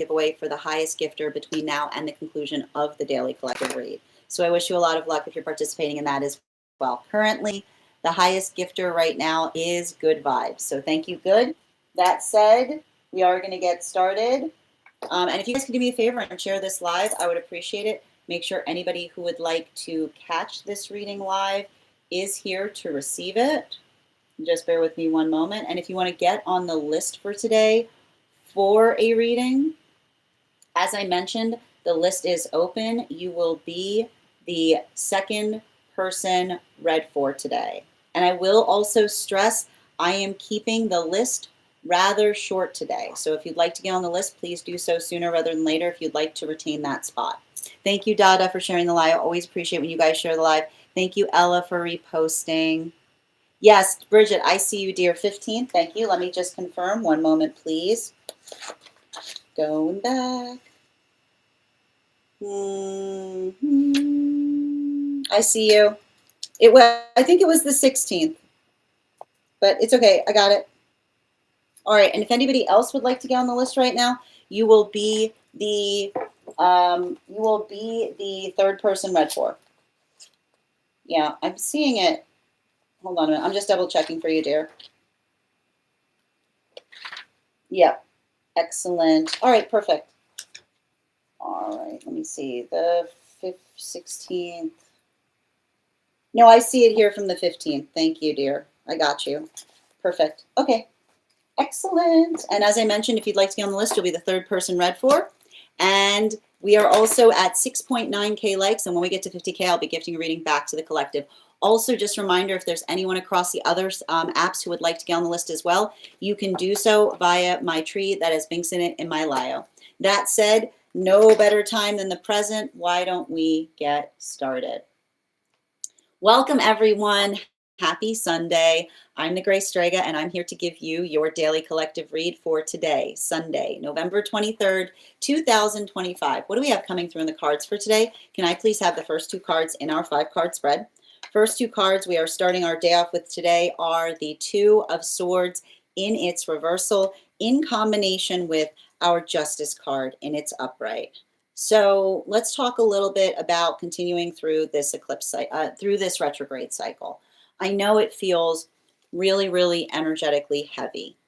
giveaway for the highest gifter between now and the conclusion of the daily collective read. So I wish you a lot of luck if you're participating in that as well. Currently, the highest gifter right now is Good Vibes. So thank you, Good. That said, we are going to get started. And if you guys could do me a favor and share this live, I would appreciate it. Make sure anybody who would like to catch this reading live is here to receive it. Just bear with me one moment. And if you want to get on the list for today for a reading, as I mentioned, the list is open. You will be the second person read for today. And I will also stress, I am keeping the list rather short today. So if you'd like to get on the list, please do so sooner rather than later if you'd like to retain that spot. Thank you, Dada, for sharing the live. I always appreciate when you guys share the live. Thank you, Ella, for reposting. Yes, Bridget, I see you, dear. 15th, thank you. Let me just confirm. One moment, please. Going back. I see you. I think it was the 16th, but it's okay. I got it. All right, and if anybody else would like to get on the list right now, you will be the third person read for. Yeah, I'm seeing it. Hold on a minute. I'm just double checking for you, dear. Yep. Excellent. All right, perfect. All right, let me see. The 16th. No, I see it here from the 15th. Thank you, dear. I got you. Perfect. Okay. Excellent. And as I mentioned, if you'd like to be on the list, you'll be the third person read for. And we are also at 6.9K likes. And when we get to 50K, I'll be gifting a reading back to the collective. Also, just a reminder, if there's anyone across the other apps who would like to get on the list as well, you can do so via my tree that has links in it in my bio. That said, no better time than the present. Why don't we get started? Welcome, everyone. Happy Sunday. I'm the Grace Strega, and I'm here to give you your daily collective read for today, Sunday, November 23rd, 2025. What do we have coming through in the cards for today? Can I please have the first two cards in our 5-card spread? First two cards we are starting our day off with today are the Two of Swords in its reversal in combination with our Justice card in its upright. So let's talk a little bit about continuing through this eclipse, through this retrograde cycle. I know it feels really, really energetically heavy.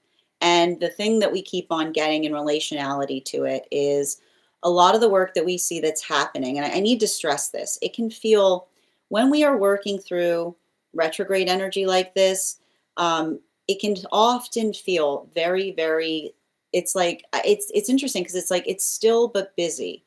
And the thing that we keep on getting in relationality to it is a lot of the work that we see that's happening. And I need to stress this. It can feel, when we are working through retrograde energy like this, it can often feel very, very, it's like, it's interesting because it's like, it's still but busy,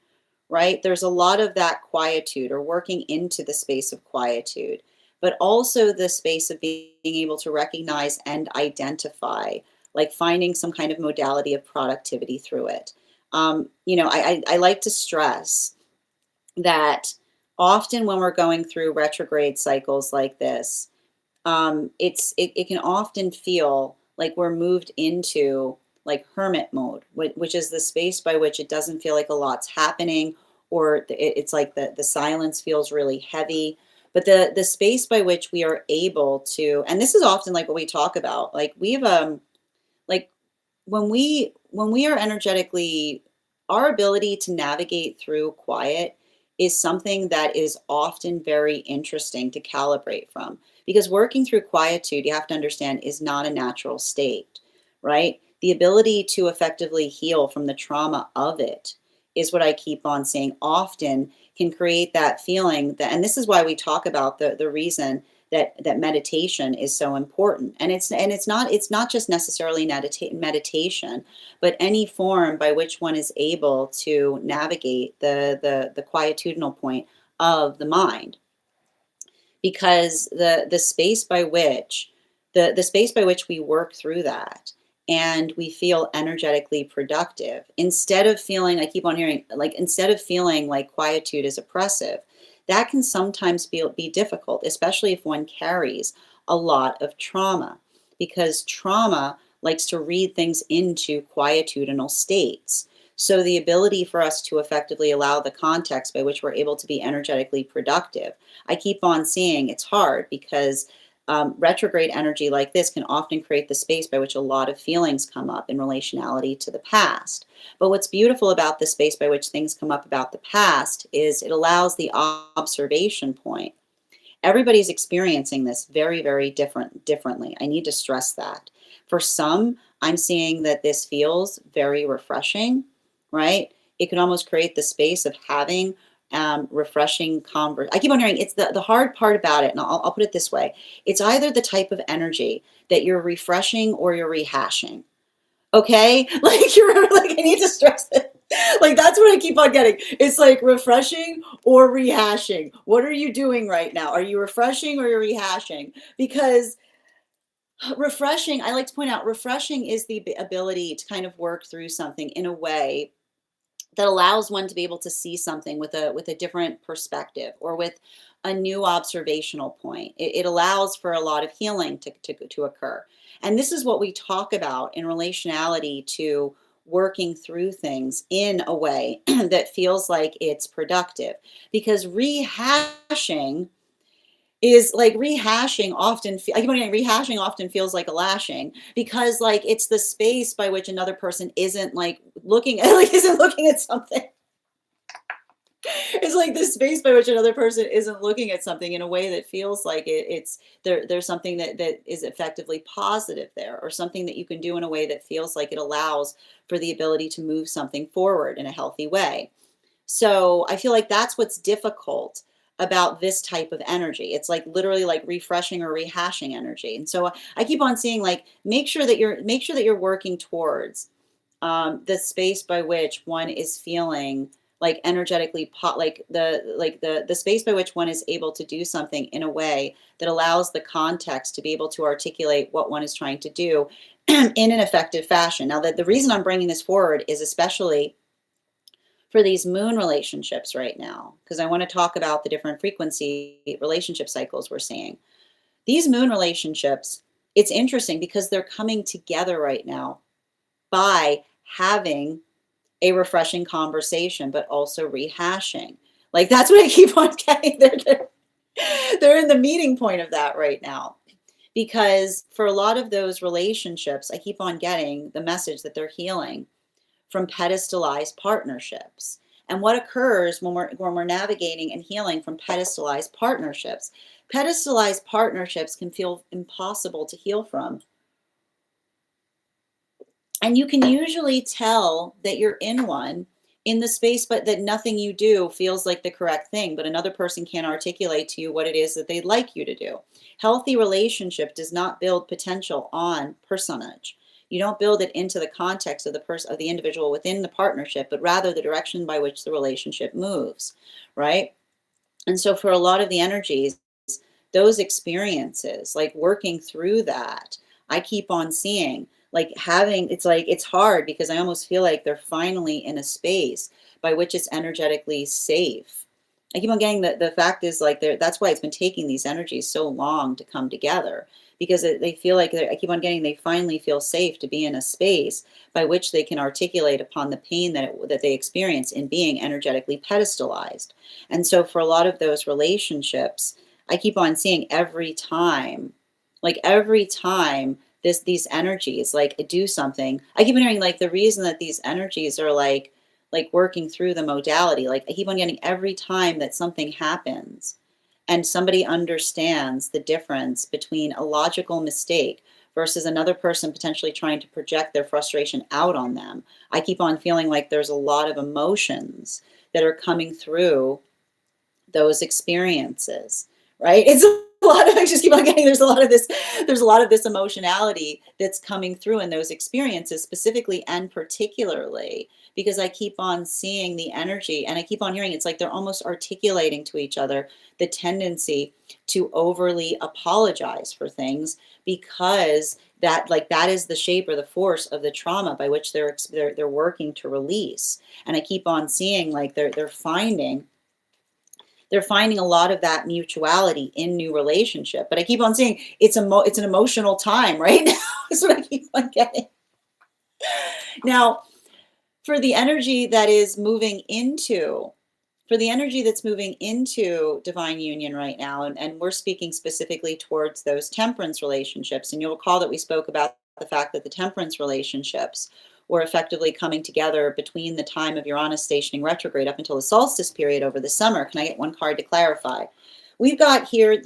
right? There's a lot of that quietude or working into the space of quietude, but also the space of being able to recognize and identify, like finding some kind of modality of productivity through it. I like to stress that often when we're going through retrograde cycles like this, it can often feel like we're moved into like hermit mode, which is the space by which it doesn't feel like a lot's happening, or it's like the silence feels really heavy. But the space by which we are able to, and this is often like what we talk about, like we've like when we are energetically, our ability to navigate through quiet is something that is often very interesting to calibrate from, because working through quietude, you have to understand, is not a natural state, right? The ability to effectively heal from the trauma of it is what I keep on saying often can create that feeling that, and this is why we talk about the reason that meditation is so important. And it's not just necessarily meditation, but any form by which one is able to navigate the quietudinal point of the mind. Because the space by which the space by which we work through that and we feel energetically productive, instead of feeling, I keep on hearing, like, instead of feeling like quietude is oppressive, that can sometimes be difficult, especially if one carries a lot of trauma, because trauma likes to read things into quietudinal states. So the ability for us to effectively allow the context by which we're able to be energetically productive, I keep on seeing it's hard because Retrograde energy like this can often create the space by which a lot of feelings come up in relationality to the past. But what's beautiful about the space by which things come up about the past is it allows the observation point. Everybody's experiencing this very, very differently. I need to stress that. For some, I'm seeing that this feels very refreshing, right? It can almost create the space of having refreshing converse. I keep on hearing it's the hard part about it, and I'll put it this way: it's either the type of energy that you're refreshing or you're rehashing. Okay, like you're like I need to stress it. Like that's what I keep on getting. It's like refreshing or rehashing. What are you doing right now? Are you refreshing or you're rehashing? Because refreshing, I like to point out, refreshing is the ability to kind of work through something in a way that allows one to be able to see something with a different perspective or with a new observational point. It allows for a lot of healing to occur. And this is what we talk about in relationality to working through things in a way that feels like it's productive. Because rehashing is like rehashing often I keep on getting rehashing often feels like a lashing because like it's the space by which another person isn't like looking at like isn't looking at something. It's like the space by which another person isn't looking at something in a way that feels like it's there's something that is effectively positive there, or something that you can do in a way that feels like it allows for the ability to move something forward in a healthy way. So I feel like that's what's difficult about this type of energy. It's like literally like refreshing or rehashing energy. And so I keep on seeing like make sure that you're working towards the space by which one is feeling like energetically the space by which one is able to do something in a way that allows the context to be able to articulate what one is trying to do in an effective fashion. Now, the reason I'm bringing this forward is especially for these moon relationships right now, because I want to talk about the different frequency relationship cycles we're seeing. These moon relationships, it's interesting because they're coming together right now by having a refreshing conversation, but also rehashing. Like that's what I keep on getting. They're in the meeting point of that right now. Because for a lot of those relationships, I keep on getting the message that they're healing from pedestalized partnerships. And what occurs when we're navigating and healing from pedestalized partnerships? Pedestalized partnerships can feel impossible to heal from. And you can usually tell that you're in one in the space, but that nothing you do feels like the correct thing, but another person can't articulate to you what it is that they'd like you to do. Healthy relationship does not build potential on personage. You don't build it into the context of the individual within the partnership, but rather the direction by which the relationship moves, right? And so for a lot of the energies, those experiences, like working through that, I keep on seeing like having it's hard because I almost feel like they're finally in a space by which it's energetically safe. I keep on getting the fact is like that's why it's been taking these energies so long to come together, because they feel like I keep on getting they finally feel safe to be in a space by which they can articulate upon the pain that they experience in being energetically pedestalized. And so for a lot of those relationships, I keep on seeing every time these energies like do something. I keep on hearing like the reason that these energies are like working through the modality. Like I keep on getting every time that something happens and somebody understands the difference between a logical mistake versus another person potentially trying to project their frustration out on them. I keep on feeling like there's a lot of emotions that are coming through those experiences, right? It's a lot of I just keep on getting there's a lot of this emotionality that's coming through in those experiences specifically and particularly because I keep on seeing the energy and I keep on hearing it's like they're almost articulating to each other the tendency to overly apologize for things because that is the shape or the force of the trauma by which they're working to release. And I keep on seeing like they're finding a lot of that mutuality in new relationship. But I keep on saying it's an emotional time right now. That's what I keep on getting. Now, for the energy that is moving into For the energy that's moving into divine union right now, and we're speaking specifically towards those temperance relationships, and you'll recall that we spoke about the fact that the temperance relationships were effectively coming together between the time of Uranus stationing retrograde up until the solstice period over the summer. Can I get one card to clarify? We've got here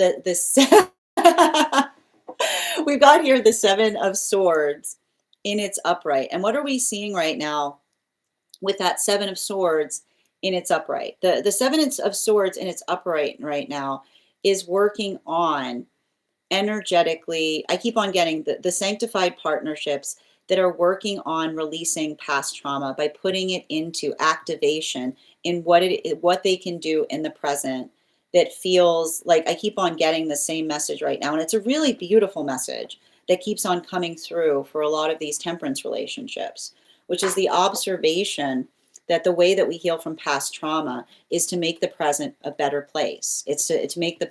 we've got here the Seven of Swords in its upright. And what are we seeing right now with that Seven of Swords in its upright? The Seven of Swords in its upright right now is working on energetically, I keep on getting the sanctified partnerships that are working on releasing past trauma by putting it into activation in what they can do in the present that feels like, I keep on getting the same message right now. And it's a really beautiful message that keeps on coming through for a lot of these temperance relationships, which is the observation that the way that we heal from past trauma is to make the present a better place. It's to make the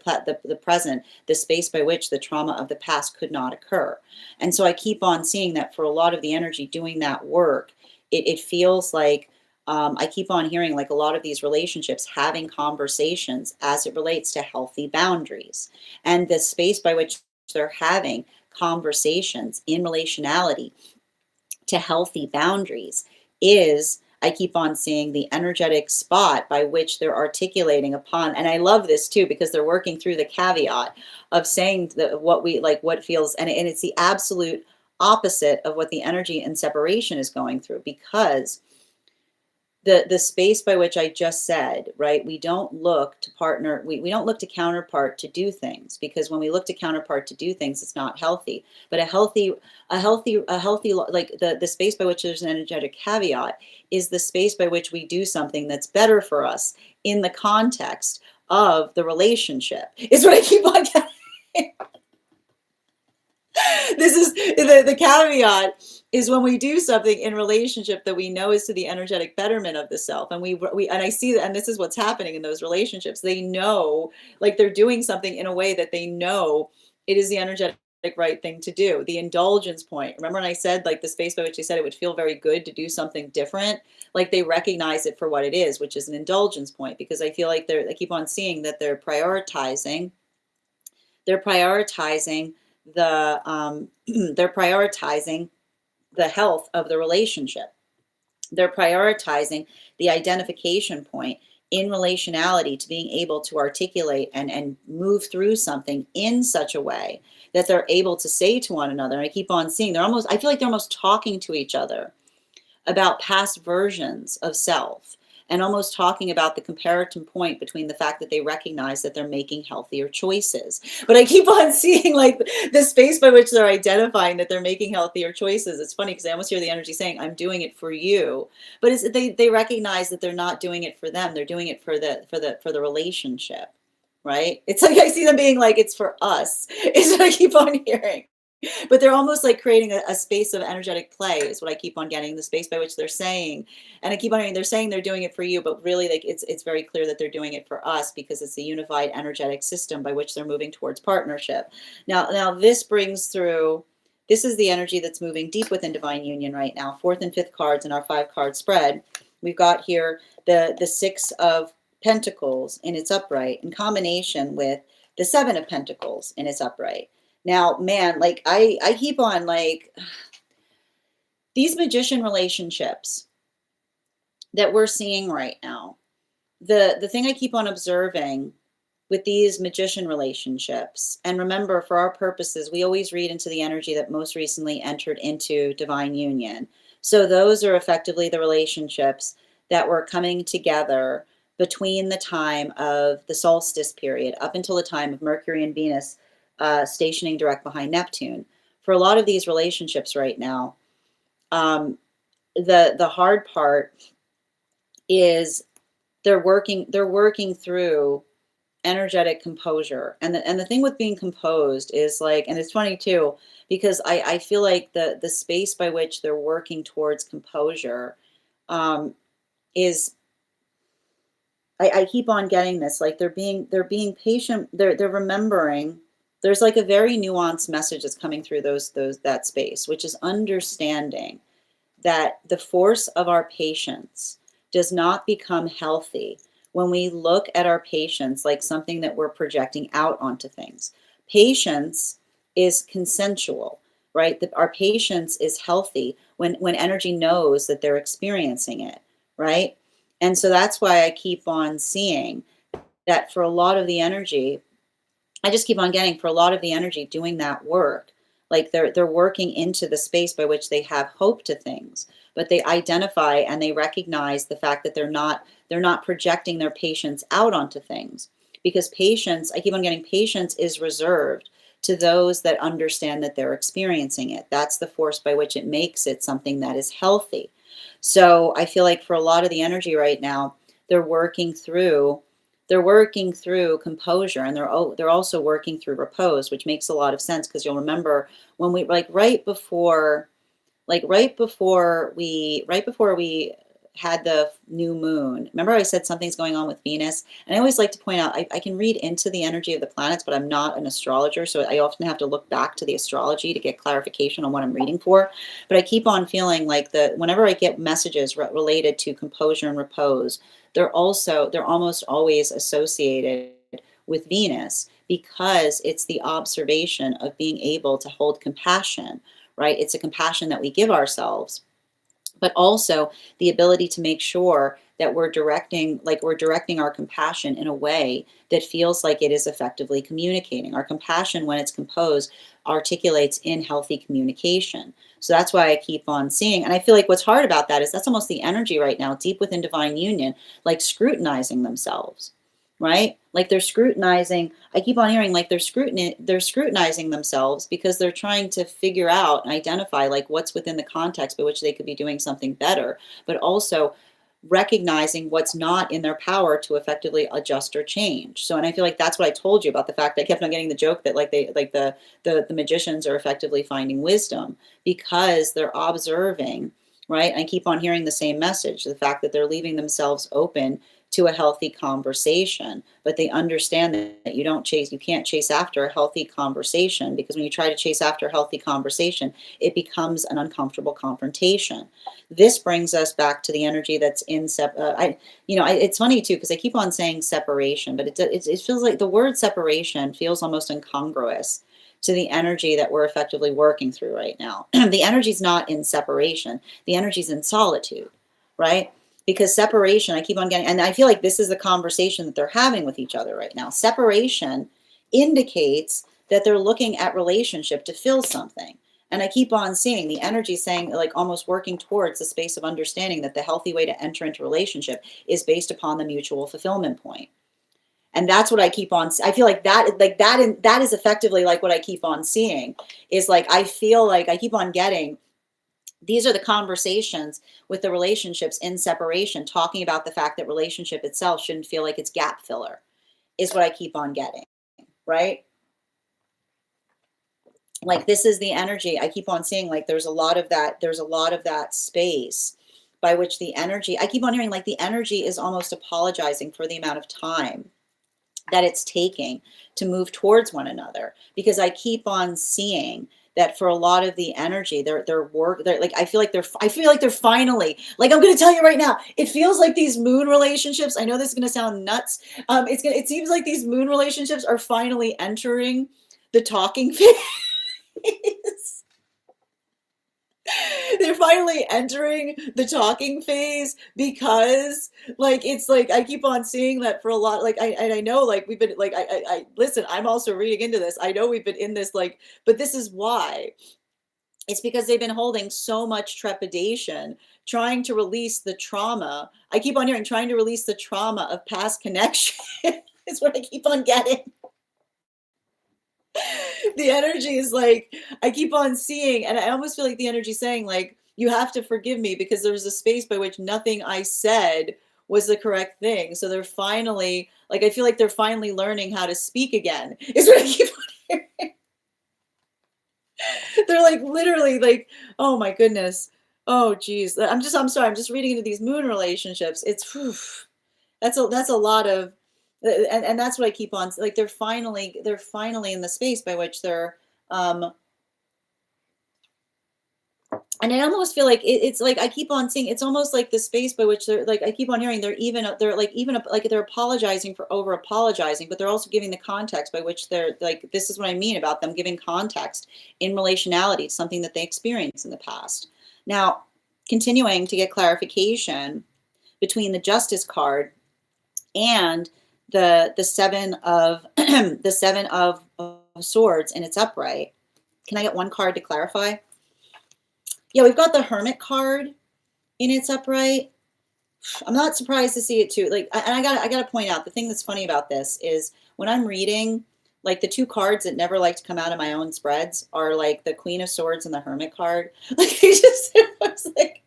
present the space by which the trauma of the past could not occur. And so I keep on seeing that for a lot of the energy doing that work, it feels like I keep on hearing like a lot of these relationships having conversations as it relates to healthy boundaries. And the space by which they're having conversations in relationality to healthy boundaries is, I keep on seeing the energetic spot by which they're articulating upon. And I love this too, because they're working through the caveat of saying what we like, what feels, and it's the absolute opposite of what the energy and separation is going through, because the space by which I just said, right, we don't look to partner, we don't look to counterpart to do things, because when we look to counterpart to do things, it's not healthy. But a healthy, like the space by which there's an energetic caveat is the space by which we do something that's better for us in the context of the relationship, is what I keep on getting. This is the caveat is when we do something in relationship that we know is to the energetic betterment of the self. And we and I see that, and this is what's happening in those relationships. They know, like they're doing something in a way that they know it is the energetic right thing to do. The indulgence point. Remember when I said like the space by which they said it would feel very good to do something different? Like they recognize it for what it is, which is an indulgence point, because I feel like I keep on seeing that they're prioritizing the they're prioritizing the health of the relationship. They're prioritizing the identification point in relationality to being able to articulate and move through something in such a way that they're able to say to one another. And I keep on seeing I feel like they're almost talking to each other about past versions of self, and almost talking about the comparison point between the fact that they recognize that they're making healthier choices. But I keep on seeing like the space by which they're identifying that they're making healthier choices. It's funny because I almost hear the energy saying, I'm doing it for you. But they recognize that they're not doing it for them. They're doing it for the relationship, right? It's like I see them being like, it's for us, is what I keep on hearing. But they're almost like creating a space of energetic play is what I keep on getting, the space by which they're saying. And I keep on hearing they're saying they're doing it for you, but really like it's very clear that they're doing it for us, because it's the unified energetic system by which they're moving towards partnership. Now this brings through, this is the energy that's moving deep within divine union right now. 4th and 5th cards in our 5-card spread. We've got here the 6 of Pentacles in its upright in combination with the 7 of Pentacles in its upright. Now, man, like I keep on like these magician relationships that we're seeing right now. The thing I keep on observing with these magician relationships, and remember, for our purposes, we always read into the energy that most recently entered into divine union. So those are effectively the relationships that were coming together between the time of the solstice period up until the time of Mercury and Venus stationing direct behind Neptune. For a lot of these relationships right now, the hard part is they're working through energetic composure. And the thing with being composed is like, and it's funny too, because I feel like the space by which they're working towards composure is, I keep on getting this, like they're being patient, they're remembering. There's like a very nuanced message that's coming through that space, which is understanding that the force of our patience does not become healthy when we look at our patients like something that we're projecting out onto things. Patience is consensual, right? That our patience is healthy when energy knows that they're experiencing it, right? And so that's why I keep on seeing that for a lot of the energy, I just keep on getting for a lot of the energy doing that work. Like they're working into the space by which they have hope to things, but they identify and they recognize the fact that they're not projecting their patience out onto things. Because patience, I keep on getting patience is reserved to those that understand that they're experiencing it. That's the force by which it makes it something that is healthy. So I feel like for a lot of the energy right now, they're working through they're working through composure, and they're also working through repose, which makes a lot of sense because you'll remember when we right before we had the new moon. Remember I said something's going on with Venus? And I always like to point out I can read into the energy of the planets, but I'm not an astrologer, so I often have to look back to the astrology to get clarification on what I'm reading for. But I keep on feeling like whenever I get messages related to composure and repose, they're almost always associated with Venus, because it's the observation of being able to hold compassion, right? It's a compassion that we give ourselves, but also the ability to make sure that we're directing our compassion in a way that feels like it is effectively communicating. Our compassion, when it's composed, articulates in healthy communication. So that's why I keep on seeing. And I feel like what's hard about that is that's almost the energy right now, deep within divine union, like scrutinizing themselves, right? Like they're scrutinizing. I keep on hearing like they're scrutinizing themselves because they're trying to figure out and identify like what's within the context by which they could be doing something better, but also recognizing what's not in their power to effectively adjust or change. So, and I feel like that's what I told you about the fact that I kept on getting the joke that like the magicians are effectively finding wisdom because they're observing, right? I keep on hearing the same message, the fact that they're leaving themselves open to a healthy conversation, but they understand that you can't chase after a healthy conversation, because when you try to chase after a healthy conversation, it becomes an uncomfortable confrontation. This brings us back to the energy that's it's funny too, because I keep on saying separation, but it feels like the word separation feels almost incongruous to the energy that we're effectively working through right now. The energy's not in separation. The energy's in solitude, right? Because separation, I keep on getting, and I feel like this is the conversation that they're having with each other right now. Separation indicates that they're looking at relationship to fill something. And I keep on seeing the energy saying, like almost working towards the space of understanding that the healthy way to enter into relationship is based upon the mutual fulfillment point. And that's what I keep on, I feel like that is effectively like what I keep on seeing is like, I feel like I keep on getting, these are the conversations with the relationships in separation, talking about the fact that relationship itself shouldn't feel like it's gap filler, is what I keep on getting, right? Like this is the energy I keep on seeing, like there's a lot of that space by which the energy, I keep on hearing like the energy is almost apologizing for the amount of time that it's taking to move towards one another, because I keep on seeing that for a lot of the energy, they're like, I feel like they're finally, like, I'm going to tell you right now, it feels like these moon relationships, I know this is going to sound nuts. It seems like these moon relationships are finally entering the talking phase. They're finally entering the talking phase, because like it's like I keep on seeing that for a lot, like I know like we've been like I listen, I'm also reading into this, I know we've been in this like, but this is why. It's because they've been holding so much trepidation, trying to release the trauma. I keep on hearing trying to release the trauma of past connection is what I keep on getting. The energy is like, I keep on seeing, and I almost feel like the energy saying like, you have to forgive me because there was a space by which nothing I said was the correct thing. So they're finally, like, I feel like they're finally learning how to speak again, is what I keep on hearing. They're like literally like, oh my goodness. Oh geez. I'm sorry. I'm just reading into these moon relationships. It's whew, that's a lot of, and that's what I keep on like, they're finally in the space by which they're And I almost feel like it's like I keep on seeing it's almost like the space by which they're like I keep on hearing they're like even like they're apologizing for over apologizing, but they're also giving the context by which they're like this is what I mean about them giving context in relationality to something that they experienced in the past. Now, continuing to get clarification between the Justice card and the seven of the seven of swords and it's upright. Can I get one card to clarify? Yeah, we've got the Hermit card in its upright. I'm not surprised to see it too. Like, and I gotta point out the thing that's funny about this is when I'm reading, like the two cards that never like to come out of my own spreads are like the Queen of Swords and the Hermit card. Like they just it's like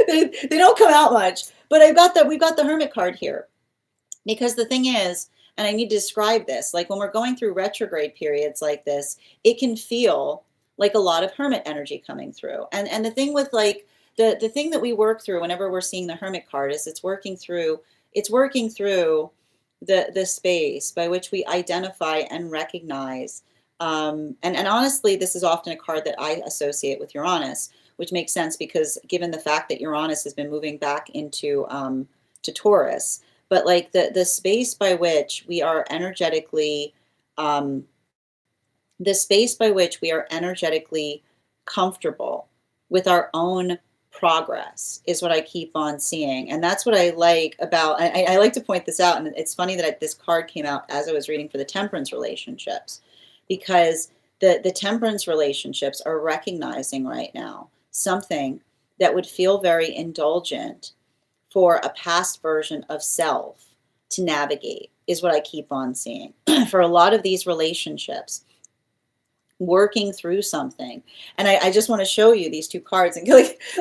they don't come out much. But we've got the Hermit card here because the thing is, and I need to describe this, like when we're going through retrograde periods like this, it can feel like a lot of hermit energy coming through. And the thing with like the thing that we work through whenever we're seeing the Hermit card is it's working through the space by which we identify and recognize. And honestly, this is often a card that I associate with Uranus, which makes sense because given the fact that Uranus has been moving back into to Taurus, but like the space by which we are energetically um, the space by which we are energetically comfortable with our own progress is what I keep on seeing. And that's what I like about, I like to point this out. And it's funny that this card came out as I was reading for the temperance relationships, because the temperance relationships are recognizing right now something that would feel very indulgent for a past version of self to navigate is what I keep on seeing. For a lot of these relationships, working through something. And I just want to show you these two cards and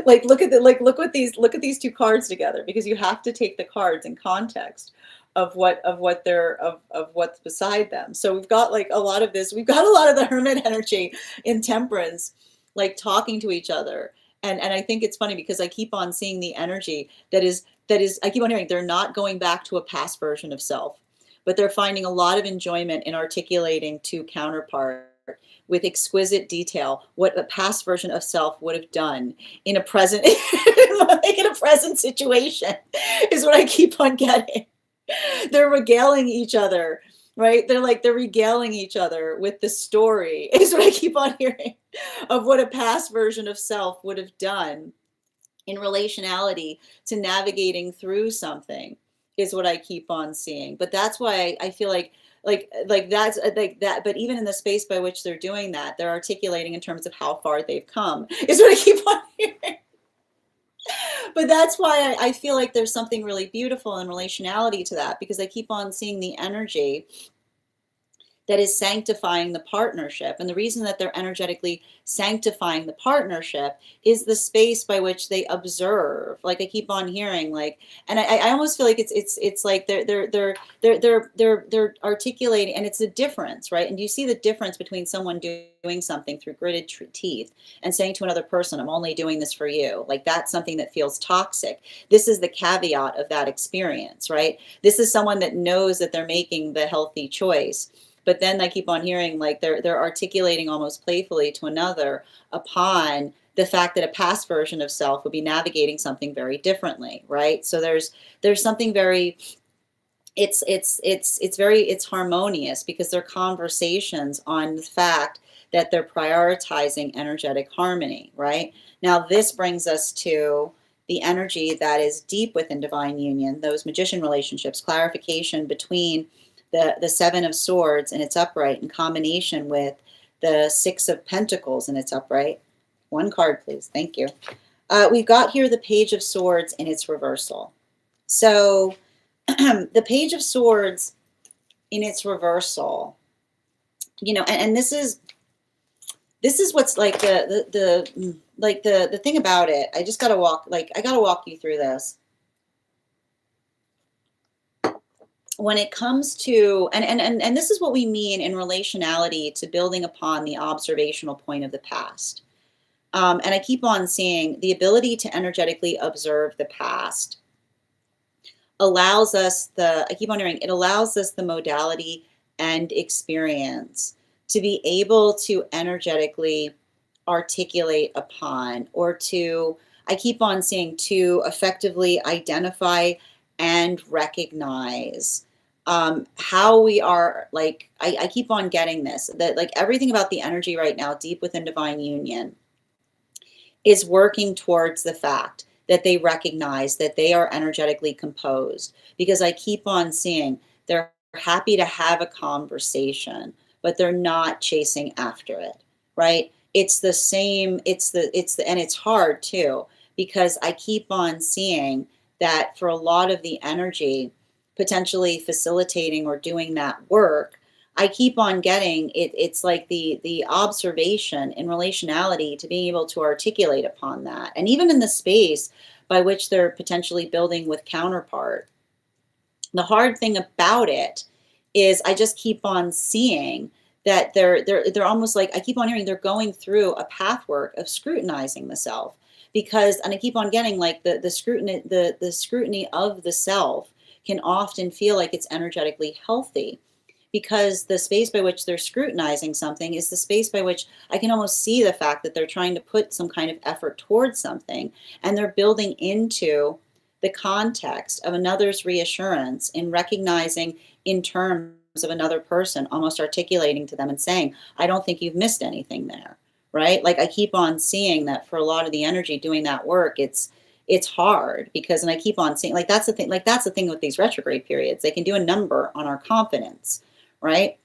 like look at these two cards together, because you have to take the cards in context of what's beside them. So we've got like a lot of this, we've got a lot of the Hermit energy in temperance, like talking to each other. And I think it's funny because I keep on seeing the energy that is I keep on hearing they're not going back to a past version of self, but they're finding a lot of enjoyment in articulating to counterpart with exquisite detail what a past version of self would have done in a present like in a present situation is what I keep on getting. They're regaling each other, right? They're regaling each other with the story is what I keep on hearing of what a past version of self would have done in relationality to navigating through something is what I keep on seeing. But that's why I feel like that's like that. But even in the space by which they're doing that, they're articulating in terms of how far they've come is what I keep on hearing. But that's why I feel like there's something really beautiful in relationality to that, because I keep on seeing the energy that is sanctifying the partnership. And the reason that they're energetically sanctifying the partnership is the space by which they observe. Like I keep on hearing, like, and I almost feel like it's like they're articulating, and it's a difference, right? And you see the difference between someone doing something through gritted teeth and saying to another person, "I'm only doing this for you." Like that's something that feels toxic. This is the caveat of that experience, right? This is someone that knows that they're making the healthy choice. But then I keep on hearing like they're articulating almost playfully to another upon the fact that a past version of self would be navigating something very differently, right? So there's something very it's harmonious because they're conversations on the fact that they're prioritizing energetic harmony, right? Now this brings us to the energy that is deep within divine union, those magician relationships, clarification between the Seven of Swords and its upright in combination with the Six of Pentacles and its upright. One card, please. Thank you. We've got here the Page of Swords in its reversal. So the Page of Swords in its reversal, you know, and this is what's like the thing about it. I just gotta I gotta walk you through this. When it comes to, and this is what we mean in relationality to building upon the observational point of the past. And I keep on seeing the ability to energetically observe the past allows us I keep on hearing, it allows us the modality and experience to be able to energetically articulate upon, or I keep on seeing, to effectively identify and recognize how we are, like, I keep on getting this, that like everything about the energy right now, deep within divine union, is working towards the fact that they recognize that they are energetically composed. Because I keep on seeing they're happy to have a conversation, but they're not chasing after it, right? It's the same, and it's hard too, because I keep on seeing that for a lot of the energy potentially facilitating or doing that work, I keep on getting it. It's like the observation in relationality to being able to articulate upon that. And even in the space by which they're potentially building with counterpart, the hard thing about it is I just keep on seeing that they're almost like, I keep on hearing they're going through a pathwork of scrutinizing the self, because, and I keep on getting like the scrutiny, the scrutiny of the self can often feel like it's energetically healthy, because the space by which they're scrutinizing something is the space by which I can almost see the fact that they're trying to put some kind of effort towards something, and they're building into the context of another's reassurance in recognizing in terms of another person, almost articulating to them and saying, I don't think you've missed anything there, right? Like I keep on seeing that for a lot of the energy doing that work, it's hard, because, and I keep on seeing, like, that's the thing, like that's the thing with these retrograde periods, they can do a number on our confidence, right?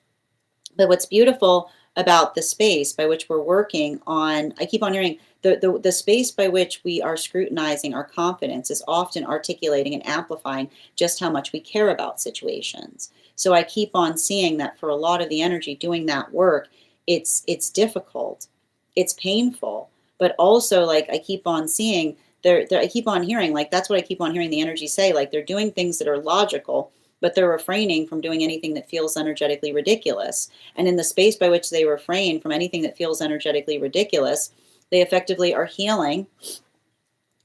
But what's beautiful about the space by which we're working on, I keep on hearing the space by which we are scrutinizing our confidence is often articulating and amplifying just how much we care about situations. So I keep on seeing that for a lot of the energy doing that work, it's difficult, it's painful, but also like I keep on seeing I keep on hearing, like that's what I keep on hearing the energy say, like they're doing things that are logical, but they're refraining from doing anything that feels energetically ridiculous. And in the space by which they refrain from anything that feels energetically ridiculous, they effectively are healing,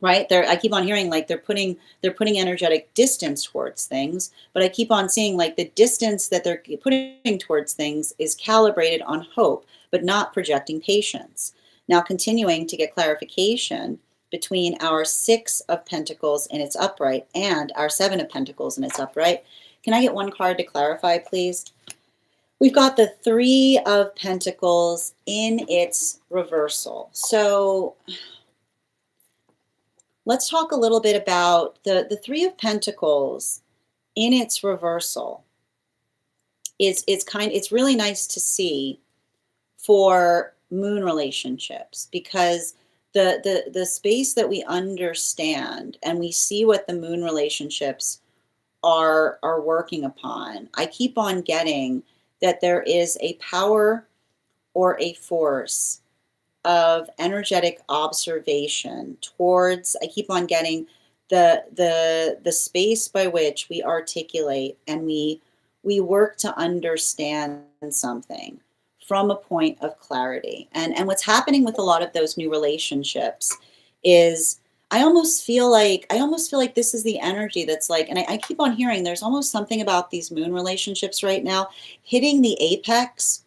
right? I keep on hearing like they're putting energetic distance towards things, but I keep on seeing like the distance that they're putting towards things is calibrated on hope, but not projecting patience. Now, continuing to get clarification between our 6 of Pentacles in its upright and our 7 of Pentacles in its upright. Can I get one card to clarify, please? We've got the 3 of Pentacles in its reversal. So let's talk a little bit about the 3 of Pentacles in its reversal. It's really nice to see for moon relationships, because the space that we understand and we see what the moon relationships are working upon, I keep on getting that there is a power or a force of energetic observation towards, I keep on getting the space by which we articulate and we work to understand something from a point of clarity. And what's happening with a lot of those new relationships is I almost feel like this is the energy that's like, and I keep on hearing there's almost something about these moon relationships right now hitting the apex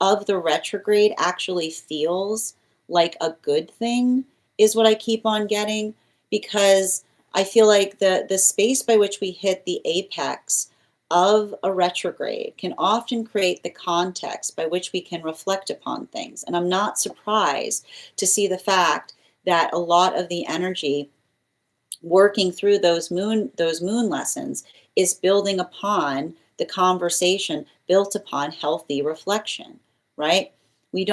of the retrograde actually feels like a good thing, is what I keep on getting, because I feel like the space by which we hit the apex of a retrograde can often create the context by which we can reflect upon things. And I'm not surprised to see the fact that a lot of the energy working through those moon lessons is building upon the conversation built upon healthy reflection, right? We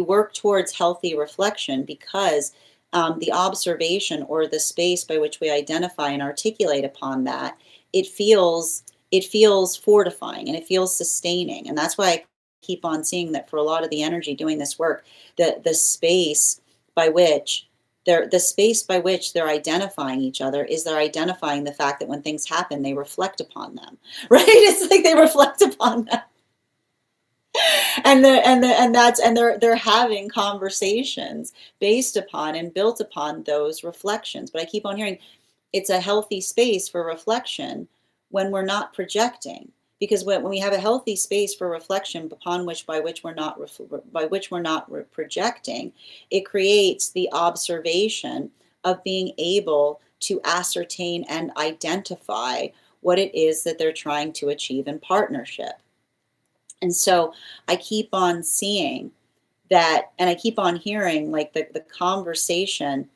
work towards healthy reflection because the observation or the space by which we identify and articulate upon that, it feels fortifying and it feels sustaining. And that's why I keep on seeing that for a lot of the energy doing this work, the space by which they're identifying each other is they're identifying the fact that when things happen, they reflect upon them, right? It's like they reflect upon them. They're having conversations based upon and built upon those reflections. But I keep on hearing it's a healthy space for reflection when we're not projecting, Because when we have a healthy space for reflection upon which by which we're not projecting, it creates the observation of being able to ascertain and identify what it is that they're trying to achieve in partnership. And so I keep on seeing that, and I keep on hearing like the conversation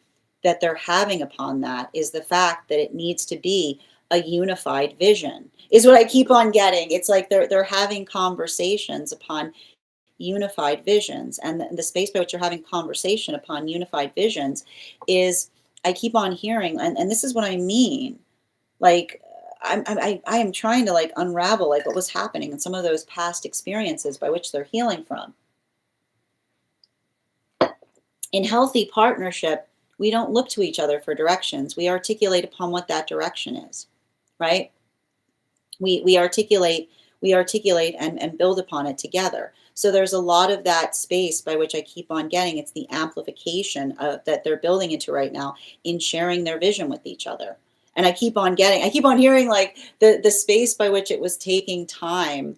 that they're having upon that is the fact that it needs to be a unified vision, is what I keep on getting. It's like they're having conversations upon unified visions, and the space by which you're having conversation upon unified visions is, I keep on hearing, and this is what I mean, like I am trying to like unravel like what was happening in some of those past experiences by which they're healing from. In healthy partnership, we don't look to each other for directions. We articulate upon what that direction is, right? We articulate and build upon it together. So there's a lot of that space by which I keep on getting. It's the amplification that they're building into right now in sharing their vision with each other. And I keep on hearing like the space by which it was taking time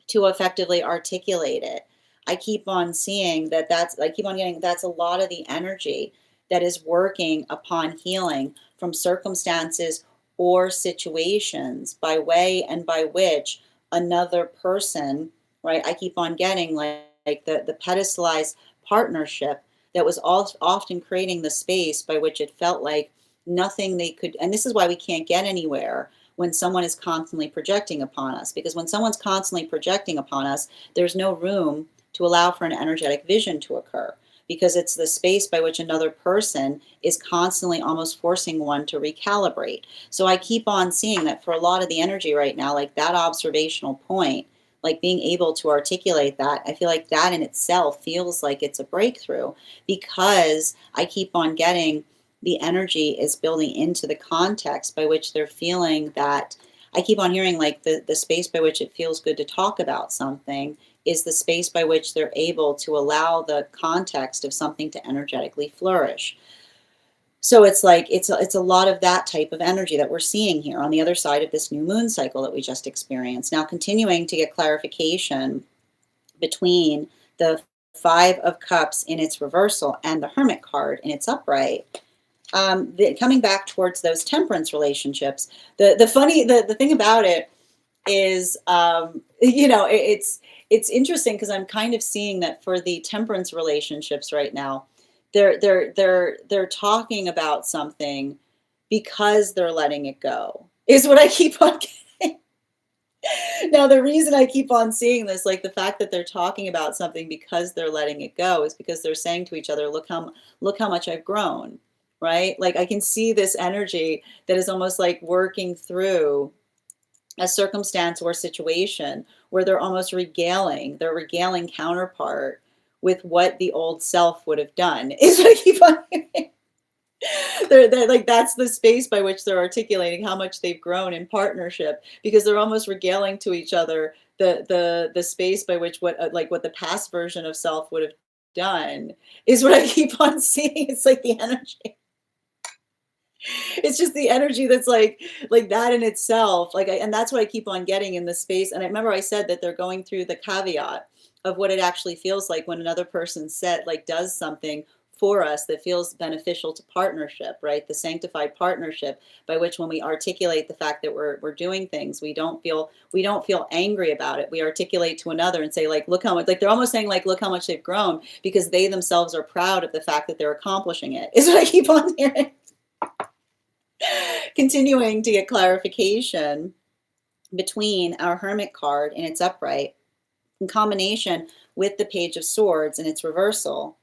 to effectively articulate it. I keep on seeing I keep on getting that's a lot of the energy that is working upon healing from circumstances or situations by way and by which another person, right? I keep on getting like the pedestalized partnership that was often creating the space by which it felt like nothing they could, and this is why we can't get anywhere when someone is constantly projecting upon us, because when someone's constantly projecting upon us, there's no room to allow for an energetic vision to occur, because it's the space by which another person is constantly almost forcing one to recalibrate. So I keep on seeing that for a lot of the energy right now, like that observational point, like being able to articulate that, I feel like that in itself feels like it's a breakthrough, because I keep on getting the energy is building into the context by which they're feeling that. I keep on hearing like the space by which it feels good to talk about something is the space by which they're able to allow the context of something to energetically flourish. So it's like it's a lot of that type of energy that we're seeing here on the other side of this new moon cycle that we just experienced. Now continuing to get clarification between the Five of Cups in its reversal and the Hermit card in its upright. Coming back towards those temperance relationships, the thing about it is, it's interesting because I'm kind of seeing that for the temperance relationships right now, they're talking about something because they're letting it go, is what I keep on getting. Now, the reason I keep on seeing this, like the fact that they're talking about something because they're letting it go, is because they're saying to each other, look how much I've grown. Right? Like I can see this energy that is almost like working through a circumstance or situation where they're almost regaling counterpart with what the old self would have done. Is what I keep on hearing. They're like, that's the space by which they're articulating how much they've grown in partnership, because they're almost regaling to each other the space by which what the past version of self would have done, is what I keep on seeing. It's like the energy. It's just the energy that's like that in itself, and that's what I keep on getting in this space. And I remember I said that they're going through the caveat of what it actually feels like when another person does something for us that feels beneficial to partnership, right? The sanctified partnership by which when we articulate the fact that we're doing things, we don't feel angry about it. We articulate to another and say, like, look how much, like they're almost saying, like, look how much they've grown, because they themselves are proud of the fact that they're accomplishing it, is what I keep on hearing. Continuing to get clarification between our Hermit card in its upright in combination with the Page of Swords in its reversal.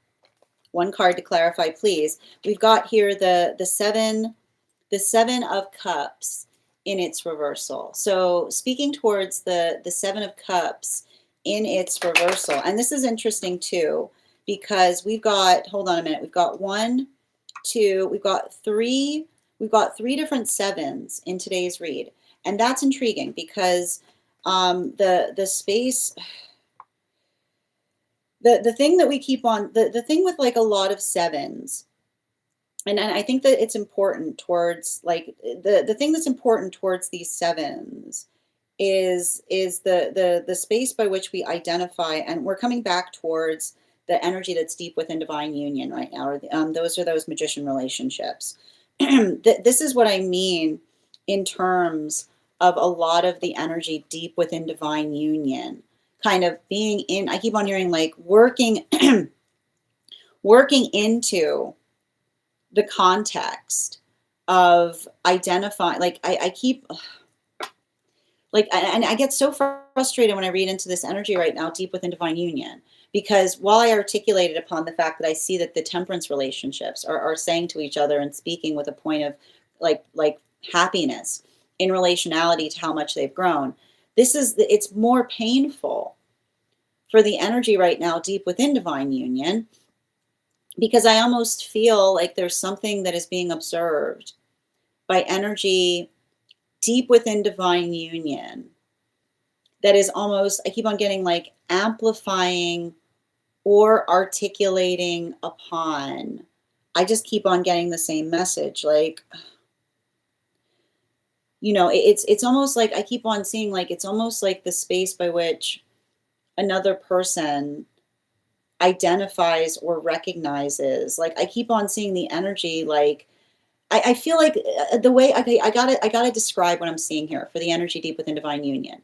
One card to clarify, please. We've got here the Seven of Cups in its reversal. So speaking towards the Seven of Cups in its reversal, and this is interesting too, because we've got, hold on a minute, we've got three different sevens in today's read, and that's intriguing because the space, the thing that we keep on, the thing with like a lot of sevens, and I think that it's important towards like the thing that's important towards these sevens is the space by which we identify, and we're coming back towards the energy that's deep within divine union right now, or those are those magician relationships. This is what I mean in terms of a lot of the energy deep within divine union, kind of being in, I keep on hearing like working, working into the context of identifying, like I keep, like, and I get so frustrated when I read into this energy right now, deep within divine union, because while I articulated upon the fact that I see that the temperance relationships are saying to each other and speaking with a point of like happiness in relationality to how much they've grown, it's more painful for the energy right now deep within divine union, because I almost feel like there's something that is being observed by energy deep within divine union that is almost, I keep on getting like amplifying or articulating upon. I just keep on getting the same message. Like, it's almost like I keep on seeing, like, it's almost like the space by which another person identifies or recognizes. Like, I keep on seeing the energy, like, I feel like the way, okay, I gotta describe what I'm seeing here for the energy deep within divine union.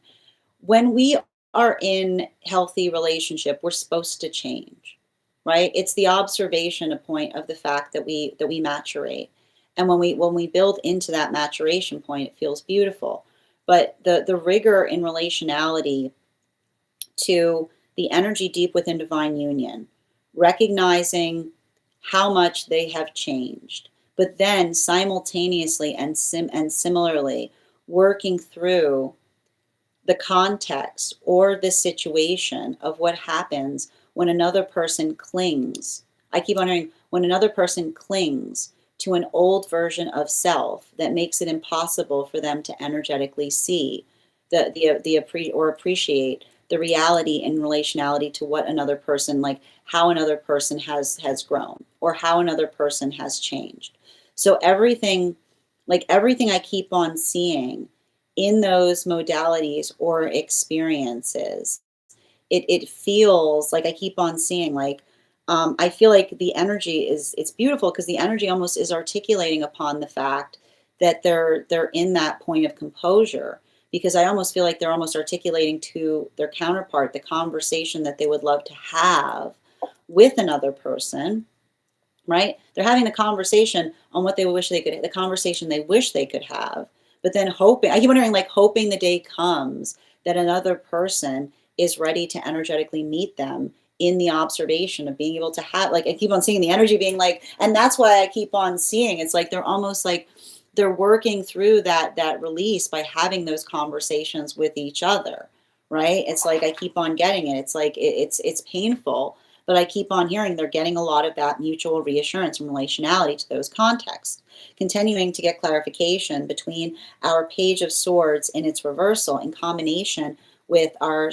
When we are in healthy relationship, we're supposed to change, right? It's the observation a point of the fact that we maturate. And when we build into that maturation point, it feels beautiful. But the rigor in relationality to the energy deep within divine union, recognizing how much they have changed, but then simultaneously and similarly working through the context or the situation of what happens when another person clings. I keep wondering, when another person clings to an old version of self that makes it impossible for them to energetically see or appreciate the reality in relationality to what another person, like how another person has grown or how another person has changed. So everything I keep on seeing in those modalities or experiences, it feels like I keep on seeing, like, I feel like the energy it's beautiful because the energy almost is articulating upon the fact that they're in that point of composure, because I almost feel like they're almost articulating to their counterpart the conversation that they would love to have with another person, right? They're having the conversation on what they wish they could, the conversation they wish they could have, but then hoping, I keep wondering, like, hoping the day comes that another person is ready to energetically meet them in the observation of being able to have, like, I keep on seeing the energy being like, and that's why I keep on seeing, it's like they're almost like they're working through that release by having those conversations with each other, right? It's like I keep on getting it. It's like it's painful, but I keep on hearing they're getting a lot of that mutual reassurance and relationality to those contexts. Continuing to get clarification between our Page of Swords in its reversal in combination with our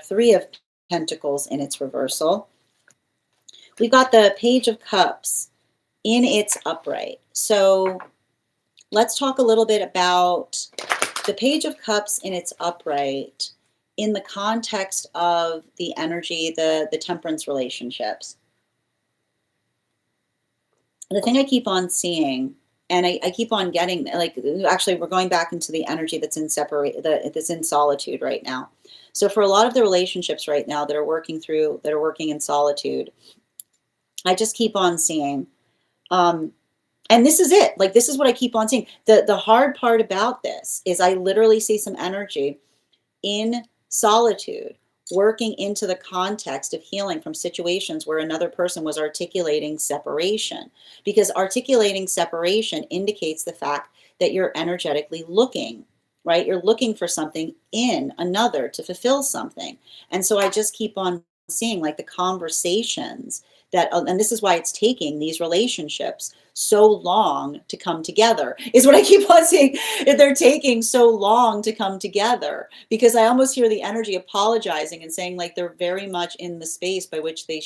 Three of Pentacles in its reversal. We've got the Page of Cups in its upright. So let's talk a little bit about the Page of Cups in its upright in the context of the energy, the temperance relationships. The thing I keep on seeing, and I keep on getting, like, actually we're going back into the energy that's that's in solitude right now. So for a lot of the relationships right now that are working in solitude, I just keep on seeing, and this is it, like, this is what I keep on seeing. The hard part about this is I literally see some energy in solitude working into the context of healing from situations where another person was articulating separation, because articulating separation indicates the fact that you're energetically looking, right? You're looking for something in another to fulfill something. And so I just keep on seeing, like, the conversations that, and this is why it's taking these relationships so long to come together, is what I keep on seeing. They're taking so long to come together because I almost hear the energy apologizing and saying, like, they're very much in the space by which they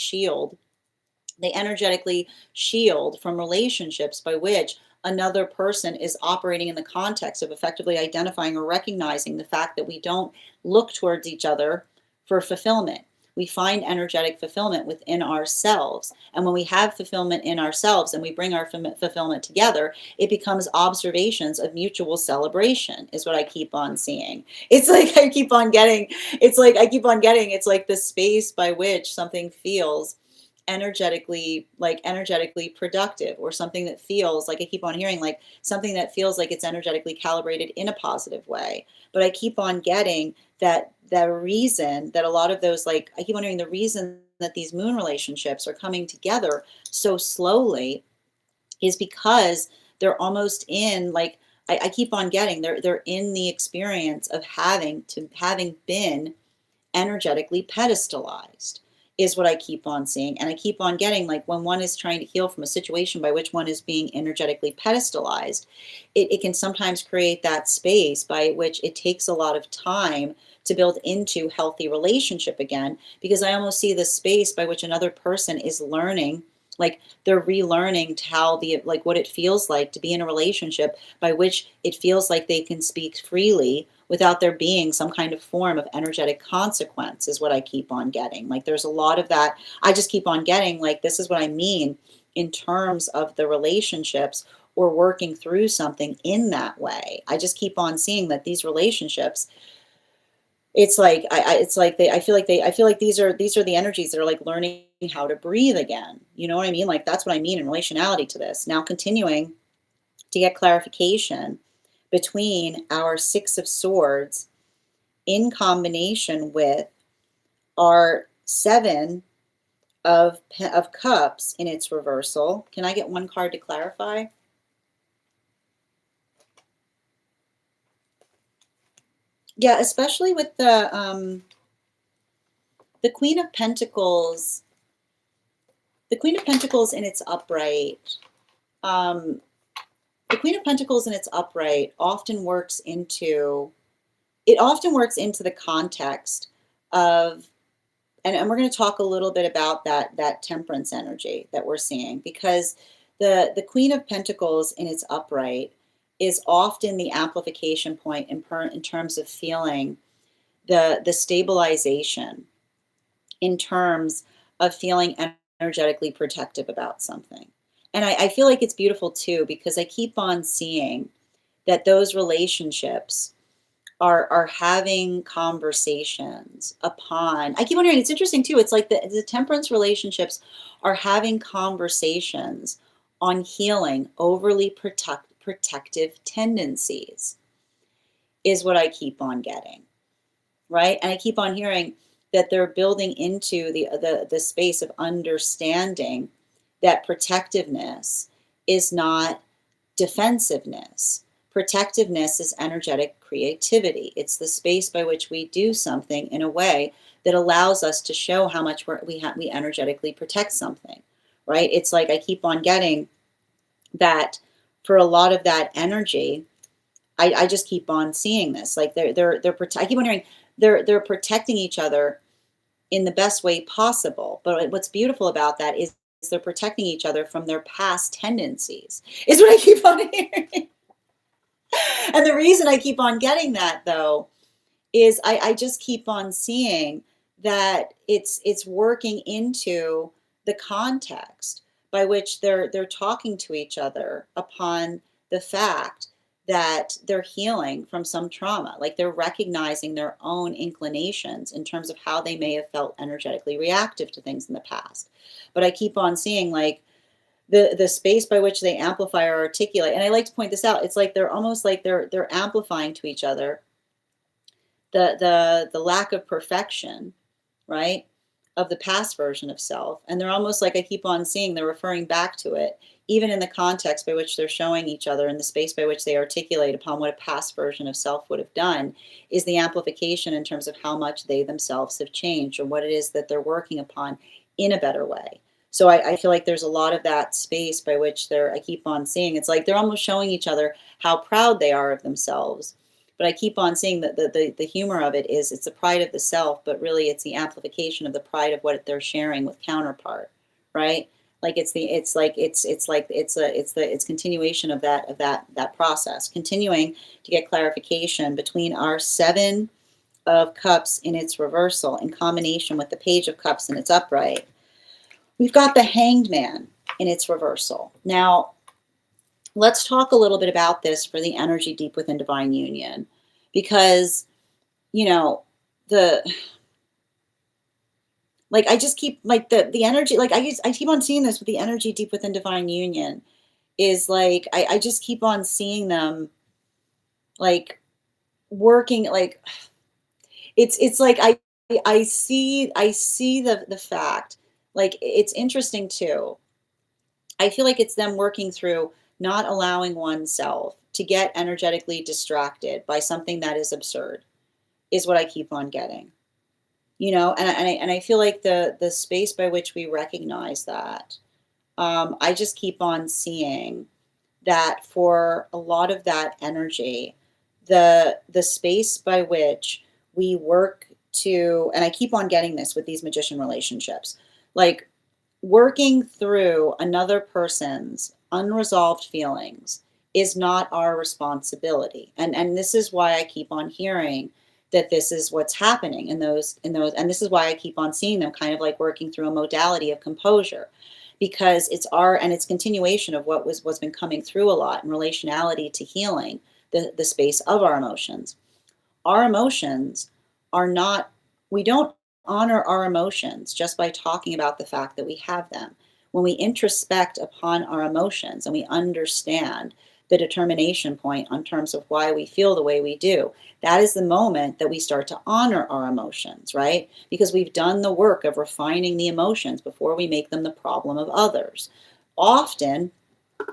energetically shield from relationships by which another person is operating in the context of effectively identifying or recognizing the fact that we don't look towards each other for fulfillment. We find energetic fulfillment within ourselves. And when we have fulfillment in ourselves and we bring our fulfillment together, it becomes observations of mutual celebration, is what I keep on seeing. It's like I keep on getting, it's like the space by which something feels energetically productive, or something that feels like, I keep on hearing like something that feels like it's energetically calibrated in a positive way. But I keep on getting that the reason that a lot of those, like, I keep wondering the reason that these moon relationships are coming together so slowly is because they're almost in, like, I keep on getting they're in the experience of having been energetically pedestalized, is what I keep on seeing. And I keep on getting, like, when one is trying to heal from a situation by which one is being energetically pedestalized, it can sometimes create that space by which it takes a lot of time to build into healthy relationship again, because I almost see the space by which another person is learning, like they're relearning to how the, like, what it feels like to be in a relationship by which it feels like they can speak freely without there being some kind of form of energetic consequence, is what I keep on getting. Like, there's a lot of that. I just keep on getting, like, this is what I mean in terms of the relationships or working through something in that way. I just keep on seeing that these relationships, it's like it's like I feel like these are the energies that are like learning how to breathe again. You know what I mean? Like, that's what I mean in relationality to this. Now, continuing to get clarification between our Six of Swords in combination with our Seven of Cups in its reversal. Can I get one card to clarify? Yeah, especially with the Queen of Pentacles. The Queen of Pentacles in its upright. The Queen of Pentacles in its upright often works into the context of, and we're going to talk a little bit about that temperance energy that we're seeing, because the Queen of Pentacles in its upright is often the amplification point in terms of feeling the stabilization, in terms of feeling energetically protective about something. And I feel like it's beautiful too, because I keep on seeing that those relationships are having conversations upon, I keep wondering, it's interesting too, it's like the temperance relationships are having conversations on healing overly protective tendencies, is what I keep on getting, right? And I keep on hearing that they're building into the space of understanding that protectiveness is not defensiveness. Protectiveness is energetic creativity. It's the space by which we do something in a way that allows us to show how much we energetically protect something, right? It's like I keep on getting that for a lot of that energy. I just keep on seeing this, like I keep wondering, they're protecting each other in the best way possible. But what's beautiful about that is they're protecting each other from their past tendencies, is what I keep on hearing. And the reason I keep on getting that, though, is I just keep on seeing that it's working into the context by which they're talking to each other upon the fact that they're healing from some trauma, like they're recognizing their own inclinations in terms of how they may have felt energetically reactive to things in the past. But I keep on seeing, like, the space by which they amplify or articulate, and I like to point this out, it's like they're almost like they're amplifying to each other the lack of perfection, right, of the past version of self. And they're almost like, I keep on seeing, they're referring back to it, even in the context by which they're showing each other, in the space by which they articulate upon what a past version of self would have done, is the amplification in terms of how much they themselves have changed, or what it is that they're working upon in a better way. So I feel like there's a lot of that space by which I keep on seeing, it's like they're almost showing each other how proud they are of themselves. But I keep on seeing that the humor of it is, it's the pride of the self, but really it's the amplification of the pride of what they're sharing with counterpart, right? Like it's continuation of that process, continuing to get clarification between our 7 of Cups in its reversal in combination with the Page of Cups in its upright. We've got the Hanged Man in its reversal. Now, let's talk a little bit about this for the energy deep within divine union, because, you know, I just keep the energy, I keep on seeing this with the energy deep within divine union is I just keep on seeing them working it's like I see the fact, it's interesting too. I feel like it's them working through not allowing oneself to get energetically distracted by something that is absurd, is what I keep on getting. And I feel like the space by which we recognize that, I just keep on seeing that for a lot of that energy, the space by which we work to, and I keep on getting this with these magician relationships, working through another person's unresolved feelings is not our responsibility. And this is why I keep on hearing that this is what's happening in those, and this is why I keep on seeing them kind of working through a modality of composure, because it's continuation of what's been coming through a lot in relationality to healing the space of our emotions. Our emotions are not, we don't honor our emotions just by talking about the fact that we have them. When we introspect upon our emotions and we understand the determination point on terms of why we feel the way we do, that is the moment that we start to honor our emotions, right? Because we've done the work of refining the emotions before we make them the problem of others. Often,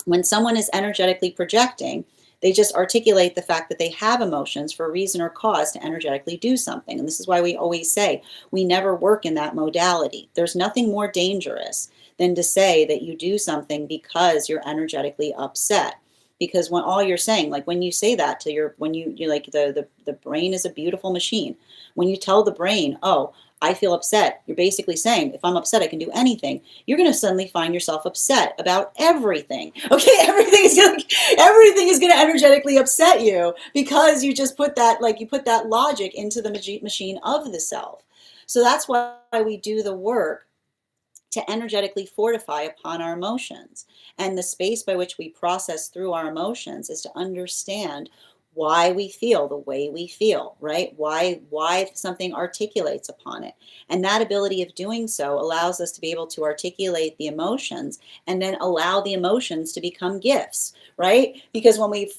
when someone is energetically projecting, they just articulate the fact that they have emotions for a reason or cause to energetically do something. And this is why we always say we never work in that modality. There's nothing more dangerous than to say that you do something because you're energetically upset. Because when all you're saying, when you say that to when you're the brain is a beautiful machine. When you tell the brain, oh, I feel upset, you're basically saying, if I'm upset, I can do anything. You're going to suddenly find yourself upset about everything. Okay, everything is going to energetically upset you because you just put that, you put that logic into the machine of the self. So that's why we do the work to energetically fortify upon our emotions. And the space by which we process through our emotions is to understand why we feel the way we feel, right? Why something articulates upon it. And that ability of doing so allows us to be able to articulate the emotions and then allow the emotions to become gifts, right? Because when we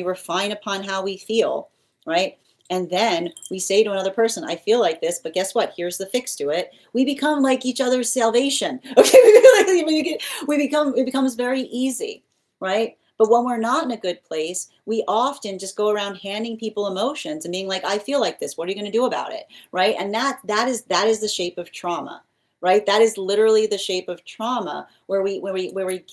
refine upon how we feel, right? And then we say to another person, I feel like this, but guess what? Here's the fix to it. We become like each other's salvation. Okay, it becomes very easy, right? But when we're not in a good place, we often just go around handing people emotions and being like, I feel like this. What are you going to do about it? Right? And that is the shape of trauma, right? That is literally the shape of trauma where we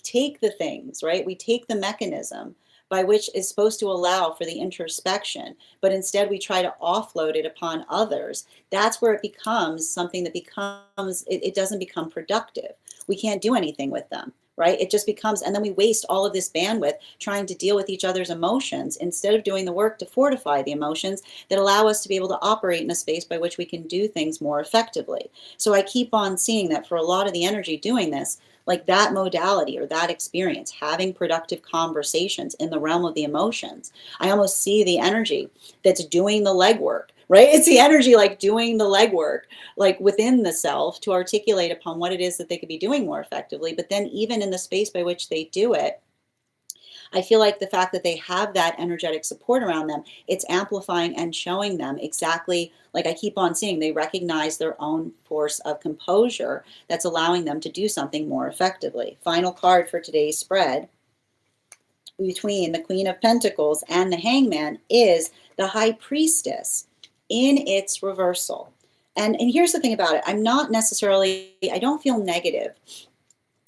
take the things, right? We take the mechanism by which is supposed to allow for the introspection, but instead we try to offload it upon others. That's where it becomes something that it doesn't become productive. We can't do anything with them, right? It just becomes, and then we waste all of this bandwidth trying to deal with each other's emotions instead of doing the work to fortify the emotions that allow us to be able to operate in a space by which we can do things more effectively. So I keep on seeing that for a lot of the energy doing this, that modality or that experience, having productive conversations in the realm of the emotions, I almost see the energy that's doing the legwork, right? It's the energy doing the legwork, within the self to articulate upon what it is that they could be doing more effectively. But then even in the space by which they do it, I feel like the fact that they have that energetic support around them, it's amplifying and showing them exactly, I keep on seeing, they recognize their own force of composure that's allowing them to do something more effectively. Final card for today's spread between the Queen of Pentacles and the Hangman is the High Priestess in its reversal. And here's the thing about it. I don't feel negative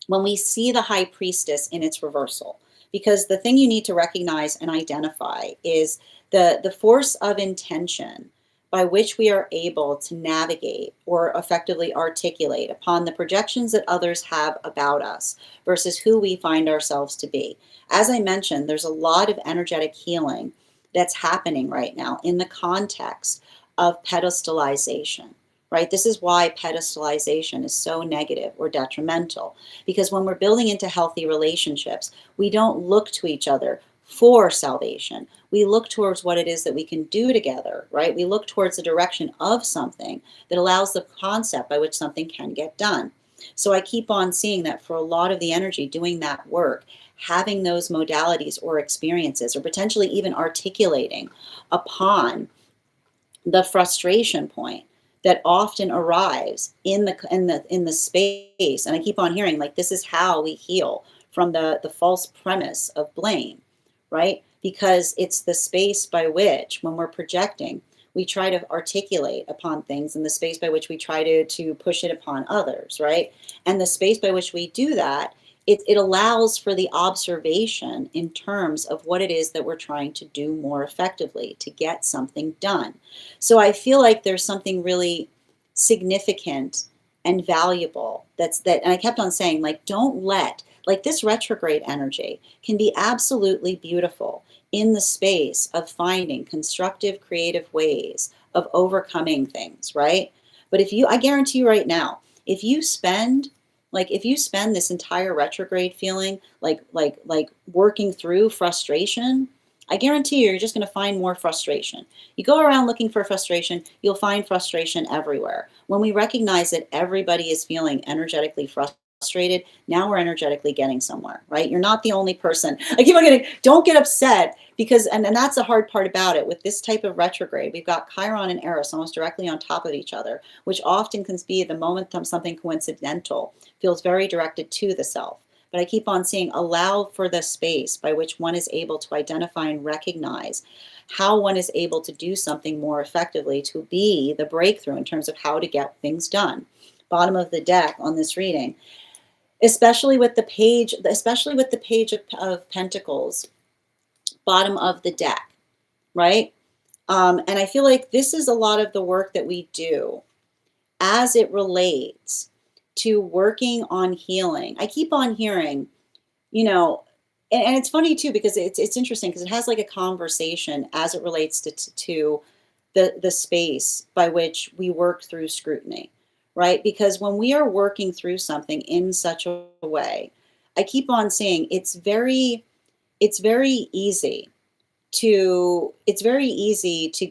when we see the High Priestess in its reversal. Because the thing you need to recognize and identify is the force of intention by which we are able to navigate or effectively articulate upon the projections that others have about us versus who we find ourselves to be. As I mentioned, there's a lot of energetic healing that's happening right now in the context of pedestalization, right? This is why pedestalization is so negative or detrimental, because when we're building into healthy relationships, we don't look to each other for salvation. We look towards what it is that we can do together, right? We look towards the direction of something that allows the concept by which something can get done. So I keep on seeing that for a lot of the energy doing that work, having those modalities or experiences, or potentially even articulating upon the frustration point that often arrives in the space. And I keep on hearing, like, this is how we heal from the false premise of blame, right? Because it's the space by which, when we're projecting, we try to articulate upon things, and the space by which we try to push it upon others, right? And the space by which we do that, it allows for the observation in terms of what it is that we're trying to do more effectively to get something done. So I feel like there's something really significant and valuable and I kept on saying, like, don't let, like, this retrograde energy can be absolutely beautiful in the space of finding constructive, creative ways of overcoming things, right? But I guarantee you right now, if you spend this entire retrograde feeling like working through frustration, I guarantee you're just going to find more frustration. You go around looking for frustration, you'll find frustration everywhere. When we recognize that everybody is feeling energetically frustrated, now we're energetically getting somewhere, right? You're not the only person. I keep on getting, don't get upset, because, and that's the hard part about it. With this type of retrograde, we've got Chiron and Eris almost directly on top of each other, which often can be the moment something coincidental feels very directed to the self. But I keep on seeing, allow for the space by which one is able to identify and recognize how one is able to do something more effectively to be the breakthrough in terms of how to get things done. Bottom of the deck on this reading, especially with the page of Pentacles, bottom of the deck, right? And I feel like this is a lot of the work that we do as it relates to working on healing. I keep on hearing, and it's funny too, because it's interesting, because it has like a conversation as it relates to the space by which we work through scrutiny, right? Because when we are working through something in such a way, I keep on saying it's very easy to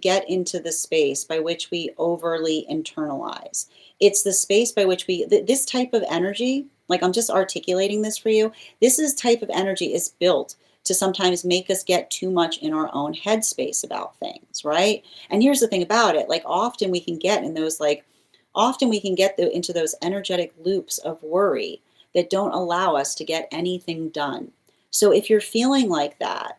get into the space by which we overly internalize. It's the space by which this type of energy, like, I'm just articulating this for you, type of energy is built to sometimes make us get too much in our own headspace about things, right? And here's the thing about it, like, often we can get into those energetic loops of worry that don't allow us to get anything done. So if you're feeling like that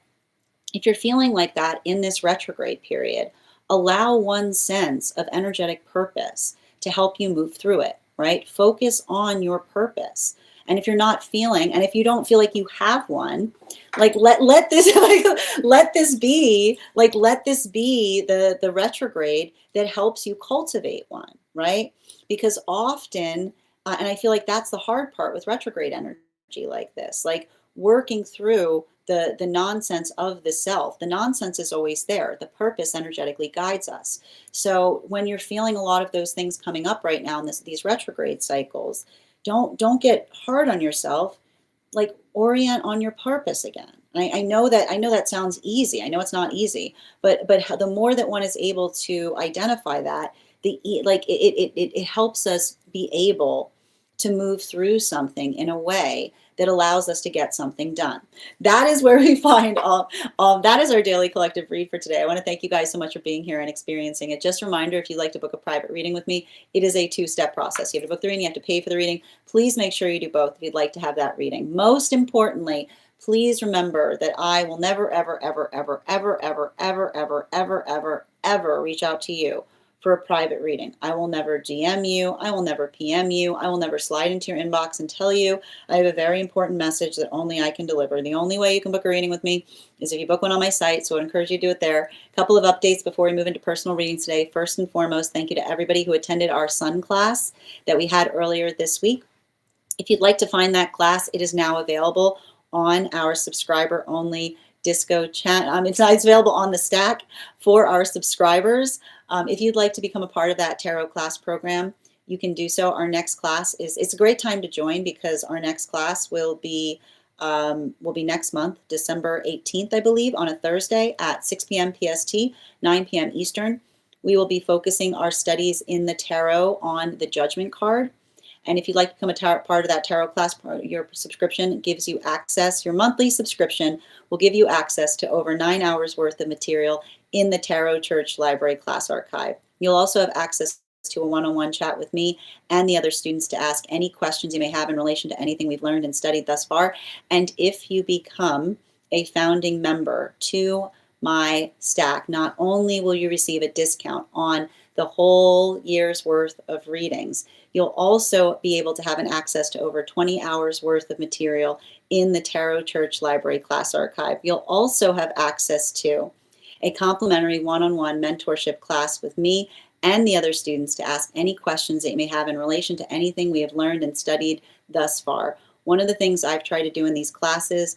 in this retrograde period, allow one sense of energetic purpose to help you move through it, right? Focus on your purpose. And if you don't feel like you have one, like, let this be the retrograde that helps you cultivate one, right? Because often, and I feel like that's the hard part with retrograde energy like this, like working through the nonsense of the self. The nonsense is always there. The purpose energetically guides us. So when you're feeling a lot of those things coming up right now in these retrograde cycles, don't get hard on yourself. Like, orient on your purpose again. And I know that sounds easy. I know it's not easy, but the more that one is able to identify that, it helps us be able to move through something in a way that allows us to get something done. That is where we find that is our daily collective read for today. I want to thank you guys so much for being here and experiencing it. Just a reminder, if you'd like to book a private reading with me, it is a 2-step process. You have to book the reading, you have to pay for the reading. Please make sure you do both if you'd like to have that reading. Most importantly, please remember that I will never, ever, ever, ever, ever, ever, ever, ever, ever, ever, ever reach out to you for a private reading. I will never DM you. I will never PM you. I will never slide into your inbox and tell you I have a very important message that only I can deliver. The only way you can book a reading with me is if you book one on my site, so I encourage you to do it there. A couple of updates before we move into personal readings today. First and foremost, thank you to everybody who attended our Sun class that we had earlier this week. If you'd like to find that class, it is now available on our subscriber-only Disco channel. It's available on the Stack for our subscribers. If you'd like to become a part of that tarot class program, you can do so. Our next class it's a great time to join because our next class will be next month, December 18th, I believe, on a Thursday at 6 p.m. PST, 9 p.m. Eastern. We will be focusing our studies in the tarot on the Judgment card. And if you'd like to become a part of that tarot class, your subscription gives you access. Your monthly subscription will give you access to over 9 hours worth of material in the Tarot Church Library Class Archive. You'll also have access to a one-on-one chat with me and the other students to ask any questions you may have in relation to anything we've learned and studied thus far. And if you become a founding member to my stack, not only will you receive a discount on the whole year's worth of readings, you'll also be able to have an access to over 20 hours worth of material in the Tarot Church Library Class Archive. You'll also have access to a complimentary one-on-one mentorship class with me and the other students to ask any questions that you may have in relation to anything we have learned and studied thus far. One of the things I've tried to do in these classes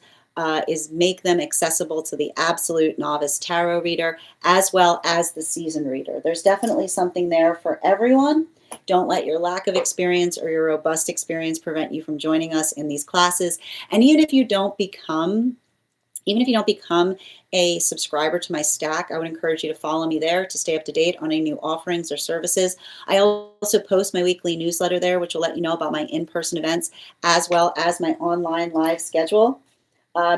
is make them accessible to the absolute novice tarot reader as well as the seasoned reader. There's definitely something there for everyone. Don't let your lack of experience or your robust experience prevent you from joining us in these classes. And even if you don't become a subscriber to my stack, I would encourage you to follow me there to stay up to date on any new offerings or services. I also post my weekly newsletter there, which will let you know about my in-person events as well as my online live schedule.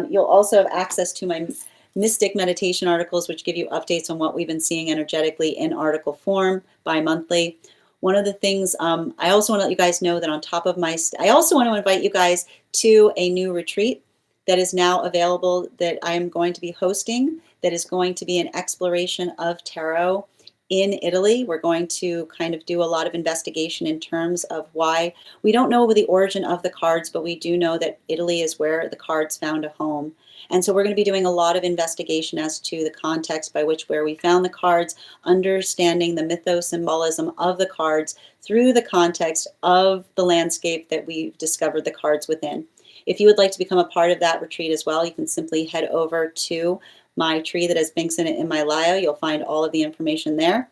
You'll also have access to my Mystic meditation articles, which give you updates on what we've been seeing energetically in article form bi-monthly. One of the things I also want to let you guys know that on top of I also want to invite you guys to a new retreat that is now available that I am going to be hosting, that is going to be an exploration of tarot in Italy. We're going to kind of do a lot of investigation in terms of why. We don't know the origin of the cards, but we do know that Italy is where the cards found a home. And so we're going to be doing a lot of investigation as to the context by where we found the cards, understanding the mytho-symbolism of the cards through the context of the landscape that we've discovered the cards within. If you would like to become a part of that retreat as well, you can simply head over to my tree that has binks in it in my bio. You'll find all of the information there.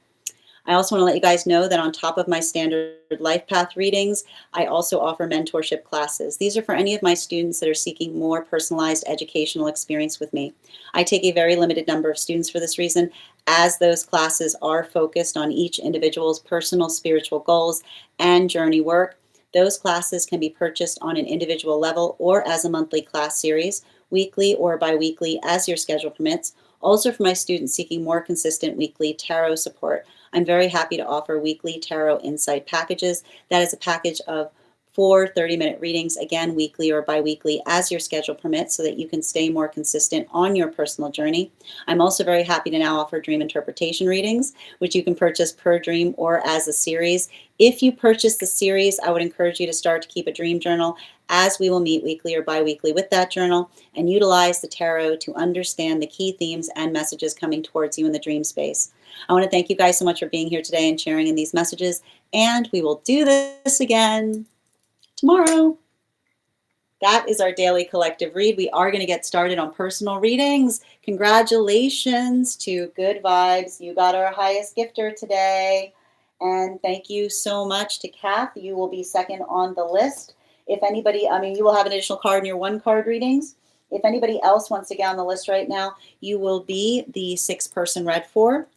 I also want to let you guys know that on top of my standard life path readings, I also offer mentorship classes. These are for any of my students that are seeking more personalized educational experience with me. I take a very limited number of students for this reason, as those classes are focused on each individual's personal spiritual goals and journey work. Those classes can be purchased on an individual level or as a monthly class series, weekly or bi-weekly as your schedule permits. Also for my students seeking more consistent weekly tarot support, I'm very happy to offer weekly tarot insight packages. That is a package of 4 30-minute readings, again, weekly or bi-weekly as your schedule permits so that you can stay more consistent on your personal journey. I'm also very happy to now offer dream interpretation readings, which you can purchase per dream or as a series. If you purchase the series, I would encourage you to start to keep a dream journal, as we will meet weekly or bi-weekly with that journal and utilize the tarot to understand the key themes and messages coming towards you in the dream space. I want to thank you guys so much for being here today and sharing in these messages, and we will do this again tomorrow. That is our daily collective read. We are going to get started on personal readings. Congratulations to Good Vibes. You got our highest gifter today. And thank you so much to Kath. You will be second on the list. If anybody, you will have an additional card in your 1-card readings. If anybody else wants to get on the list right now, you will be the 6th person read for.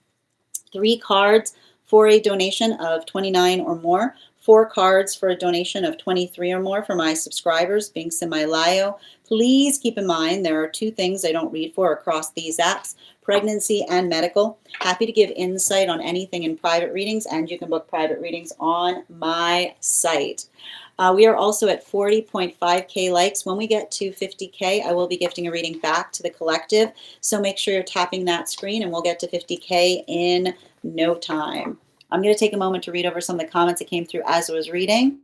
3 cards for a donation of $29 or more. 4 cards for a donation of $23 or more for my subscribers, being semi-lio. Please keep in mind there are 2 things I don't read for across these apps, pregnancy and medical. Happy to give insight on anything in private readings, and you can book private readings on my site. We are also at 40.5K likes. When we get to 50K, I will be gifting a reading back to the collective. So make sure you're tapping that screen and we'll get to 50K in no time. I'm going to take a moment to read over some of the comments that came through as I was reading.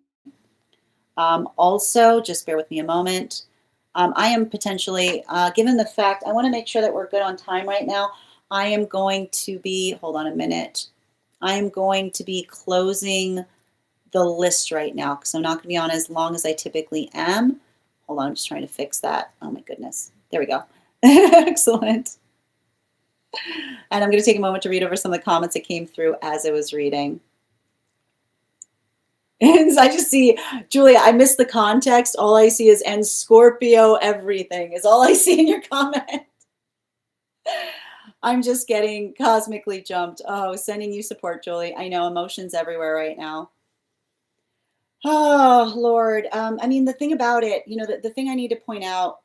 Also, just bear with me a moment. I am potentially, given the fact, I want to make sure that we're good on time right now. I am going to be, hold on a minute. I am going to be closing the list right now because I'm not going to be on as long as I typically am. Hold on, I'm just trying to fix that. Oh my goodness. There we go. Excellent. And I'm going to take a moment to read over some of the comments that came through as I was reading. And I just see, Julia, I missed the context. All I see is, and Scorpio everything is all I see in your comment. I'm just getting cosmically jumped. Oh, sending you support, Julie. I know, emotions everywhere right now. Oh, Lord. I mean, the thing about it, the thing I need to point out,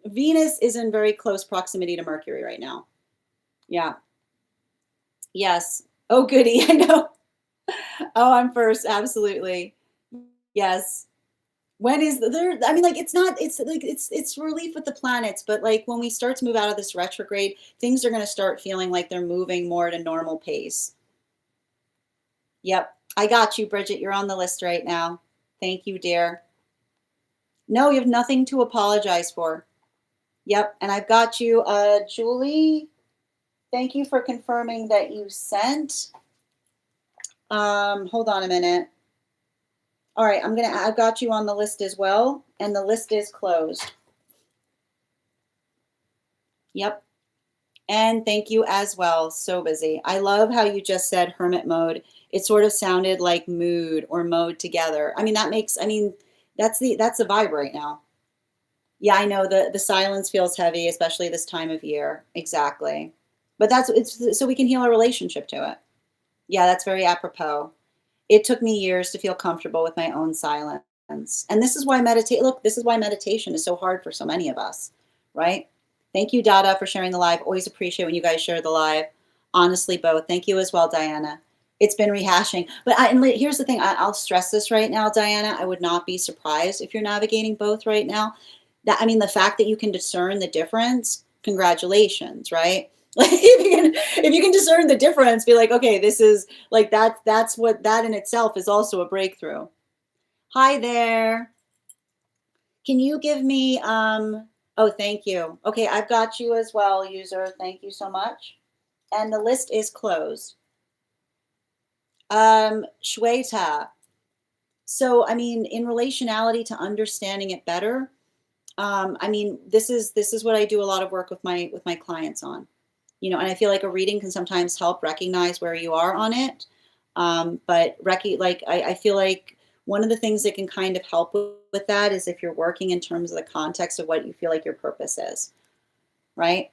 Venus is in very close proximity to Mercury right now. Yeah. Yes. Oh, goody. I know. Oh, I'm first. Absolutely. Yes. When is there? I mean, like, it's not, it's like, it's relief with the planets, but like when we start to move out of this retrograde, things are going to start feeling like they're moving more at a normal pace. Yep. I got you, Bridget. You're on the list right now. Thank you, dear. No, you have nothing to apologize for. Yep. And I've got you, Julie. Thank you for confirming that you sent. Hold on a minute. All right, I've got you on the list as well, and the list is closed. Yep. And thank you as well. So busy. I love how you just said hermit mode. It sort of sounded like mood or mode together. I mean, that's the vibe right now. Yeah, I know the silence feels heavy, especially this time of year. Exactly. But it's so we can heal our relationship to it. Yeah, that's very apropos. It took me years to feel comfortable with my own silence. And this is why this is why meditation is so hard for so many of us, right? Thank you, Dada, for sharing the live. Always appreciate when you guys share the live. Honestly, both. Thank you as well, Diana. It's been rehashing. But here's the thing. I'll stress this right now, Diana. I would not be surprised if you're navigating both right now. The fact that you can discern the difference, congratulations, right? Like if you can discern the difference, be like, okay, this is like that's what that in itself is also a breakthrough. Hi there. Can you give me oh, thank you. Okay, I've got you as well, user. Thank you so much. And the list is closed. Shweta. So in relationality to understanding it better, this is what I do a lot of work with my clients on. And I feel like a reading can sometimes help recognize where you are on it. But I feel like one of the things that can kind of help with that is if you're working in terms of the context of what you feel like your purpose is, right?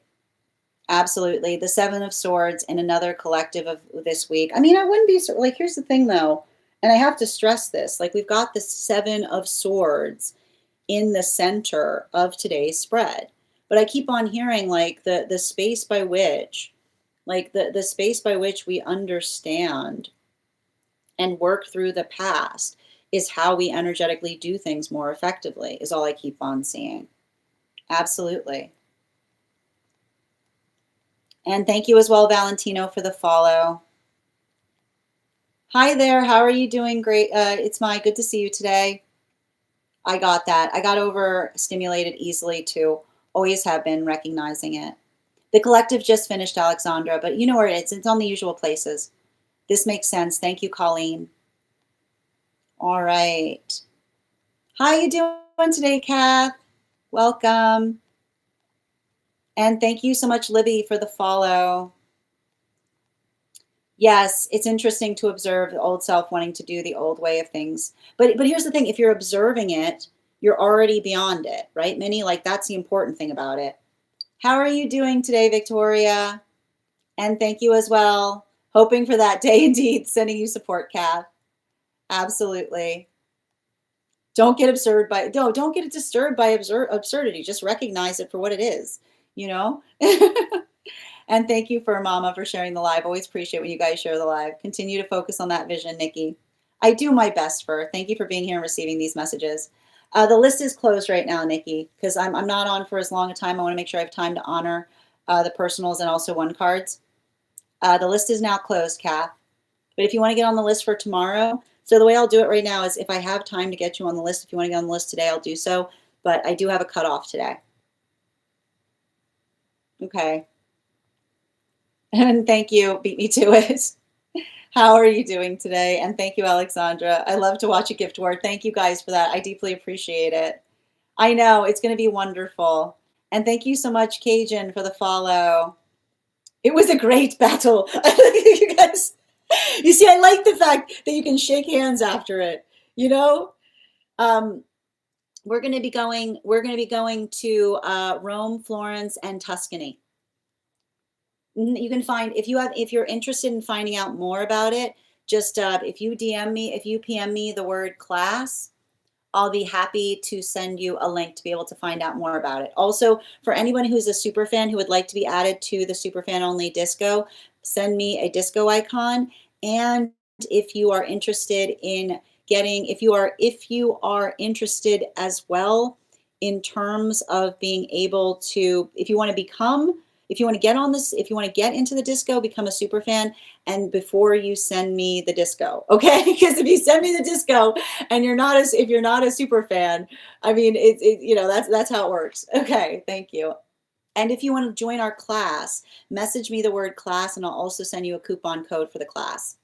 Absolutely. The Seven of Swords in another collective of this week. I wouldn't be like, here's the thing though, and I have to stress this, like we've got the Seven of Swords in the center of today's spread. But I keep on hearing like the space by which, like the space by which we understand and work through the past is how we energetically do things more effectively, is all I keep on seeing. Absolutely. And thank you as well, Valentino, for the follow. Hi there. How are you doing? Great. It's good to see you today. I got that. I got overstimulated easily too. Always have been recognizing it. The collective just finished, Alexandra, but you know where it is. It's on the usual places. This makes sense. Thank you, Colleen. All right. How you doing today, Kath? Welcome. And thank you so much, Libby, for the follow. Yes, it's interesting to observe the old self wanting to do the old way of things. But here's the thing, if you're observing it, you're already beyond it, right, Minnie? Like that's the important thing about it. How are you doing today, Victoria? And thank you as well. Hoping for that day indeed. Sending you support, Kath. Absolutely. Don't get disturbed by absurdity. Just recognize it for what it is, And thank you for Mama for sharing the live. Always appreciate when you guys share the live. Continue to focus on that vision, Nikki. I do my best for. Thank you for being here and receiving these messages. The list is closed right now, Nikki, because I'm not on for as long a time. I want to make sure I have time to honor the personals and also one cards. The list is now closed, Kath. But if you want to get on the list for tomorrow, so the way I'll do it right now is if I have time to get you on the list, if you want to get on the list today, I'll do so. But I do have a cutoff today. Okay. And thank you. Beat me to it. How are you doing today? And thank you, Alexandra. I love to watch a gift word. Thank you guys for that. I deeply appreciate it. I know it's going to be wonderful. And thank you so much, Cajun, for the follow. It was a great battle. You guys, you see, I like the fact that you can shake hands after it. You know, we're going to be going. We're going to be going to Rome, Florence, and Tuscany. You can find if you're interested in finding out more about it. Just if you DM me, if you PM me the word class, I'll be happy to send you a link to be able to find out more about it. Also, for anyone who's a super fan who would like to be added to the super fan only disco, send me a disco icon. And if you are interested in getting, if you are interested as well in terms of being able to, if you want to get on this, if you want to get into the disco, become a super fan, and before you send me the disco, okay? Because if you send me the disco and if you're not a super fan, I mean, that's how it works. Okay, thank you. And if you want to join our class, message me the word class, and I'll also send you a coupon code for the class.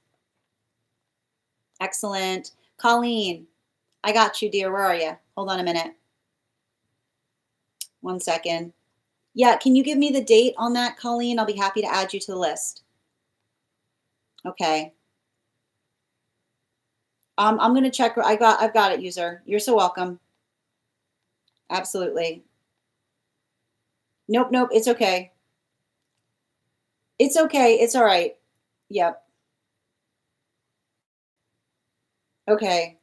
Excellent. Colleen, I got you, dear. Where are you? Hold on a minute. 1 second. Yeah, can you give me the date on that, Colleen? I'll be happy to add you to the list. Okay. I'm gonna check. I've got it, user. You're so welcome. Absolutely. Nope, it's okay. It's okay. It's all right. Yep. Okay.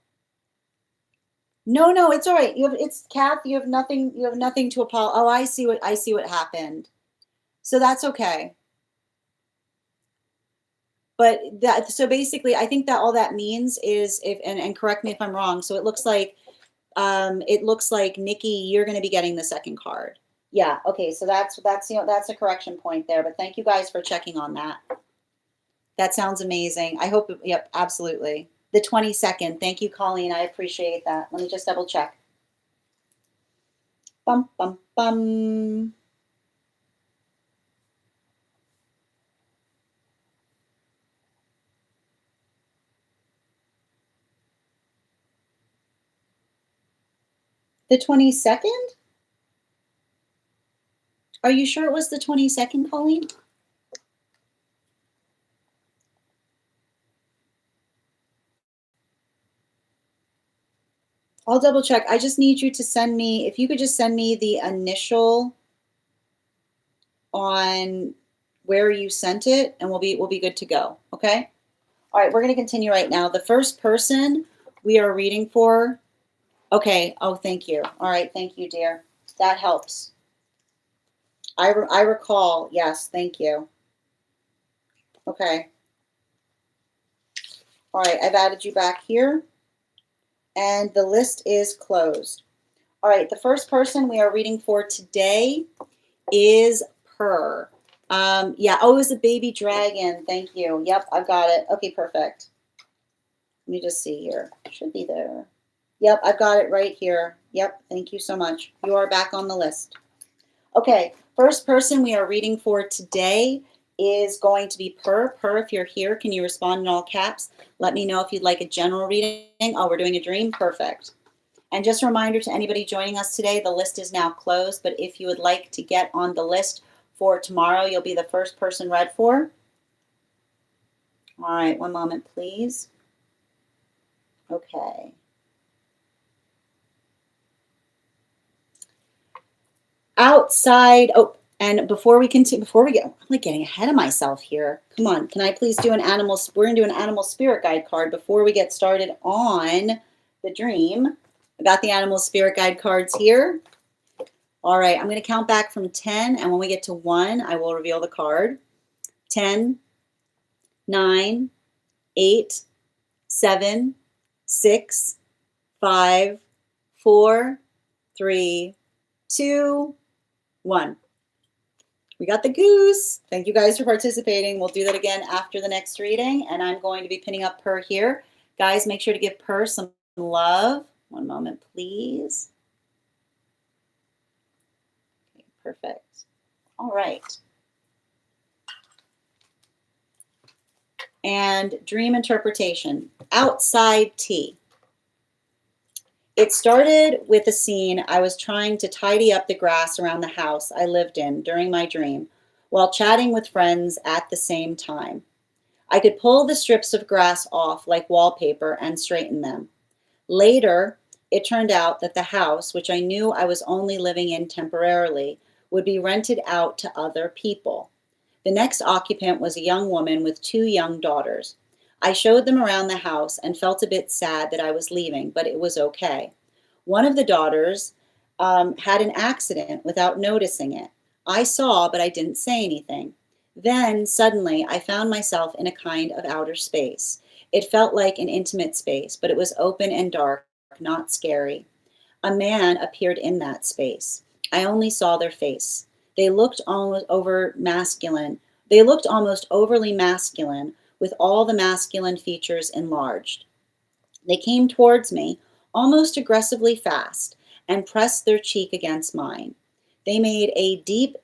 No, it's all right. It's Kath. You have nothing to apologize. Oh, I see what happened. So that's okay. But so basically, I think that all that means is and correct me if I'm wrong. So it looks like Nikki, you're going to be getting the second card. Yeah. Okay. So that's a correction point there. But thank you guys for checking on that. That sounds amazing. I hope. Yep. Absolutely. The 22nd. Thank you, Colleen. I appreciate that. Let me just double check. Bum bum bum. The 22nd? Are you sure it was the 22nd, Colleen? I'll double check. I just need you to send me, if you could just send me the initial on where you sent it, and we'll be good to go. Okay? All right, we're going to continue right now. The first person we are reading for. Okay. Oh, thank you. All right, thank you, dear. That helps. I recall. Yes, thank you. Okay. All right, I've added you back here, and the list is closed. All right, the first person we are reading for today is Per. Yeah, oh, it was a baby dragon. Thank you. Yep, I've got it. Okay, perfect. Let me just see here. Should be there. Yep, I've got it right here. Yep, thank you so much. You are back on the list. Okay, first person we are reading for today is going to be Per. Per, if you're here, can you respond in all caps? Let me know if you'd like a general reading. Oh, we're doing a dream? Perfect. And just a reminder to anybody joining us today, the list is now closed, but if you would like to get on the list for tomorrow, you'll be the first person read for. All right, one moment, please. Okay. Outside, oh, and before we continue, I'm like getting ahead of myself here. Come on, can I please do we're gonna do an animal spirit guide card before we get started on the dream. I got the animal spirit guide cards here. All right, I'm gonna count back from 10, and when we get to 1, I will reveal the card. 10, 9, 8, 7, 6, 5, 4, 3, 2, 1. We got the goose. Thank you guys for participating. We'll do that again after the next reading, and I'm going to be pinning up Per here. Guys, make sure to give Per some love. One moment, please. Okay, perfect. All right. And dream interpretation, outside tea. It started with a scene. I was trying to tidy up the grass around the house I lived in during my dream while chatting with friends at the same time. I could pull the strips of grass off like wallpaper and straighten them. Later, it turned out that the house, which I knew I was only living in temporarily, would be rented out to other people. The next occupant was a young woman with 2 young daughters. I showed them around the house and felt a bit sad that I was leaving, but it was okay. One of the daughters had an accident without noticing it. I saw, but I didn't say anything. Then, suddenly, I found myself in a kind of outer space. It felt like an intimate space, but it was open and dark, not scary. A man appeared in that space. I only saw their face. They looked almost almost overly masculine, with all the masculine features enlarged. They came towards me, almost aggressively fast, and pressed their cheek against mine. They made a deep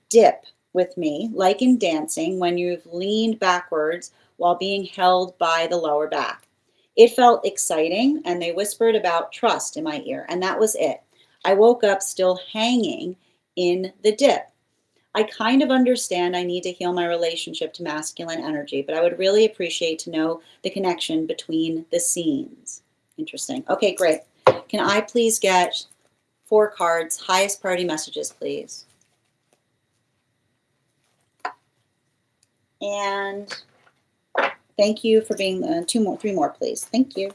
dip with me, like in dancing when you've leaned backwards while being held by the lower back. It felt exciting, and they whispered about trust in my ear, and that was it. I woke up still hanging in the dip. I kind of understand I need to heal my relationship to masculine energy, but I would really appreciate to know the connection between the scenes. Interesting. Okay, great. Can I please get 4 cards, highest priority messages, please? And thank you for being 3 more, please. Thank you.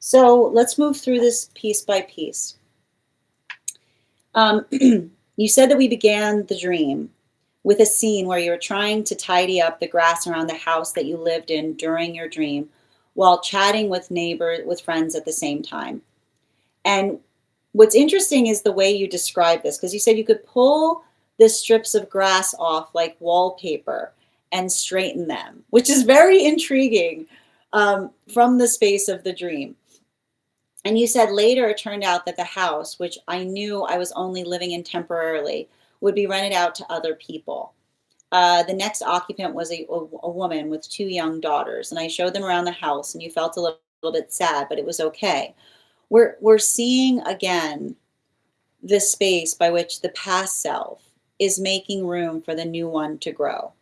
So let's move through this piece by piece. You said that we began the dream with a scene where you were trying to tidy up the grass around the house that you lived in during your dream while chatting with friends at the same time. And what's interesting is the way you describe this, because you said you could pull the strips of grass off like wallpaper and straighten them, which is very intriguing from the space of the dream. And you said later it turned out that the house, which I knew I was only living in temporarily, would be rented out to other people. The next occupant was a woman with 2 young daughters, and I showed them around the house, and you felt a little bit sad, but it was okay. We're seeing again the space by which the past self is making room for the new one to grow.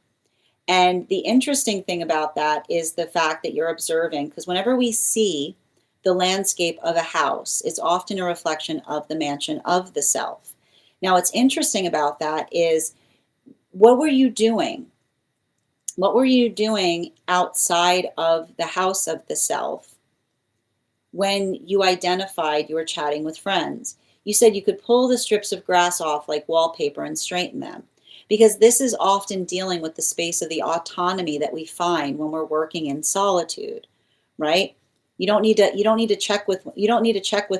And the interesting thing about that is the fact that you're observing, because whenever we see the landscape of a house, it's often a reflection of the mansion of the self. Now, what's interesting about that is, what were you doing? What were you doing outside of the house of the self when you identified you were chatting with friends? You said you could pull the strips of grass off like wallpaper and straighten them, because this is often dealing with the space of the autonomy that we find when we're working in solitude, right? You don't need to check with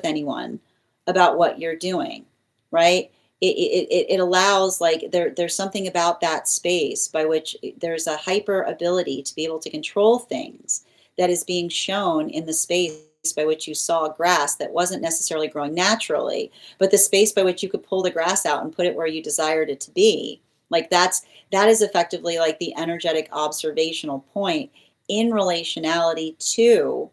anyone about what you're doing, right? It allows, like, there's something about that space by which there's a hyper ability to be able to control things that is being shown in the space by which you saw grass that wasn't necessarily growing naturally, but the space by which you could pull the grass out and put it where you desired it to be. Like that is effectively like the energetic observational point in relationality to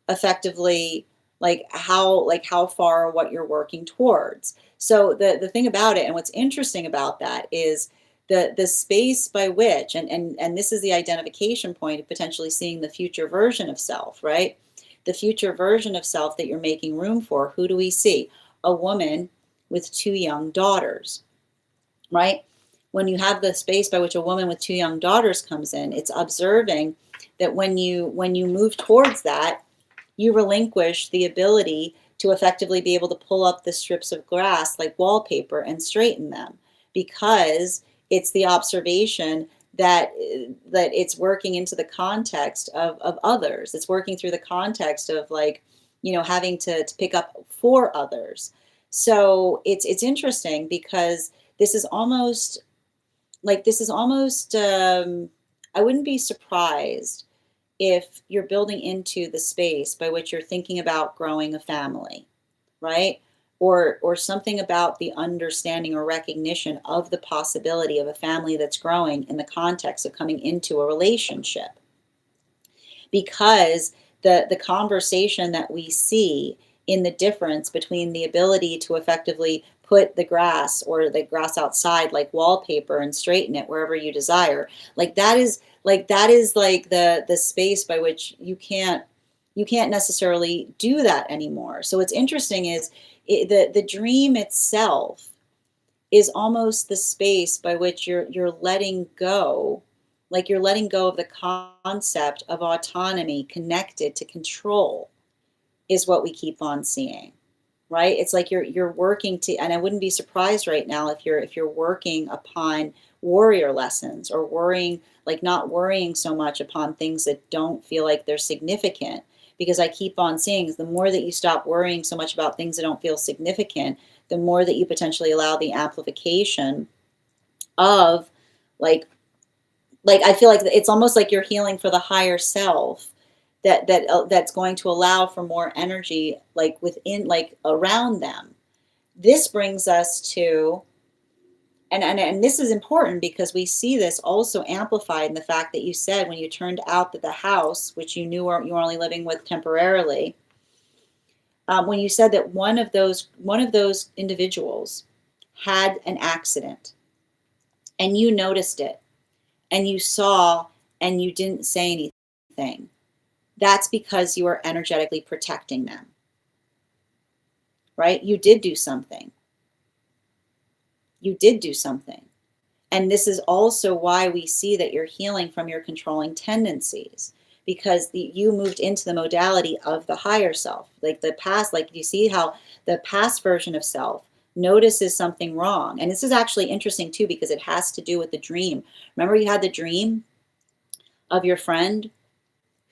effectively like how far what you're working towards. So the thing about it, and what's interesting about that, is the space by which, and this is the identification point of potentially seeing the future version of self, right? The future version of self that you're making room for. Who do we see? A woman with 2 young daughters, right? When you have the space by which a woman with 2 young daughters comes in, it's observing that when you move towards that, you relinquish the ability to effectively be able to pull up the strips of grass like wallpaper and straighten them, because it's the observation that it's working into the context of others. It's working through the context of, like, having to pick up for others. So it's interesting because this is almost I wouldn't be surprised if you're building into the space by which you're thinking about growing a family, right? Or something about the understanding or recognition of the possibility of a family that's growing in the context of coming into a relationship. Because the conversation that we see in the difference between the ability to effectively put the grass or the grass outside like wallpaper and straighten it wherever you desire, like the space by which you can't necessarily do that anymore. So what's interesting is the dream itself is almost the space by which you're letting go, like you're letting go of the concept of autonomy connected to control, is what we keep on seeing, right? It's like you're working to, and I wouldn't be surprised right now if you're working upon warrior lessons, or worrying, like not worrying so much upon things that don't feel like they're significant. Because I keep on seeing, the more that you stop worrying so much about things that don't feel significant, the more that you potentially allow the amplification of, like I feel like it's almost like you're healing for the higher self, that's going to allow for more energy, like within, like around them. This brings us to, and this is important because we see this also amplified in the fact that you said when you turned out that the house, which you knew you were only living with temporarily, when you said that one of those individuals had an accident, and you noticed it, and you saw, and you didn't say anything, that's because you are energetically protecting them, right? You did do something. You did do something. And this is also why we see that you're healing from your controlling tendencies, because you moved into the modality of the higher self. Like the past, like you see how the past version of self notices something wrong. And this is actually interesting too, because it has to do with the dream. Remember you had the dream of your friend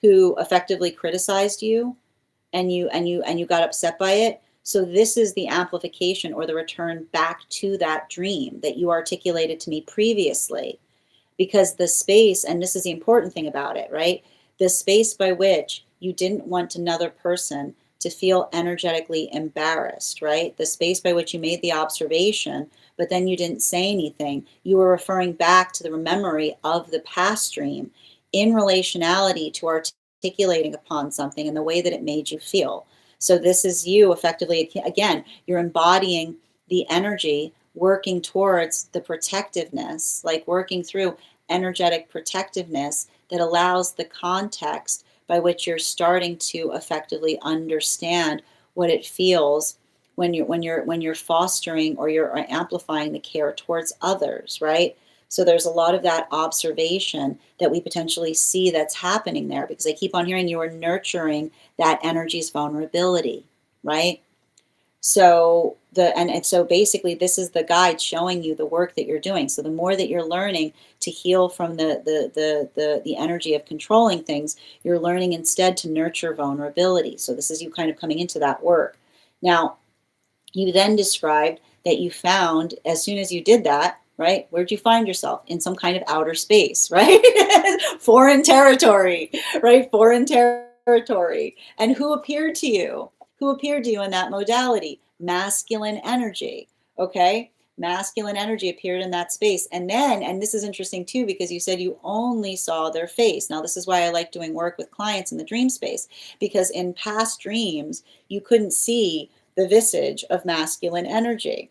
who effectively criticized you, and you got upset by it. So this is the amplification or the return back to that dream that you articulated to me previously. Because the space, and this is the important thing about it, right? The space by which you didn't want another person to feel energetically embarrassed, right? The space by which you made the observation, but then you didn't say anything. You were referring back to the memory of the past dream in relationality to articulating upon something and the way that it made you feel. So this is you effectively, again, you're embodying the energy, working towards the protectiveness, like working through energetic protectiveness that allows the context by which you're starting to effectively understand what it feels when you're fostering or you're amplifying the care towards others, right? So there's a lot of that observation that we potentially see that's happening there, because I keep on hearing you are nurturing that energy's vulnerability, right? So so basically this is the guide showing you the work that you're doing. So the more that you're learning to heal from the energy of controlling things, you're learning instead to nurture vulnerability. So this is you kind of coming into that work. Now, you then described that you found, as soon as you did that, right? Where'd you find yourself? In some kind of outer space, right? Foreign territory, right? Foreign territory. And who appeared to you? Who appeared to you in that modality? Masculine energy, okay? Masculine energy appeared in that space. And then, and this is interesting too, because you said you only saw their face. Now, this is why I like doing work with clients in the dream space, because in past dreams, you couldn't see the visage of masculine energy.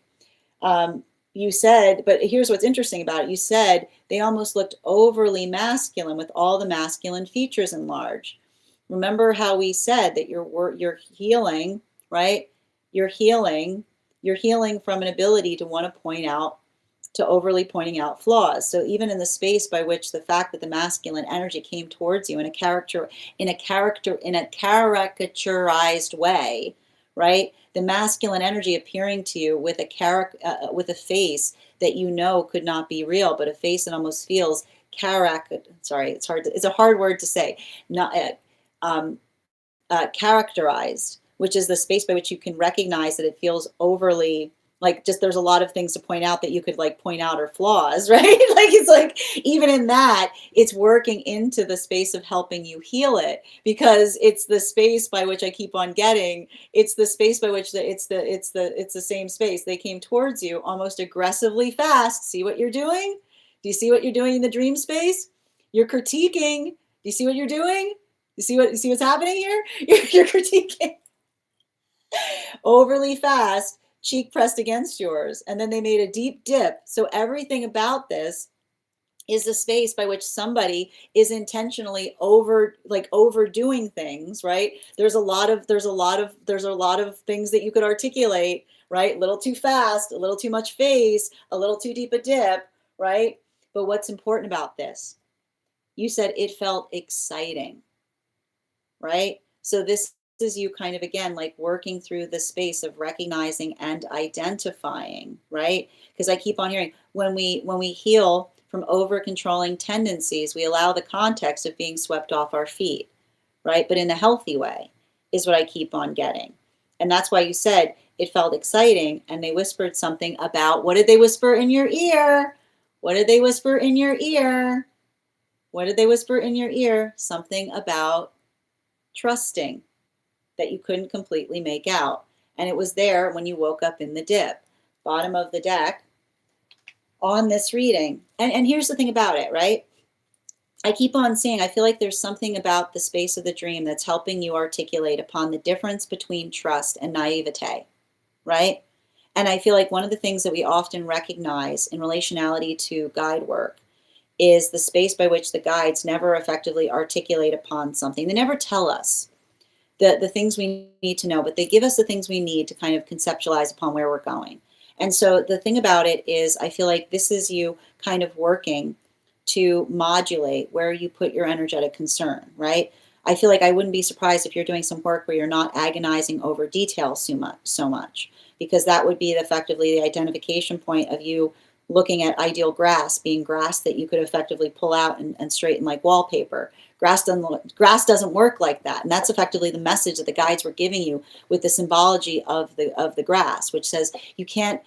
You said, but here's what's interesting about it. You said they almost looked overly masculine with all the masculine features enlarged. Remember how we said that you're healing, right? You're healing from an ability to want to point out, to overly pointing out flaws. So even in the space by which the fact that the masculine energy came towards you in a caricaturized way, right? The masculine energy appearing to you with a character, with a face that you know could not be real, but a face that almost feels sorry, it's a hard word to say, not um, characterized, which is the space by which you can recognize that it feels overly, like, just there's a lot of things to point out that you could like point out are flaws, right? Like it's like even in that, it's working into the space of helping you heal it, because it's the space by which I keep on getting. It's the space by which it's the same space. They came towards you almost aggressively fast. See what you're doing? Do you see what you're doing in the dream space? You're critiquing. Do you see what you're doing? You see what's happening here? You're critiquing overly fast, cheek pressed against yours, and then they made a deep dip. So everything about this is the space by which somebody is intentionally overdoing things, right? There's a lot of things that you could articulate, right? A little too fast, a little too much face, a little too deep a dip, right? But what's important about this? You said it felt exciting, right? So this is you kind of again like working through the space of recognizing and identifying, right? Because I keep on hearing when we heal from over controlling tendencies, we allow the context of being swept off our feet, right? But in a healthy way is what I keep on getting. And that's why you said it felt exciting, and they whispered something about, what did they whisper in your ear? What did they whisper in your ear? What did they whisper in your ear? Something about trusting that you couldn't completely make out. And it was there when you woke up in the dip, bottom of the deck on this reading. And here's the thing about it, right? I keep on seeing, I feel like there's something about the space of the dream that's helping you articulate upon the difference between trust and naivete, right? And I feel like one of the things that we often recognize in relationality to guide work is the space by which the guides never effectively articulate upon something. They never tell us the things we need to know, but they give us the things we need to kind of conceptualize upon where we're going. And so the thing about it is, I feel like this is you kind of working to modulate where you put your energetic concern, right? I feel like I wouldn't be surprised if you're doing some work where you're not agonizing over details so much, because that would be effectively the identification point of you looking at ideal grass being grass that you could effectively pull out and straighten like wallpaper. Grass doesn't work like that, and that's effectively the message that the guides were giving you with the symbology of the grass, which says you can't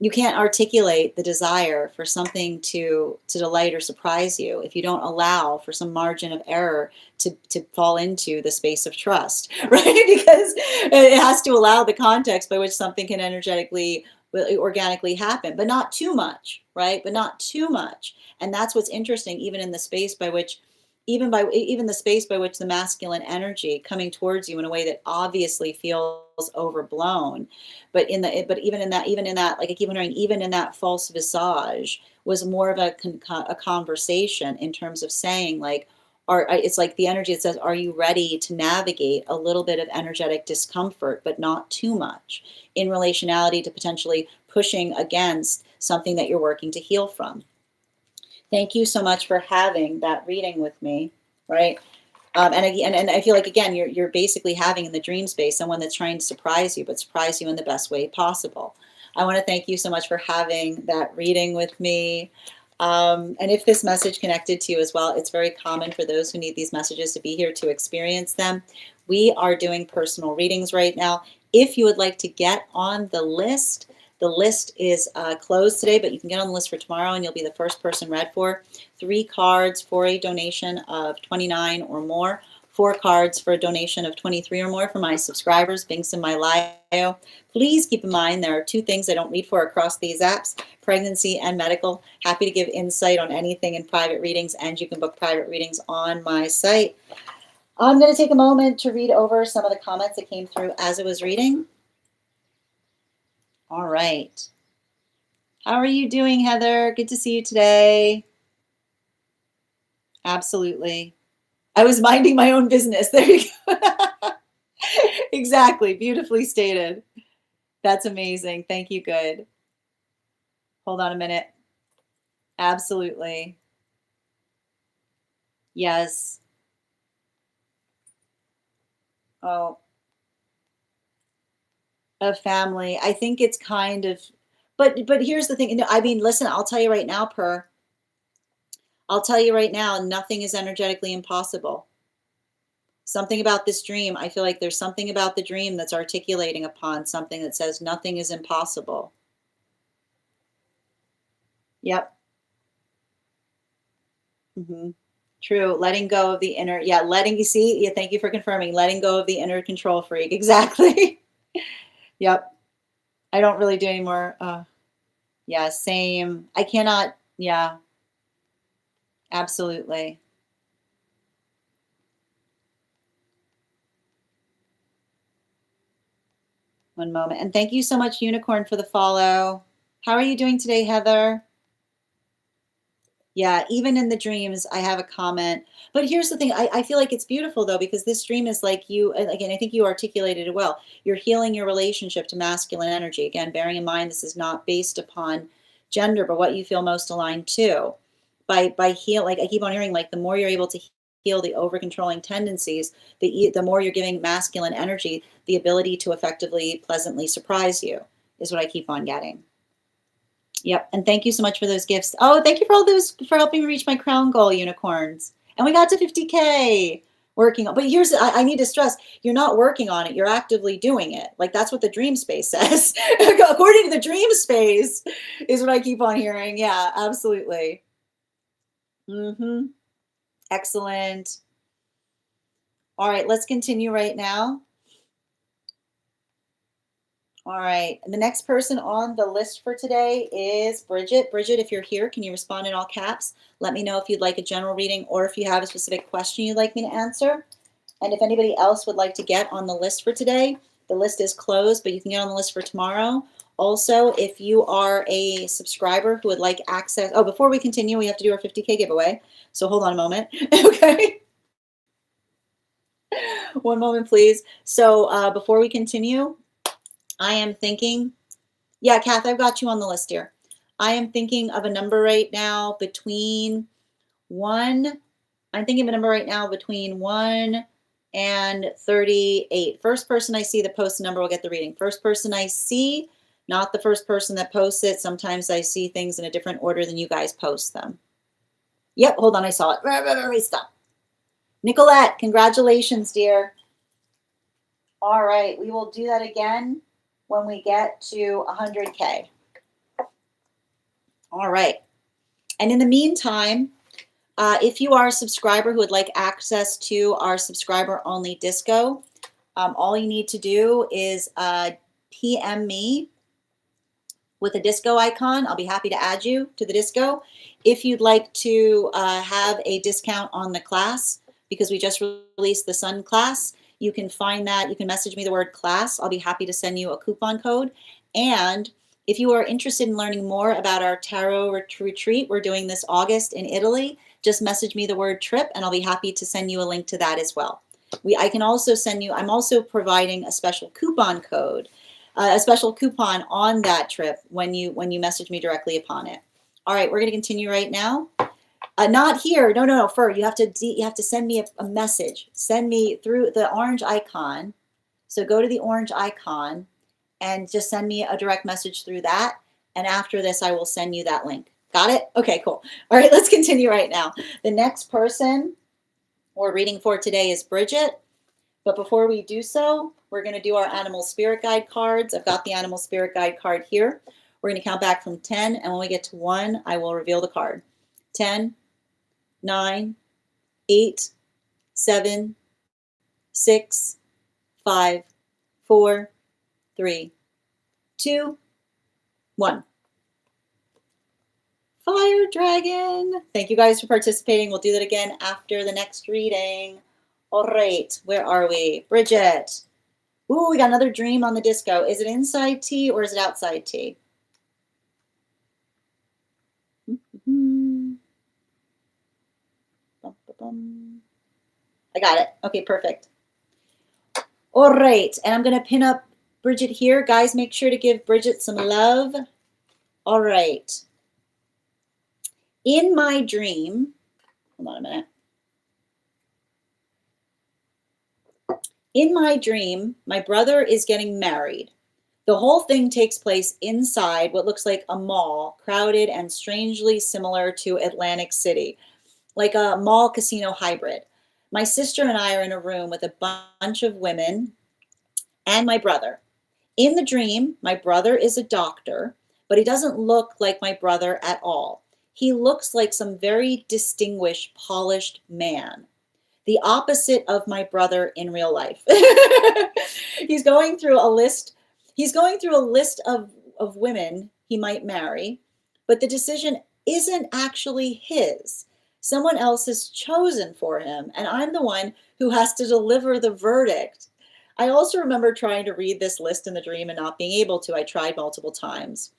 articulate the desire for something to delight or surprise you if you don't allow for some margin of error to fall into the space of trust, right? Because it has to allow the context by which something can energetically, organically happen, but not too much, right? But not too much. And that's what's interesting, even in the space by which even the space by which the masculine energy coming towards you in a way that obviously feels overblown, but even in that, like I keep wondering, even in that false visage was more of a conversation in terms of saying like, it's like the energy that says, are you ready to navigate a little bit of energetic discomfort, but not too much, in relationality to potentially pushing against something that you're working to heal from. Thank you so much for having that reading with me, right? And I feel like, again, you're basically having in the dream space someone that's trying to surprise you, but surprise you in the best way possible. I want to thank you so much for having that reading with me. And if this message connected to you as well, it's very common for those who need these messages to be here to experience them. We are doing personal readings right now. If you would like to get on the list is closed today, but you can get on the list for tomorrow and you'll be the first person read for. 3 cards for a donation of $29 or more. 4 cards for a donation of $23 or more for my subscribers. Links in my bio. Please keep in mind there are 2 things I don't read for across these apps: pregnancy and medical. Happy to give insight on anything in private readings, and you can book private readings on my site. I'm going to take a moment to read over some of the comments that came through as I was reading. All right. How are you doing, Heather? Good to see you today. Absolutely. I was minding my own business. There you go. Exactly. Beautifully stated. That's amazing. Thank you. Good. Hold on a minute. Absolutely. Yes. Oh. A family. I think it's kind of, but here's the thing. No, I mean, listen, I'll tell you right now, I'll tell you right now, nothing is energetically impossible. Something about this dream, I feel like there's something about the dream that's articulating upon something that says nothing is impossible. Yep. Hmm. True. Letting go of the inner, yeah, letting, you see, yeah, thank you for confirming, letting go of the inner control freak. Exactly. Yep. I don't really do anymore. Yeah, same. I cannot, yeah, absolutely. One moment. And thank you so much, Unicorn, for the follow. How are you doing today, Heather? Yeah, even in the dreams, I have a comment. But here's the thing. I feel like it's beautiful, though, because this dream is like you, and again, I think you articulated it well. You're healing your relationship to masculine energy. Again, bearing in mind this is not based upon gender, but what you feel most aligned to. By heal, like I keep on hearing, like the more you're able to heal the over controlling tendencies, the more you're giving masculine energy the ability to effectively, pleasantly surprise you, is what I keep on getting. Yep. And thank you so much for those gifts. Oh, thank you for all those, for helping me reach my crown goal, unicorns. And we got to 50K working on, but here's, I need to stress, you're not working on it. You're actively doing it. Like that's what the dream space says. According to the dream space is what I keep on hearing. Yeah, absolutely. Mm-hmm. Excellent. All right, let's continue right now. All right. And the next person on the list for today is Bridget. Bridget, if you're here, can you respond in all caps? Let me know if you'd like a general reading or if you have a specific question you'd like me to answer. And if anybody else would like to get on the list for today, the list is closed, but you can get on the list for tomorrow. Also, if you are a subscriber who would like access, oh, before we continue, we have to do our 50K giveaway. So hold on a moment. Okay. One moment, please. So before we continue, I am thinking, yeah, Kath, I've got you on the list here. I am thinking of a number right now between I'm thinking of a number right now between 1 and 38. First person I see that posts a number will get the reading. First person I see, not the first person that posts it. Sometimes I see things in a different order than you guys post them. Yep, hold on, I saw it. Stop. Nicolette, congratulations, dear. All right, we will do that again when we get to 100K. All right. And in the meantime, if you are a subscriber who would like access to our subscriber-only disco, all you need to do is PM me with a disco icon. I'll be happy to add you to the disco. If you'd like to have a discount on the class, because we just released the Sun class, you can find that. You can message me the word class. I'll be happy to send you a coupon code. And if you are interested in learning more about our tarot retreat, we're doing this August in Italy, just message me the word trip and I'll be happy to send you a link to that as well. I can also send you, I'm also providing a special coupon code, a special coupon on that trip when you message me directly upon it. All right, we're going to continue right now. Not here. No, Fur. You have to send me a message. Send me through the orange icon. So go to the orange icon and just send me a direct message through that. And after this, I will send you that link. Got it? Okay, cool. All right, let's continue right now. The next person we're reading for today is Bridget. But before we do so, we're going to do our animal spirit guide cards. I've got the animal spirit guide card here. We're going to count back from 10. And when we get to 1, I will reveal the card. 10, 9, 8, 7, 6, 5, 4, 3, 2, 1. Fire dragon. Thank you guys for participating. We'll do that again after the next reading. All right, where are we? Bridget. Ooh, we got another dream on the disco. Is it inside T or is it outside T? I got it. Okay, perfect. All right, and I'm going to pin up Bridget here. Guys, make sure to give Bridget some love. All right. In my dream, hold on a minute. In my dream, my brother is getting married. The whole thing takes place inside what looks like a mall, crowded and strangely similar to Atlantic City, like a mall casino hybrid. My sister and I are in a room with a bunch of women and my brother. In the dream, my brother is a doctor, but he doesn't look like my brother at all. He looks like some very distinguished, polished man, the opposite of my brother in real life. He's going through a list. He's going through a list of women he might marry, but the decision isn't actually his. Someone else has chosen for him, and I'm the one who has to deliver the verdict. I also remember trying to read this list in the dream and not being able to. I tried multiple times.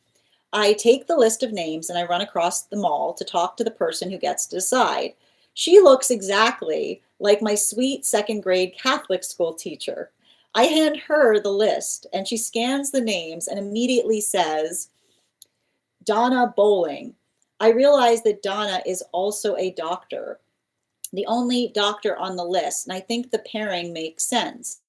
I take the list of names and I run across the mall to talk to the person who gets to decide. She looks exactly like my sweet second grade Catholic school teacher. I hand her the list and she scans the names and immediately says, Donna Bowling. I realize that Donna is also a doctor, the only doctor on the list, and I think the pairing makes sense.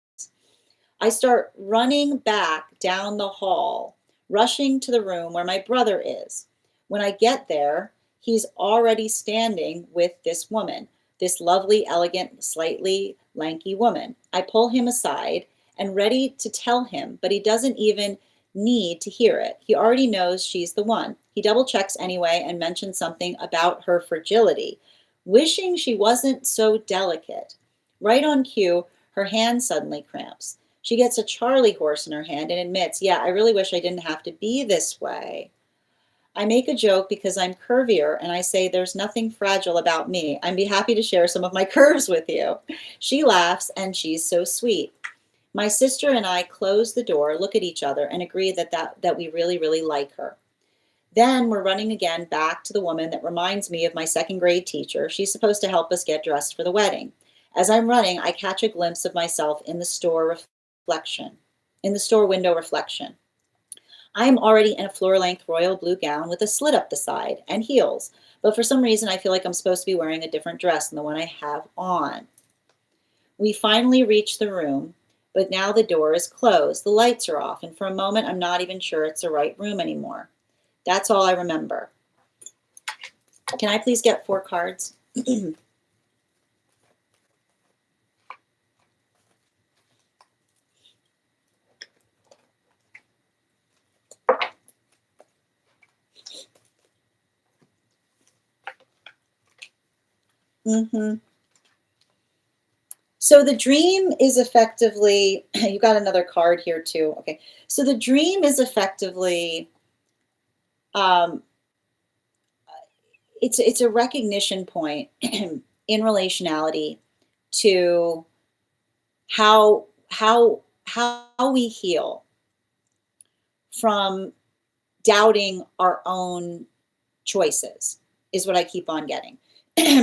I start running back down the hall, rushing to the room where my brother is. When I get there, he's already standing with this woman, this lovely, elegant, slightly lanky woman. I pull him aside and ready to tell him, but he doesn't even need to hear it. He already knows she's the one. He double checks anyway and mentions something about her fragility, wishing she wasn't so delicate. Right on cue, her hand suddenly cramps. She gets a Charlie horse in her hand and admits, yeah, I really wish I didn't have to be this way. I make a joke because I'm curvier and I say there's nothing fragile about me. I'd be happy to share some of my curves with you. She laughs and she's so sweet. My sister and I close the door, look at each other, and agree that we really, really like her. Then we're running again back to the woman that reminds me of my second grade teacher. She's supposed to help us get dressed for the wedding. As I'm running, I catch a glimpse of myself in the store window reflection. I am already in a floor-length royal blue gown with a slit up the side and heels, but for some reason I feel like I'm supposed to be wearing a different dress than the one I have on. We finally reach the room, but now the door is closed, the lights are off, and for a moment I'm not even sure it's the right room anymore. That's all I remember. Can I please get 4 cards? So the dream is effectively, you got another card here too. Okay. So the dream is effectively, it's a recognition point in relationality to how we heal from doubting our own choices is what I keep on getting.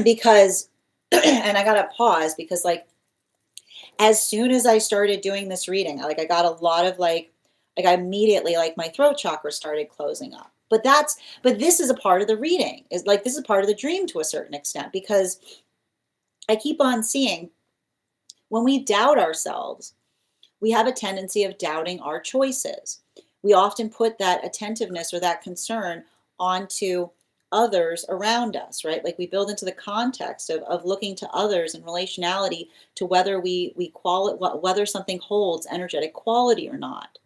Because and I gotta pause because like as soon as I started doing this reading, like I got a lot of like I immediately like my throat chakra started closing up. But this is a part of the reading. Is like this is part of the dream to a certain extent because I keep on seeing when we doubt ourselves, we have a tendency of doubting our choices. We often put that attentiveness or that concern onto others around us, right? Like we build into the context of looking to others in relationality to whether whether something holds energetic quality or not.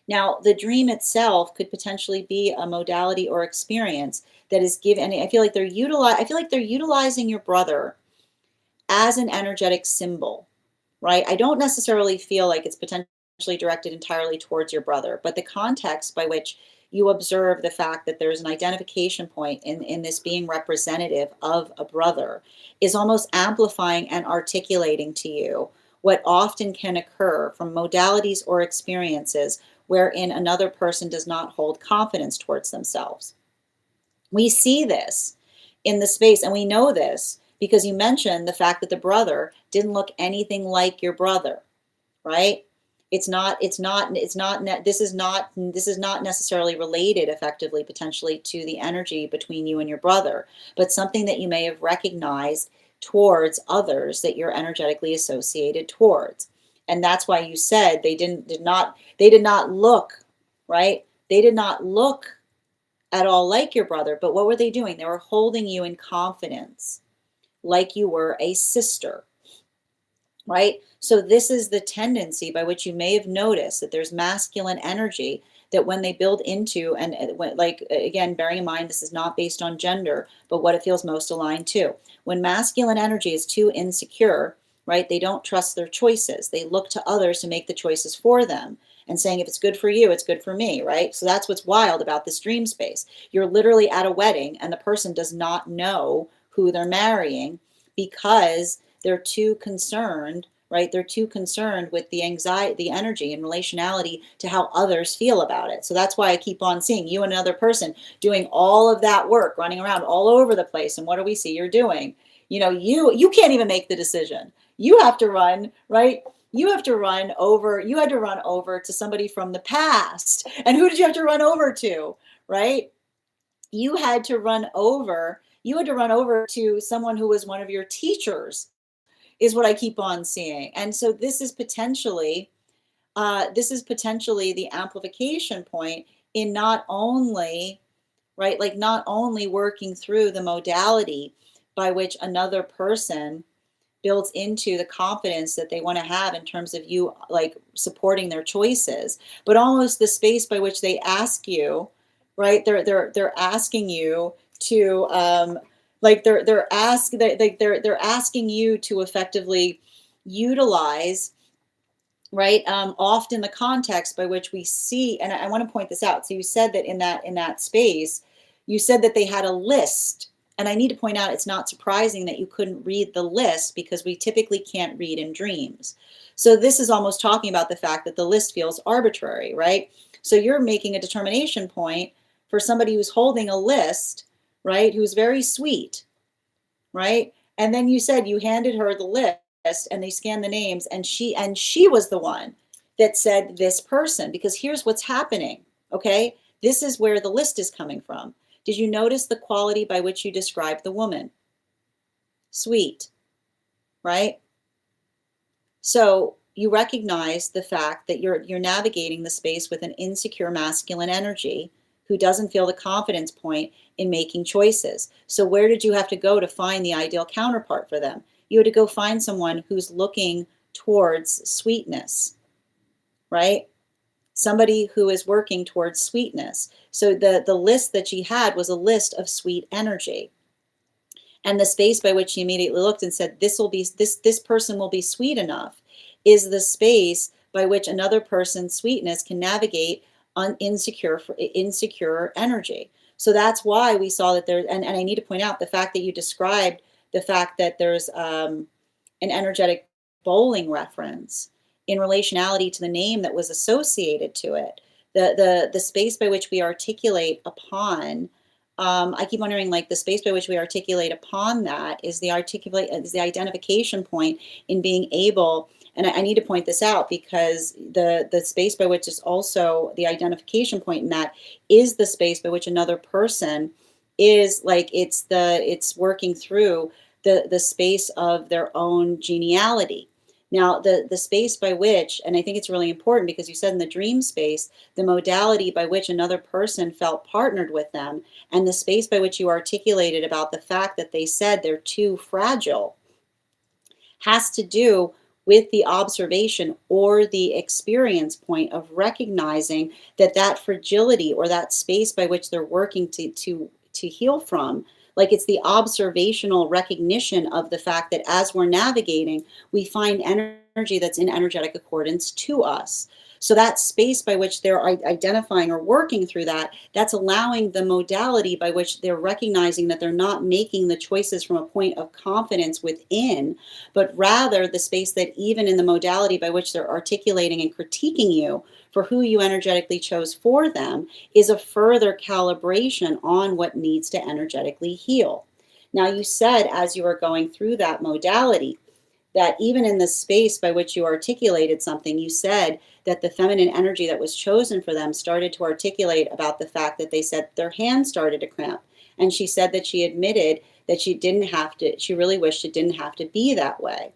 Now, the dream itself could potentially be a modality or experience that is given. And I feel like they're utilizing your brother as an energetic symbol, right? I don't necessarily feel like it's potentially directed entirely towards your brother, but the context by which you observe the fact that there's an identification point in this being representative of a brother is almost amplifying and articulating to you what often can occur from modalities or experiences wherein another person does not hold confidence towards themselves. We see this in the space, and we know this because you mentioned the fact that the brother didn't look anything like your brother, right? This is not necessarily related effectively, potentially, to the energy between you and your brother, but something that you may have recognized towards others that you're energetically associated towards. And that's why you said they did not look, right? They did not look at all like your brother, but what were they doing? They were holding you in confidence, like you were a sister, right? So this is the tendency by which you may have noticed that there's masculine energy that when they build into, and when, like, again, bearing in mind, this is not based on gender, but what it feels most aligned to. When masculine energy is too insecure, right? They don't trust their choices. They look to others to make the choices for them and saying, if it's good for you, it's good for me, right? So that's what's wild about this dream space. You're literally at a wedding and the person does not know who they're marrying because they're too concerned, right? They're too concerned with the anxiety, the energy and relationality to how others feel about it. So that's why I keep on seeing you and another person doing all of that work, running around all over the place. And what do we see you're doing? You can't even make the decision. You have to run, right? You had to run over to somebody from the past. And who did you have to run over to, right? You had to run over to someone who was one of your teachers, is what I keep on seeing. And so this is potentially the amplification point in not only, right, like not only working through the modality by which another person builds into the confidence that they want to have in terms of you, like, supporting their choices, but almost the space by which they ask you, right? They're asking you to they're asking you to effectively utilize, right? Often the context by which we see, and I want to point this out. So you said that in that space, you said that they had a list. And I need to point out, it's not surprising that you couldn't read the list because we typically can't read in dreams. So this is almost talking about the fact that the list feels arbitrary, right? So you're making a determination point for somebody who's holding a list, right? Who's very sweet, right? And then you said you handed her the list and they scanned the names and she was the one that said this person, because here's what's happening, okay? This is where the list is coming from. Did you notice the quality by which you described the woman? Sweet, right? So you recognize the fact that you're navigating the space with an insecure masculine energy who doesn't feel the confidence point in making choices. So where did you have to go to find the ideal counterpart for them? You had to go find someone who's looking towards sweetness, right? Somebody who is working towards sweetness. So the list that she had was a list of sweet energy. And the space by which she immediately looked and said, this person will be sweet enough, is the space by which another person's sweetness can navigate on insecure energy. So that's why we saw that there, and I need to point out the fact that you described the fact that there's an energetic bowling reference in relationality to the name that was associated to it. The space by which we articulate upon, I keep wondering, like, the space by which we articulate upon that is the identification point in being able, and I need to point this out because the space by which is also the identification point in that is the space by which another person is, like, it's working through the space of their own geniality. Now, the space by which, and I think it's really important because you said in the dream space, the modality by which another person felt partnered with them, and the space by which you articulated about the fact that they said they're too fragile, has to do with the observation or the experience point of recognizing that fragility or that space by which they're working to heal from, like, it's the observational recognition of the fact that as we're navigating, we find energy that's in energetic accordance to us. So that space by which they're identifying or working through that's allowing the modality by which they're recognizing that they're not making the choices from a point of confidence within, but rather the space that even in the modality by which they're articulating and critiquing you for who you energetically chose for them is a further calibration on what needs to energetically heal. Now, you said as you were going through that modality, that even in the space by which you articulated something, you said that the feminine energy that was chosen for them started to articulate about the fact that they said their hands started to cramp. And she said that she admitted that she really wished it didn't have to be that way.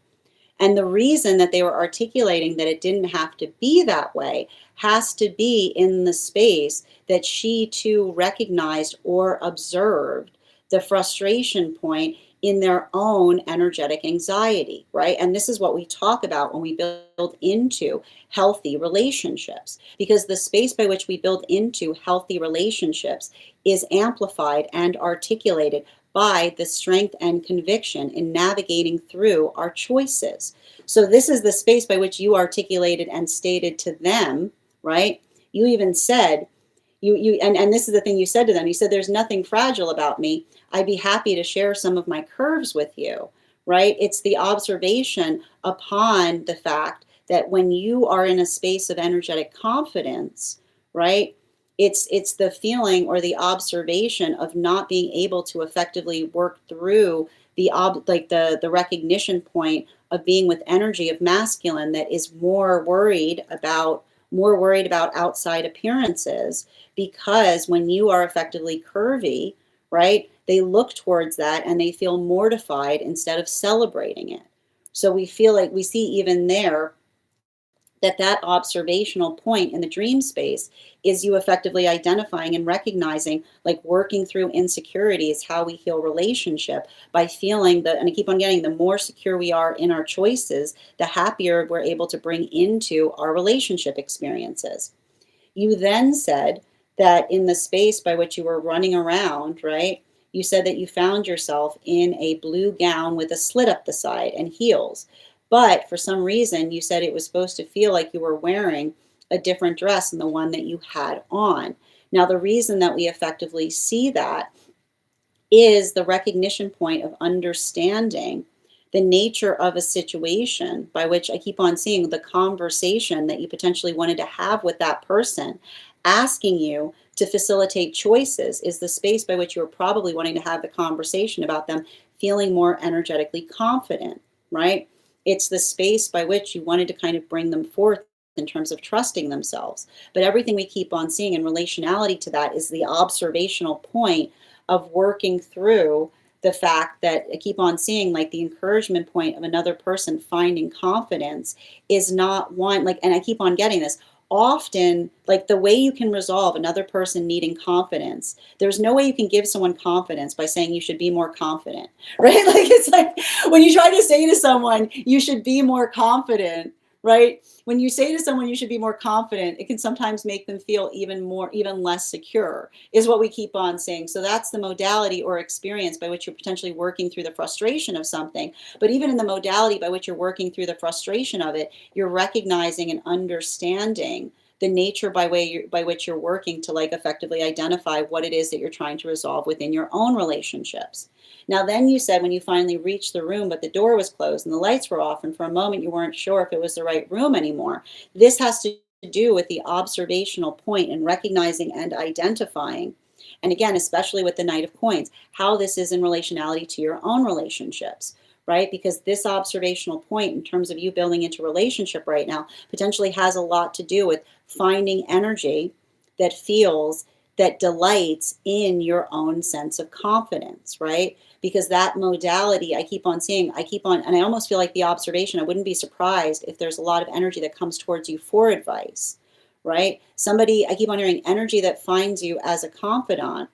And the reason that they were articulating that it didn't have to be that way has to be in the space that she too recognized or observed the frustration point in their own energetic anxiety, right? And this is what we talk about when we build into healthy relationships, because the space by which we build into healthy relationships is amplified and articulated by the strength and conviction in navigating through our choices. So this is the space by which you articulated and stated to them, right? You even said, and this is the thing you said to them. You said, there's nothing fragile about me. I'd be happy to share some of my curves with you, right? It's the observation upon the fact that when you are in a space of energetic confidence, right? It's the feeling or the observation of not being able to effectively work through the recognition point of being with energy of masculine that is more worried about outside appearances, because when you are effectively curvy, right, they look towards that and they feel mortified instead of celebrating it. So we feel like we see even there that observational point in the dream space is you effectively identifying and recognizing, like, working through insecurity is how we heal relationship, by feeling that, and I keep on getting, the more secure we are in our choices, the happier we're able to bring into our relationship experiences. You then said that in the space by which you were running around, right? You said that you found yourself in a blue gown with a slit up the side and heels. But for some reason, you said it was supposed to feel like you were wearing a different dress than the one that you had on. Now, the reason that we effectively see that is the recognition point of understanding the nature of a situation, by which I keep on seeing the conversation that you potentially wanted to have with that person, asking you to facilitate choices, is the space by which you were probably wanting to have the conversation about them feeling more energetically confident, right? It's the space by which you wanted to kind of bring them forth in terms of trusting themselves. But everything we keep on seeing in relationality to that is the observational point of working through the fact that I keep on seeing, like, the encouragement point of another person finding confidence is not one, like, and I keep on getting this often, like, the way you can resolve another person needing confidence, there's no way you can give someone confidence by saying you should be more confident, right? Like, it's like when you try to say to someone you should be more confident, right? When you say to someone you should be more confident, it can sometimes make them feel even less secure, is what we keep on saying. So that's the modality or experience by which you're potentially working through the frustration of something. But even in the modality by which you're working through the frustration of it, you're recognizing and understanding the nature by which you're working to, like, effectively identify what it is that you're trying to resolve within your own relationships. Now, then you said when you finally reached the room, but the door was closed and the lights were off, and for a moment you weren't sure if it was the right room anymore. This has to do with the observational point and recognizing and identifying. And again, especially with the Knight of Coins, how this is in relationality to your own relationships, right? Because this observational point in terms of you building into relationship right now potentially has a lot to do with finding energy that feels, that delights in your own sense of confidence, right? Because that modality, I keep on seeing, and I almost feel like the observation, I wouldn't be surprised if there's a lot of energy that comes towards you for advice, right? Somebody, I keep on hearing energy that finds you as a confidant,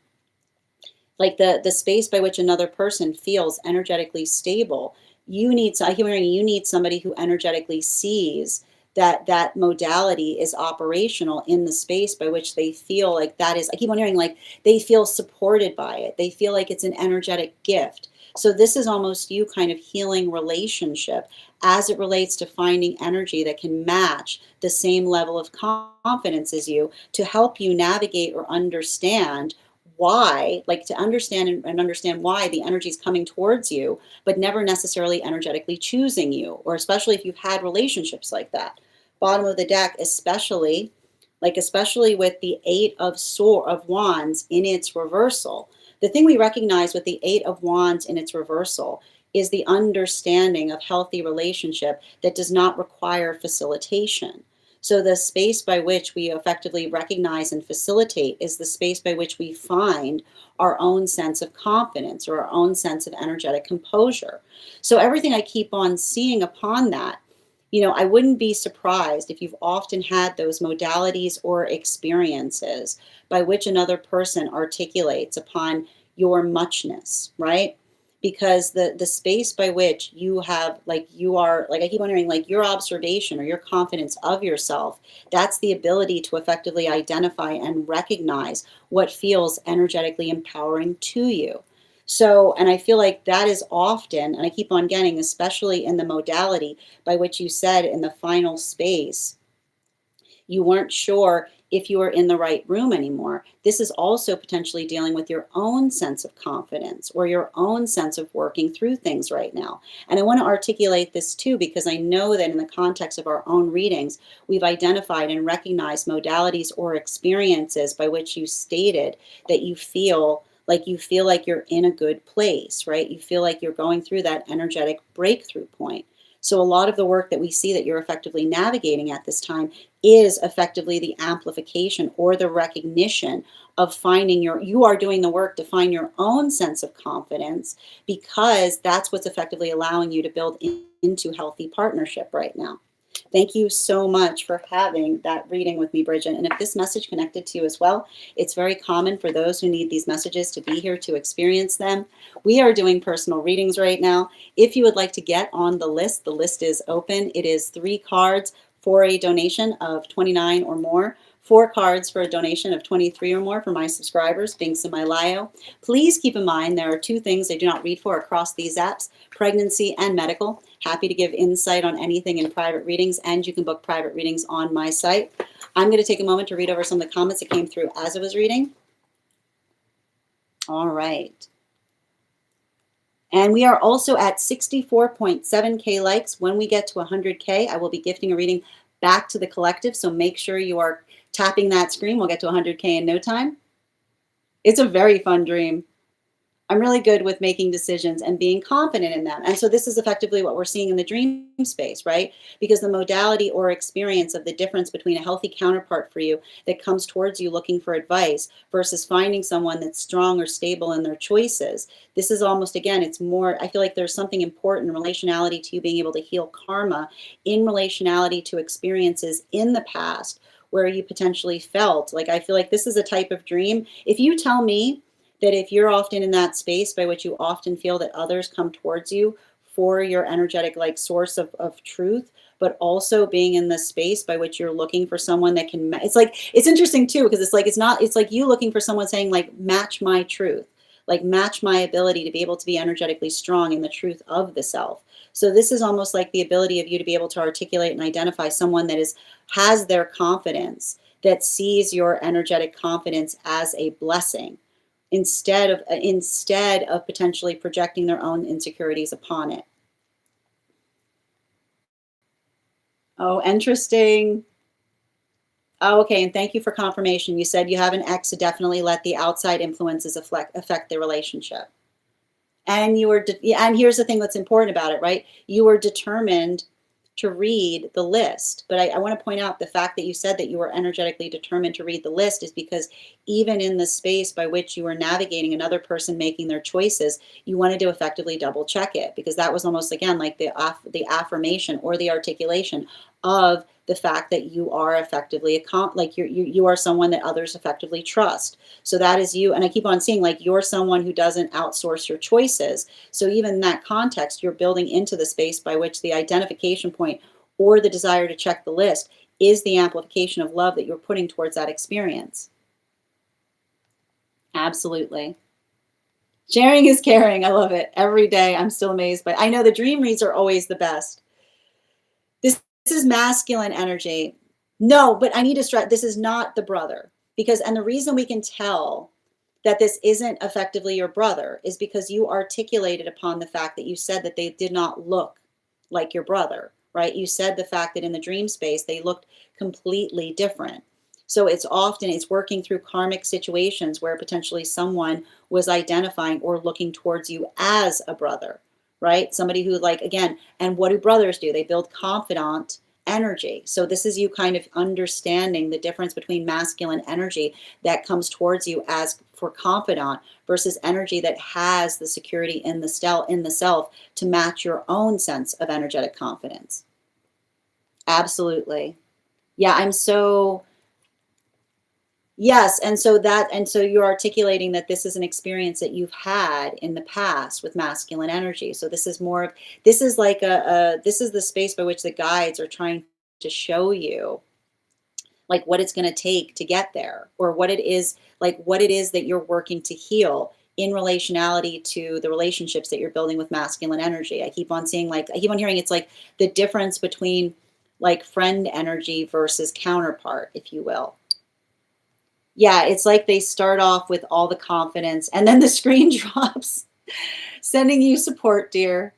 like the space by which another person feels energetically stable. I keep hearing you need somebody who energetically sees that modality is operational in the space by which they feel like that is, I keep on hearing, like, they feel supported by it. They feel like it's an energetic gift. So this is almost you kind of healing relationship as it relates to finding energy that can match the same level of confidence as you, to help you navigate or understand why, like, to understand and understand why the energy is coming towards you, but never necessarily energetically choosing you, or especially if you've had relationships like that. Bottom of the deck, especially with the Eight of Wands in its reversal. The thing we recognize with the Eight of Wands in its reversal is the understanding of healthy relationship that does not require facilitation. So the space by which we effectively recognize and facilitate is the space by which we find our own sense of confidence or our own sense of energetic composure. So everything I keep on seeing upon that, I wouldn't be surprised if you've often had those modalities or experiences by which another person articulates upon your muchness, right? Because the space by which you have, like, you are, like, I keep wondering, like, your observation or your confidence of yourself, that's the ability to effectively identify and recognize what feels energetically empowering to you. So, and I feel like that is often, and I keep on getting, especially in the modality by which you said in the final space, you weren't sure if you were in the right room anymore. This is also potentially dealing with your own sense of confidence or your own sense of working through things right now. And I want to articulate this too, because I know that in the context of our own readings, we've identified and recognized modalities or experiences by which you stated that you feel like you're in a good place, right? You feel like you're going through that energetic breakthrough point. So a lot of the work that we see that you're effectively navigating at this time is effectively the amplification or the recognition of finding you are doing the work to find your own sense of confidence, because that's what's effectively allowing you to build into healthy partnership right now. Thank you so much for having that reading with me, Bridget. And if this message connected to you as well, it's very common for those who need these messages to be here to experience them. We are doing personal readings right now. If you would like to get on the list is open. It is 3 cards for a donation of $29 or more. 4 cards for a donation of $23 or more for my subscribers, Binks in my Lio. Please keep in mind there are 2 things I do not read for across these apps: pregnancy and medical. Happy to give insight on anything in private readings, and you can book private readings on my site. I'm going to take a moment to read over some of the comments that came through as I was reading. All right. And we are also at 64.7K likes. When we get to 100K, I will be gifting a reading back to the collective. So make sure you are tapping that screen. We'll get to 100K in no time. It's a very fun dream. I'm really good with making decisions and being confident in them. And so this is effectively what we're seeing in the dream space, right? Because the modality or experience of the difference between a healthy counterpart for you that comes towards you looking for advice versus finding someone that's strong or stable in their choices. This is almost, again, it's more, I feel like there's something important in relationality to you being able to heal karma in relationality to experiences in the past where you potentially felt like, I feel like this is a type of dream. If you tell me that if you're often in that space by which you often feel that others come towards you for your energetic source of truth, but also being in the space by which you're looking for someone that can, it's interesting too, because it's like you looking for someone saying match my truth, match my ability to be able to be energetically strong in the truth of the self. So this is almost like the ability of you to be able to articulate and identify someone that has their confidence, that sees your energetic confidence as a blessing, instead of potentially projecting their own insecurities upon it. Oh, interesting. Oh, okay, and thank you for confirmation. You said you have an ex who definitely let the outside influences affect the relationship. And and here's the thing that's important about it, right? You were determined to read the list. But I want to point out the fact that you said that you were energetically determined to read the list is because even in the space by which you were navigating another person making their choices, you wanted to effectively double check it, because that was almost, again, like the affirmation or the articulation of the fact that you are effectively you are someone that others effectively trust. So that is you. And I keep on seeing you're someone who doesn't outsource your choices. So even in that context, you're building into the space by which the identification point or the desire to check the list is the amplification of love that you're putting towards that experience. Absolutely. Sharing is caring. I love it. Every day I'm still amazed. But I know the dream reads are always the best. This is masculine energy. No, but I need to stress, this is not the brother. And the reason we can tell that this isn't effectively your brother is because you articulated upon the fact that you said that they did not look like your brother, right? You said the fact that in the dream space, they looked completely different. So it's working through karmic situations where potentially someone was identifying or looking towards you as a brother, right? Somebody who, again, and what do brothers do? They build confidant energy. So this is you kind of understanding the difference between masculine energy that comes towards you as for confidant versus energy that has the security in the self to match your own sense of energetic confidence. Absolutely. Yeah, I'm so, yes, and so you're articulating that this is an experience that you've had in the past with masculine energy. So this is more of, this is like this is the space by which the guides are trying to show you like what it's going to take to get there, or what it is, like what it is that you're working to heal in relationality to the relationships that you're building with masculine energy. I keep on seeing, like, I keep on hearing it's like the difference between like friend energy versus counterpart, if you will. Yeah, it's like they start off with all the confidence and then the screen drops. Sending you support, dear.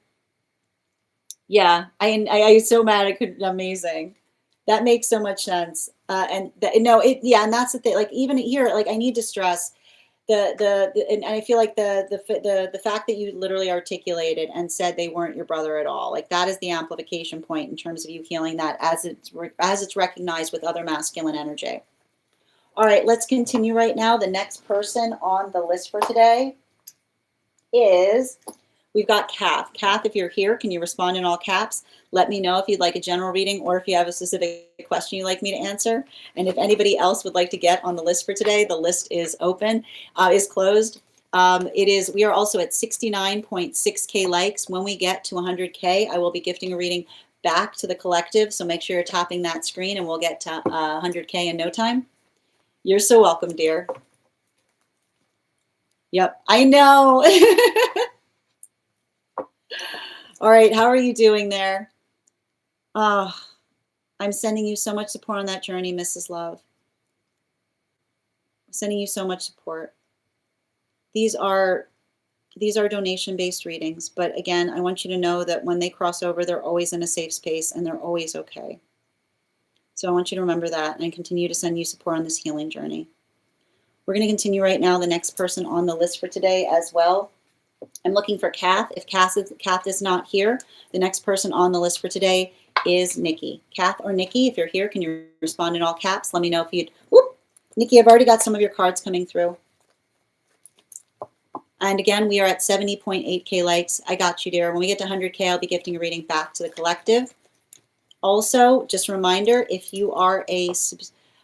Yeah, I so mad. I could, amazing. That makes so much sense. And yeah, and that's the thing. Like even here, like I need to stress and I feel like the fact that you literally articulated and said they weren't your brother at all, like that is the amplification point in terms of you healing that as it's recognized with other masculine energy. All right, let's continue right now. The next person on the list for today is, we've got Kath. Kath, if you're here, can you respond in all caps? Let me know if you'd like a general reading or if you have a specific question you'd like me to answer. And if anybody else would like to get on the list for today, the list is open, is closed. We are also at 69.6K likes. When we get to 100K, I will be gifting a reading back to the collective. So make sure you're tapping that screen and we'll get to 100K in no time. You're so welcome, dear. Yep, I know. All right, how are you doing there? Oh, I'm sending you so much support on that journey, Mrs. Love. I'm sending you so much support. These are donation-based readings, but again, I want you to know that when they cross over, they're always in a safe space and they're always okay. So I want you to remember that and continue to send you support on this healing journey. We're going to continue right now. The next person on the list for today as well. I'm looking for Kath. If Kath is not here, the next person on the list for today is Nikki. Kath or Nikki, if you're here, can you respond in all caps? Let me know if you'd, whoop, Nikki, I've already got some of your cards coming through. And again, we are at 70.8K likes. I got you, dear. When we get to 100K, I'll be gifting a reading back to the collective. Also, just a reminder, if you are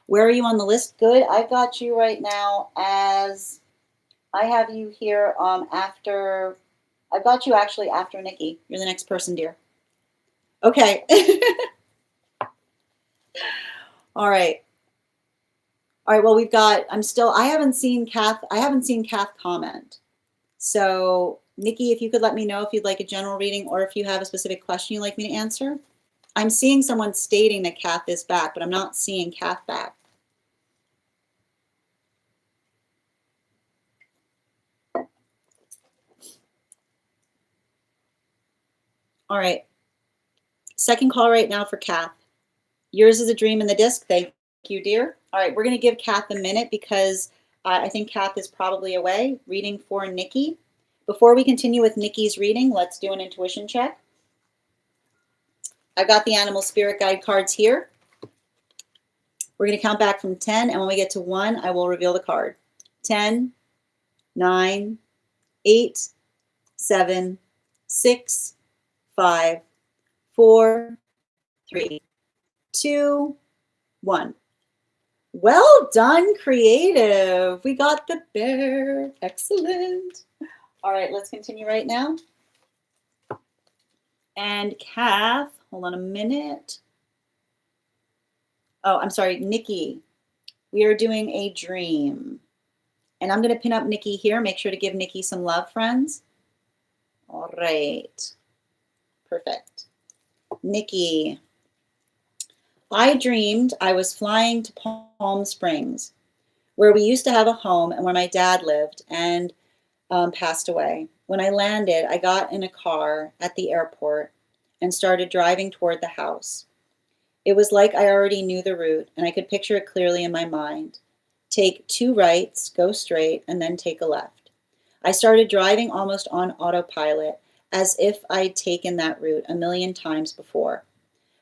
where are you on the list? Good. I've got you right now as, I have you here after, I've got you actually after Nikki. You're the next person, dear. Okay. All right. All right, well, we've got, I haven't seen Kath comment. So Nikki, if you could let me know if you'd like a general reading or if you have a specific question you'd like me to answer. I'm seeing someone stating that Kath is back, but I'm not seeing Kath back. All right. Second call right now for Kath. Yours is a dream in the disc. Thank you, dear. All right, we're going to give Kath a minute because I think Kath is probably away. Reading for Nikki. Before we continue with Nikki's reading, let's do an intuition check. I've got the animal spirit guide cards here. We're going to count back from 10, and when we get to 1, I will reveal the card. 10, 9, 8, 7, 6, 5, 4, 3, 2, 1. Well done, creative. We got the bear. Excellent. All right, let's continue right now. And Kath, hold on a minute. Oh, I'm sorry, Nikki. We are doing a dream. And I'm going to pin up Nikki here. Make sure to give Nikki some love, friends. All right. Perfect. Nikki. I dreamed I was flying to Palm Springs, where we used to have a home and where my dad lived and passed away. When I landed, I got in a car at the airport and started driving toward the house. It was like I already knew the route and I could picture it clearly in my mind. Take 2 rights, go straight, and then take a left. I started driving almost on autopilot, as if I'd taken that route a million times before.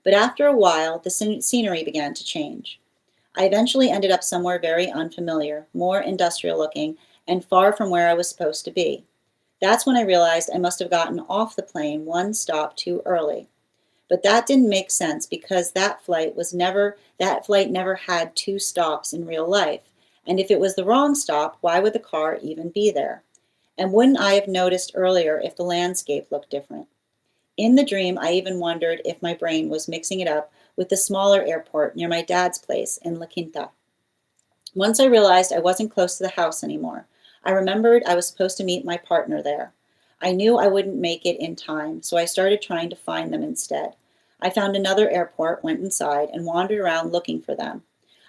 But after a while, the scenery began to change. I eventually ended up somewhere very unfamiliar, more industrial looking, and far from where I was supposed to be. That's when I realized I must have gotten off the plane one stop too early. But that didn't make sense because that flight never had two stops in real life. And if it was the wrong stop, why would the car even be there? And wouldn't I have noticed earlier if the landscape looked different? In the dream, I even wondered if my brain was mixing it up with the smaller airport near my dad's place in La Quinta. Once I realized I wasn't close to the house anymore, I remembered I was supposed to meet my partner there. I knew I wouldn't make it in time, so I started trying to find them instead. I found another airport, went inside, and wandered around looking for them.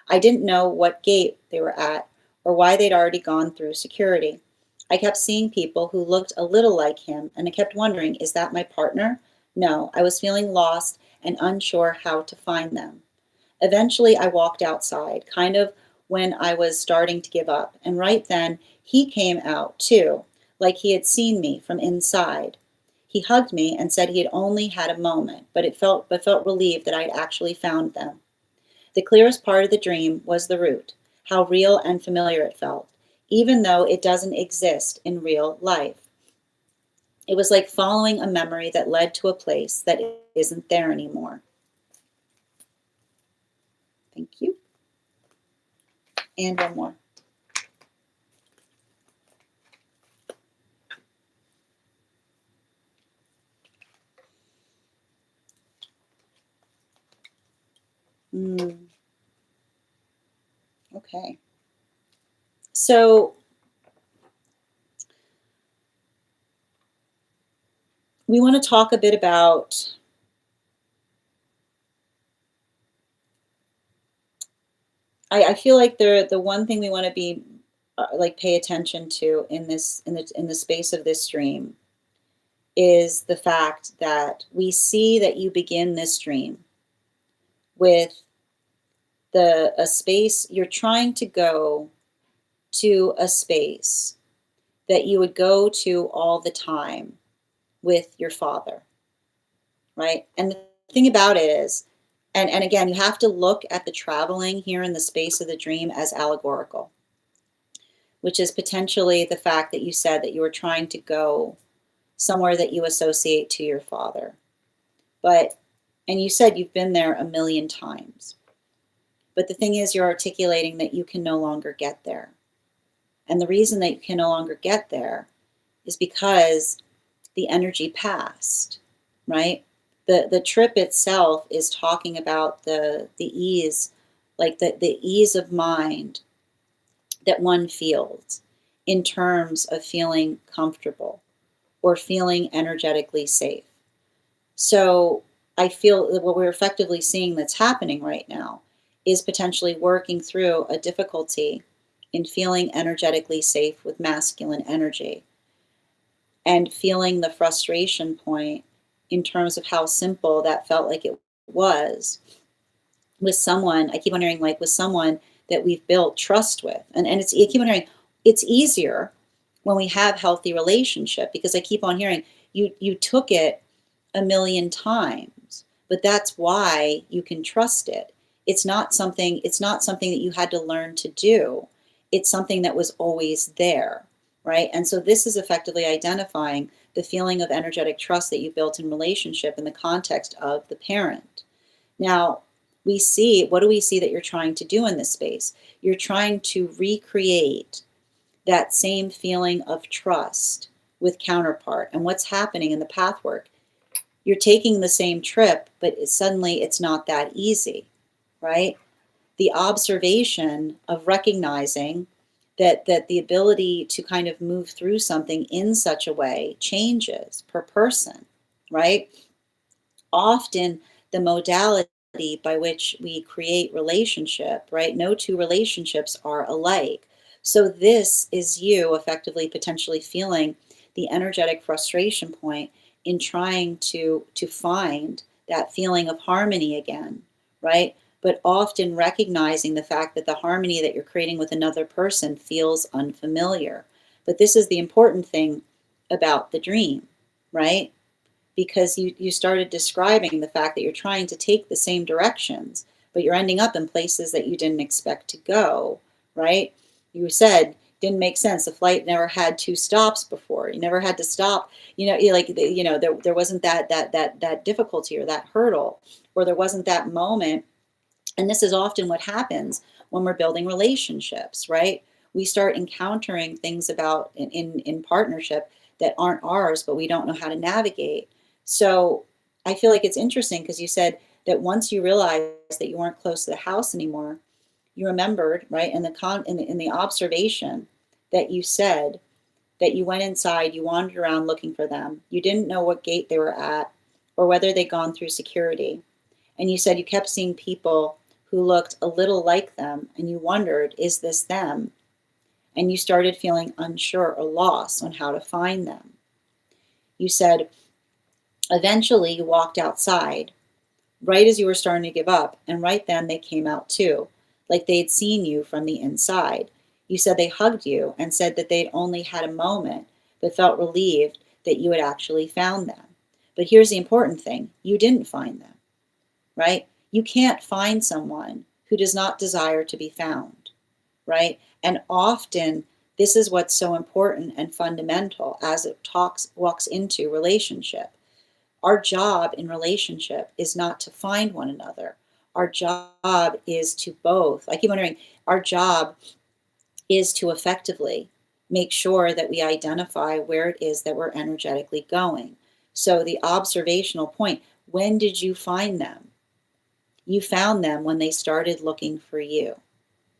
I didn't know what gate they were at or why they'd already gone through security. I kept seeing people who looked a little like him, and I kept wondering, is that my partner? No, I was feeling lost and unsure how to find them. Eventually, I walked outside, kind of when I was starting to give up, and right then he came out too, like he had seen me from inside. He hugged me and said he had only had a moment, but felt relieved that I'd actually found them. The clearest part of the dream was the route, how real and familiar it felt, even though it doesn't exist in real life. It was like following a memory that led to a place that isn't there anymore. Thank you. And one more. Okay. So we want to talk a bit about I feel like the one thing we want to be like pay attention to in the space of this stream is the fact that we see that you begin this stream with the a space you're trying to go to a space that you would go to all the time with your father, right? And the thing about it is, and again, you have to look at the traveling here in the space of the dream as allegorical, which is potentially the fact that you said that you were trying to go somewhere that you associate to your father. And you said you've been there a million times. But the thing is, you're articulating that you can no longer get there. And the reason that you can no longer get there is because the energy passed, right? The trip itself is talking about the ease, like the ease of mind that one feels in terms of feeling comfortable or feeling energetically safe. So I feel that what we're effectively seeing that's happening right now is potentially working through a difficulty in feeling energetically safe with masculine energy and feeling the frustration point in terms of how simple that felt like it was with someone. I keep wondering, like with someone that we've built trust with. I keep wondering, it's easier when we have healthy relationship because I keep on hearing you took it a million times, but that's why you can trust it. It's not something that you had to learn to do. It's something that was always there, right? And so this is effectively identifying the feeling of energetic trust that you built in relationship in the context of the parent. Now, what do we see that you're trying to do in this space? You're trying to recreate that same feeling of trust with counterpart. And what's happening in the path work, you're taking the same trip, but suddenly it's not that easy, right? The observation of recognizing that the ability to kind of move through something in such a way changes per person, right? Often the modality by which we create relationship, right? No two relationships are alike. So this is you effectively potentially feeling the energetic frustration point in trying to find that feeling of harmony again, right? But often recognizing the fact that the harmony that you're creating with another person feels unfamiliar. But this is the important thing about the dream, right? because you started describing the fact that you're trying to take the same directions, but you're ending up in places that you didn't expect to go, right? You said didn't make sense. The flight never had two stops before. You never had to stop. There wasn't that difficulty or that hurdle, or there wasn't that moment. And this is often what happens when we're building relationships, right? We start encountering things about in partnership that aren't ours, but we don't know how to navigate. So I feel like it's interesting because you said that once you realized that you weren't close to the house anymore, you remembered, right, in the observation that you said that you went inside, you wandered around looking for them. You didn't know what gate they were at or whether they'd gone through security. And you said you kept seeing people who looked a little like them, and you wondered, is this them? And you started feeling unsure or lost on how to find them. You said eventually you walked outside right as you were starting to give up, and right then they came out too, like they'd seen you from the inside. You said they hugged you and said that they'd only had a moment, but felt relieved that you had actually found them. But here's the important thing, you didn't find them, right? You can't find someone who does not desire to be found, right? And often this is what's so important and fundamental as it walks into relationship. Our job in relationship is not to find one another. Our job is to both. I keep wondering, our job is to effectively make sure that we identify where it is that we're energetically going. So the observational point, when did you find them? You found them when they started looking for you,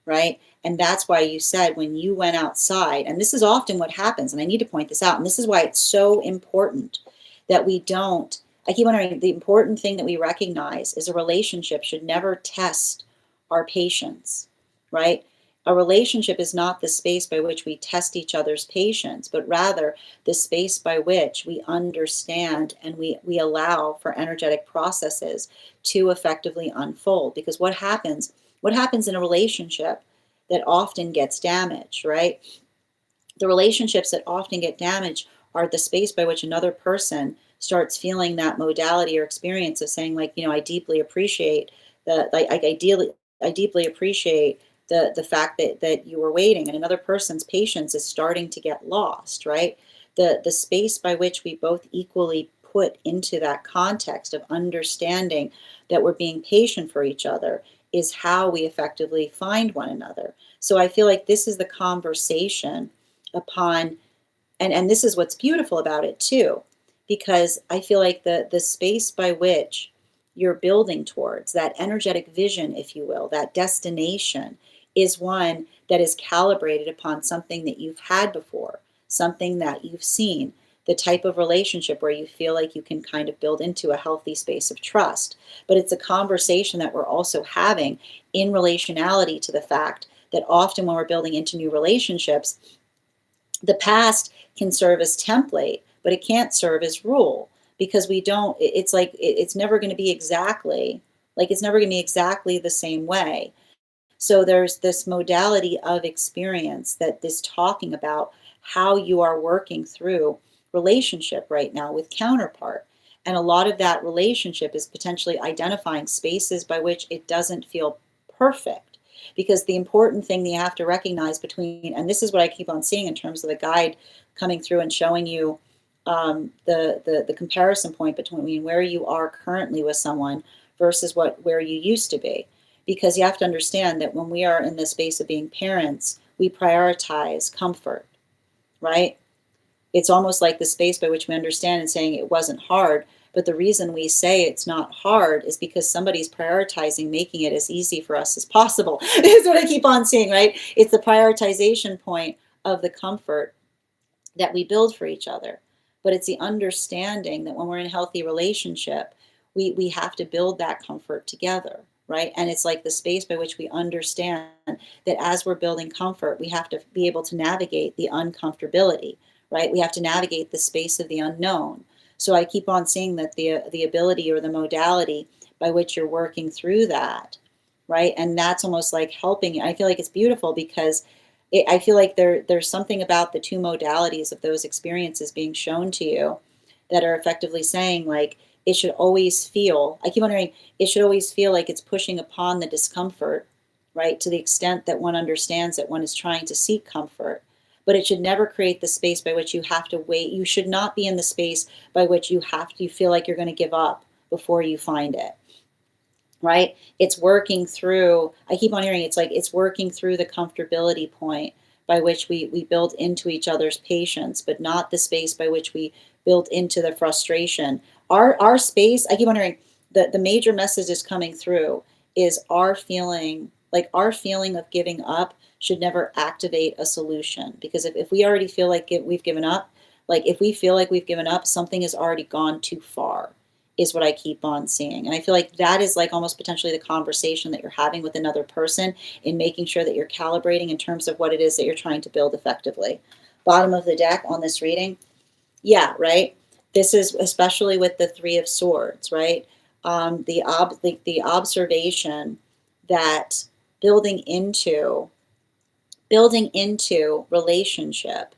right? And that's why you said when you went outside, and this is often what happens, and I need to point this out, and this is why it's so important that we don't, I keep wondering, the important thing that we recognize is a relationship should never test our patience, right? A relationship is not the space by which we test each other's patience, but rather the space by which we understand and we allow for energetic processes to effectively unfold. Because what happens in a relationship that often gets damaged, right? The relationships that often get damaged are the space by which another person starts feeling that modality or experience of saying, like, I deeply appreciate I deeply appreciate the fact that you were waiting, and another person's patience is starting to get lost, right? The space by which we both equally put into that context of understanding that we're being patient for each other is how we effectively find one another. So I feel like this is the conversation upon, and this is what's beautiful about it too, because I feel like the space by which you're building towards, that energetic vision, if you will, that destination, is one that is calibrated upon something that you've had before, something that you've seen, the type of relationship where you feel like you can kind of build into a healthy space of trust. But it's a conversation that we're also having in relationality to the fact that often when we're building into new relationships, the past can serve as template, but it can't serve as rule, because we don't, it's like, it's never going to be exactly, the same way. So there's this modality of experience that is talking about how you are working through relationship right now with counterpart. And a lot of that relationship is potentially identifying spaces by which it doesn't feel perfect. Because the important thing that you have to recognize between, and this is what I keep on seeing in terms of the guide coming through and showing you the comparison point between where you are currently with someone versus where you used to be. Because you have to understand that when we are in the space of being parents, we prioritize comfort, right? It's almost like the space by which we understand and saying it wasn't hard. But the reason we say it's not hard is because somebody's prioritizing making it as easy for us as possible. Is what I keep on seeing, right? It's the prioritization point of the comfort that we build for each other. But it's the understanding that when we're in a healthy relationship, we have to build that comfort together, right? And it's like the space by which we understand that as we're building comfort, we have to be able to navigate the uncomfortability, right? We have to navigate the space of the unknown. So I keep on seeing that the ability or the modality by which you're working through that, right? And that's almost like helping. I feel like it's beautiful because I feel like there's something about the two modalities of those experiences being shown to you that are effectively saying like, it should always feel, I keep wondering, it should always feel like it's pushing upon the discomfort, right? To the extent that one understands that one is trying to seek comfort. But it should never create the space by which you have to wait. You should not be in the space by which you feel like you're going to give up before you find it, right? It's working through, I keep on hearing, it's like it's working through the comfortability point by which we build into each other's patience, but not the space by which we build into the frustration. Our space, I keep wondering, the major message is coming through is our feeling, like our feeling of giving up should never activate a solution. Because if we already feel like we've given up, like if we feel like we've given up, something has already gone too far, is what I keep on seeing. And I feel like that is like almost potentially the conversation that you're having with another person in making sure that you're calibrating in terms of what it is that you're trying to build effectively. Bottom of the deck on this reading. Yeah, right. This is especially with the Three of Swords, right? The observation that building into relationship,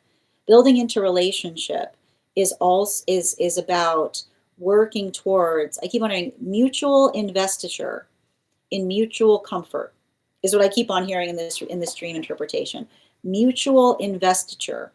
is about working towards, I keep wondering, mutual investiture in mutual comfort is what I keep on hearing in this dream interpretation. Mutual investiture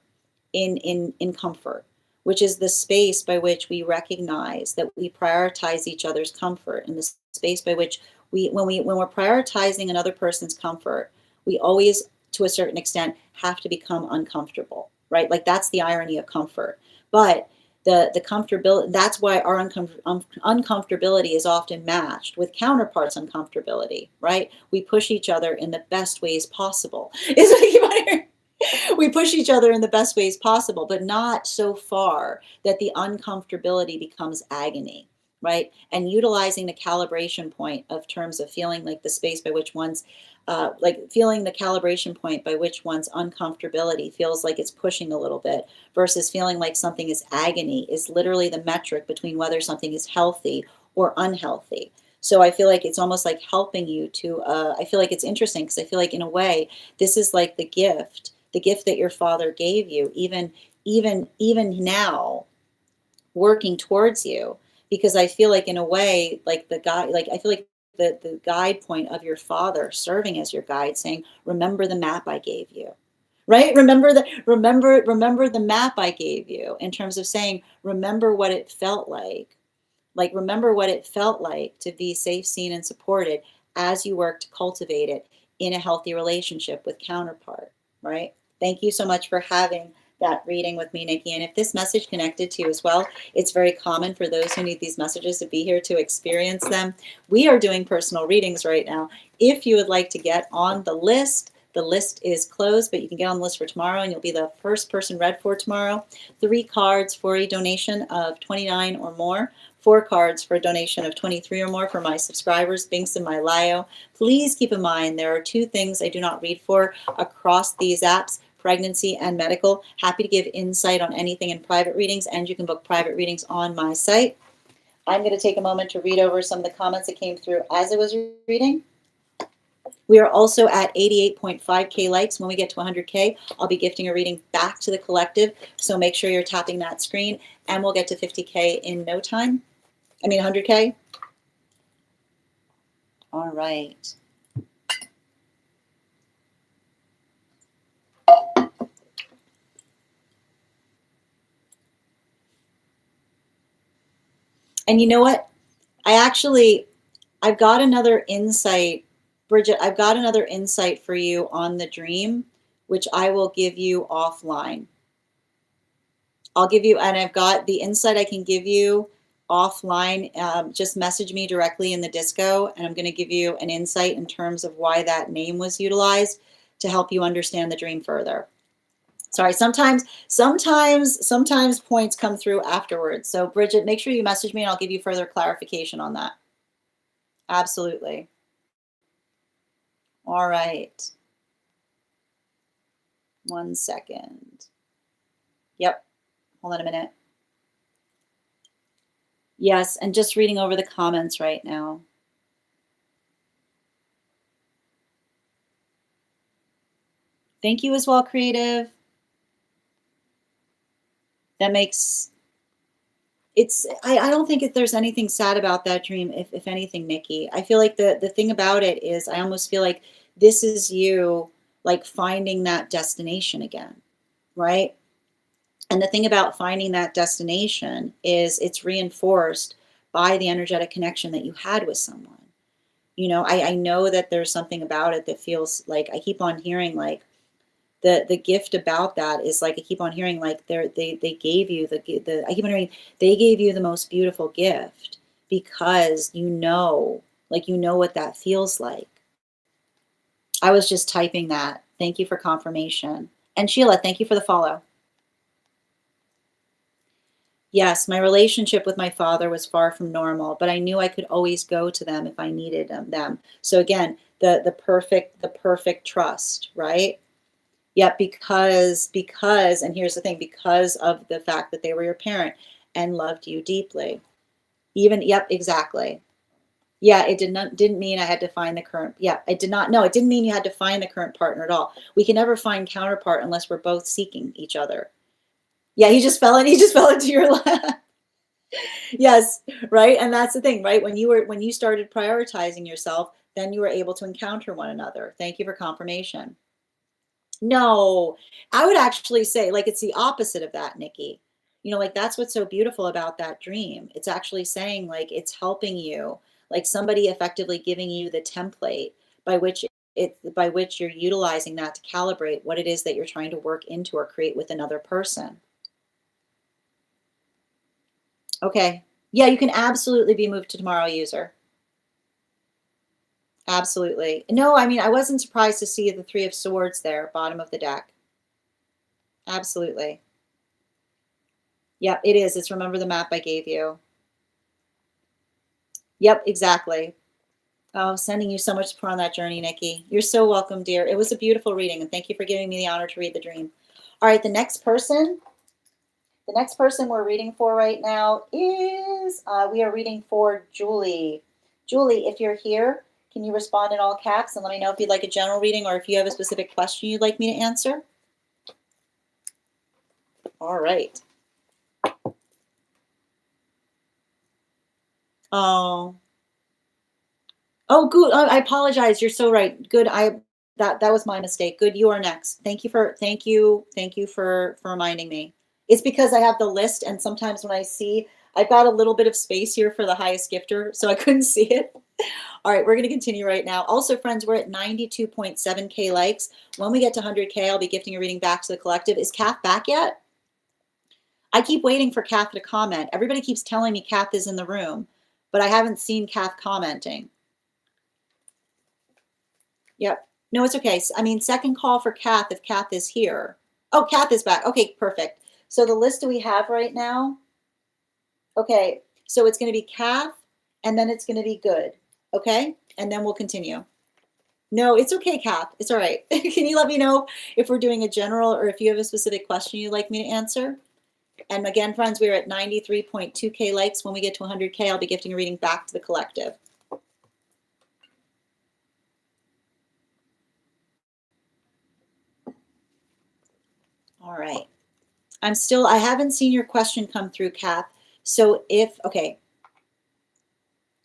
in comfort, which is the space by which we recognize that we prioritize each other's comfort, and the space by which when we're prioritizing another person's comfort, we always, to a certain extent, have to become uncomfortable, right? Like that's the irony of comfort. But the comfortability, that's why our uncomfortability is often matched with counterparts' uncomfortability, right? We push each other in the best ways possible. Is what you might hear. We push each other in the best ways possible, but not so far that the uncomfortability becomes agony, right? And utilizing the calibration point of terms of feeling like the space by which one's, feeling the calibration point by which one's uncomfortability feels like it's pushing a little bit versus feeling like something is agony is literally the metric between whether something is healthy or unhealthy. So I feel like it's almost like helping you to, I feel like it's interesting because I feel like in a way, this is like the gift that your father gave you, even now, working towards you. Because I feel like in a way, like the guy, like I feel like the guide point of your father serving as your guide, saying, remember the map I gave you. Right? Remember the map I gave you, in terms of saying, remember what it felt like. Like, remember what it felt like to be safe, seen, and supported as you work to cultivate it in a healthy relationship with counterpart, right? Thank you so much for having that reading with me, Nikki. And if this message connected to you as well, it's very common for those who need these messages to be here to experience them. We are doing personal readings right now. If you would like to get on the list is closed, but you can get on the list for tomorrow, and you'll be the first person read for tomorrow. 3 cards for a donation of $29 or more. 4 cards for a donation of $23 or more for my subscribers, Binks and my Lio. Please keep in mind there are 2 things I do not read for across these apps: pregnancy and medical. Happy to give insight on anything in private readings, and you can book private readings on my site. I'm going to take a moment to read over some of the comments that came through as I was reading. We are also at 88.5K likes. When we get to 100K, I'll be gifting a reading back to the collective. So make sure you're tapping that screen, and we'll get to 50K in no time. 100K. All right. And you know what? I've got another insight, Bridget. I've got another insight for you on the dream, which I will give you offline. I'll give you, and I've got the insight I can give you offline. Just message me directly in the disco, and I'm going to give you an insight in terms of why that name was utilized to help you understand the dream further. Sorry, sometimes points come through afterwards. So Bridget, make sure you message me and I'll give you further clarification on that. Absolutely. All right. 1 second. Yep. Hold on a minute. Yes, and just reading over the comments right now. Thank you as well, Creative. That makes I don't think there's anything sad about that dream, if anything, Nikki. I feel like the thing about it is I almost feel like this is you like finding that destination again, right? And the thing about finding that destination is it's reinforced by the energetic connection that you had with someone. You know, I know that there's something about it that feels like I keep on hearing like the gift about that is like I keep on hearing like they gave you the I keep on hearing they gave you the most beautiful gift because you know, like you know what that feels like. I was just typing that. Thank you for confirmation. And Sheila, thank you for the follow. Yes, my relationship with my father was far from normal, but I knew I could always go to them if I needed them. So again, the perfect trust, right? Yet because and here's the thing, because of the fact that they were your parent and loved you deeply. Even yep, exactly. Yeah, it didn't mean I had to find the current. Yeah, it did not. No, it didn't mean you had to find the current partner at all. We can never find counterpart unless we're both seeking each other. Yeah, he just fell into your lap. Yes, right. And that's the thing, right? When you started prioritizing yourself, then you were able to encounter one another. Thank you for confirmation. No, I would actually say like it's the opposite of that, Nikki. You know, like that's what's so beautiful about that dream. It's actually saying like it's helping you, like somebody effectively giving you the template by which by which you're utilizing that to calibrate what it is that you're trying to work into or create with another person. Okay. Yeah, you can absolutely be moved to tomorrow, user. Absolutely. No, I mean, I wasn't surprised to see the Three of Swords there, bottom of the deck. Absolutely. Yep, it is. It's remember the map I gave you. Yep, exactly. Oh, sending you so much support on that journey, Nikki. You're so welcome, dear. It was a beautiful reading, and thank you for giving me the honor to read the dream. All right, the next person we're reading for right now is, we are reading for Julie. Julie, if you're here, can you respond in all caps and let me know if you'd like a general reading or if you have a specific question you'd like me to answer? All right. Oh, oh, good. I apologize. You're so right. Good. That was my mistake. Good. You are next. Thank you for reminding me. It's because I have the list, and sometimes when I see, I've got a little bit of space here for the highest gifter, so I couldn't see it. All right, we're going to continue right now. Also, friends, we're at 92.7K likes. When we get to 100K, I'll be gifting a reading back to the collective. Is Kath back yet? I keep waiting for Kath to comment. Everybody keeps telling me Kath is in the room, but I haven't seen Kath commenting. Yep. No, it's okay. I mean, second call for Kath if Kath is here. Oh, Kath is back. Okay, perfect. So the list that we have right now, okay, so it's going to be Kath, and then it's going to be good. Okay? And then we'll continue. No, it's okay, Kath. It's all right. Can you let me know if we're doing a general or if you have a specific question you'd like me to answer? And again, friends, we're at 93.2K likes. When we get to 100K, I'll be gifting a reading back to the collective. All right. I haven't seen your question come through, Kath. So okay,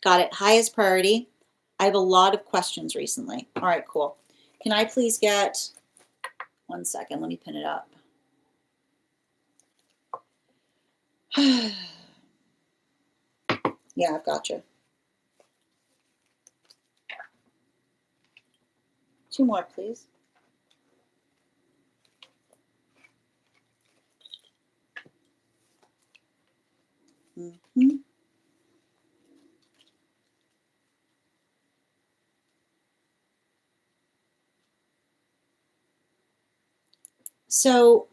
got it. Highest priority. I have a lot of questions recently. All right, cool. Can I please get, 1 second, let me pin it up. Yeah, I've got you. 2 more, please. Mm-hmm. So,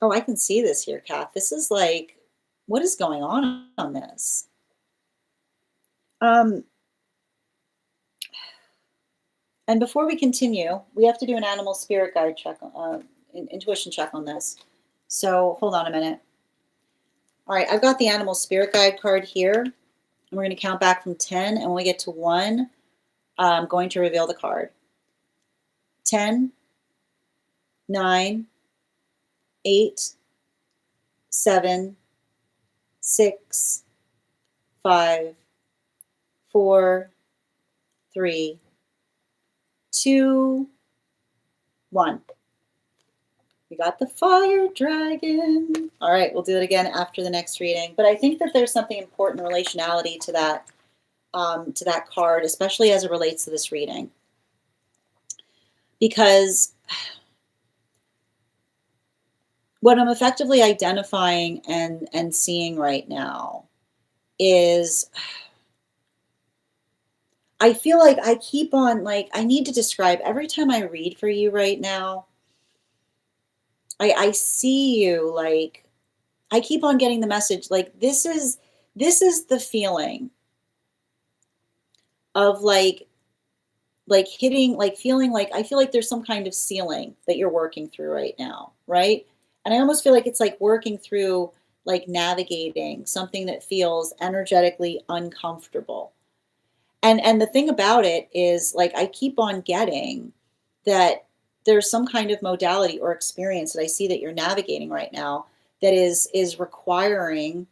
oh, I can see this here, Kath. This is like, what is going on this? And before we continue, we have to do an animal spirit guide check, intuition check on this. So hold on a minute. All right, I've got the animal spirit guide card here. And we're going to count back from 10. And when we get to 1, I'm going to reveal the card. 10, 9, 8, 7, 6, 5, 4, 3, 2, 1. We got the fire dragon. All right, we'll do it again after the next reading. But I think that there's something important in relationality to that card, especially as it relates to this reading. Because what I'm effectively identifying and seeing right now is, I feel like I keep on, like, I need to describe every time I read for you right now, I see you, like, I keep on getting the message, like, this is the feeling of hitting, like, feeling like, I feel like there's some kind of ceiling that you're working through right now, right? And I almost feel like it's like working through, like, navigating something that feels energetically uncomfortable. And the thing about it is, like, I keep on getting that there's some kind of modality or experience that I see that you're navigating right now that is requiring,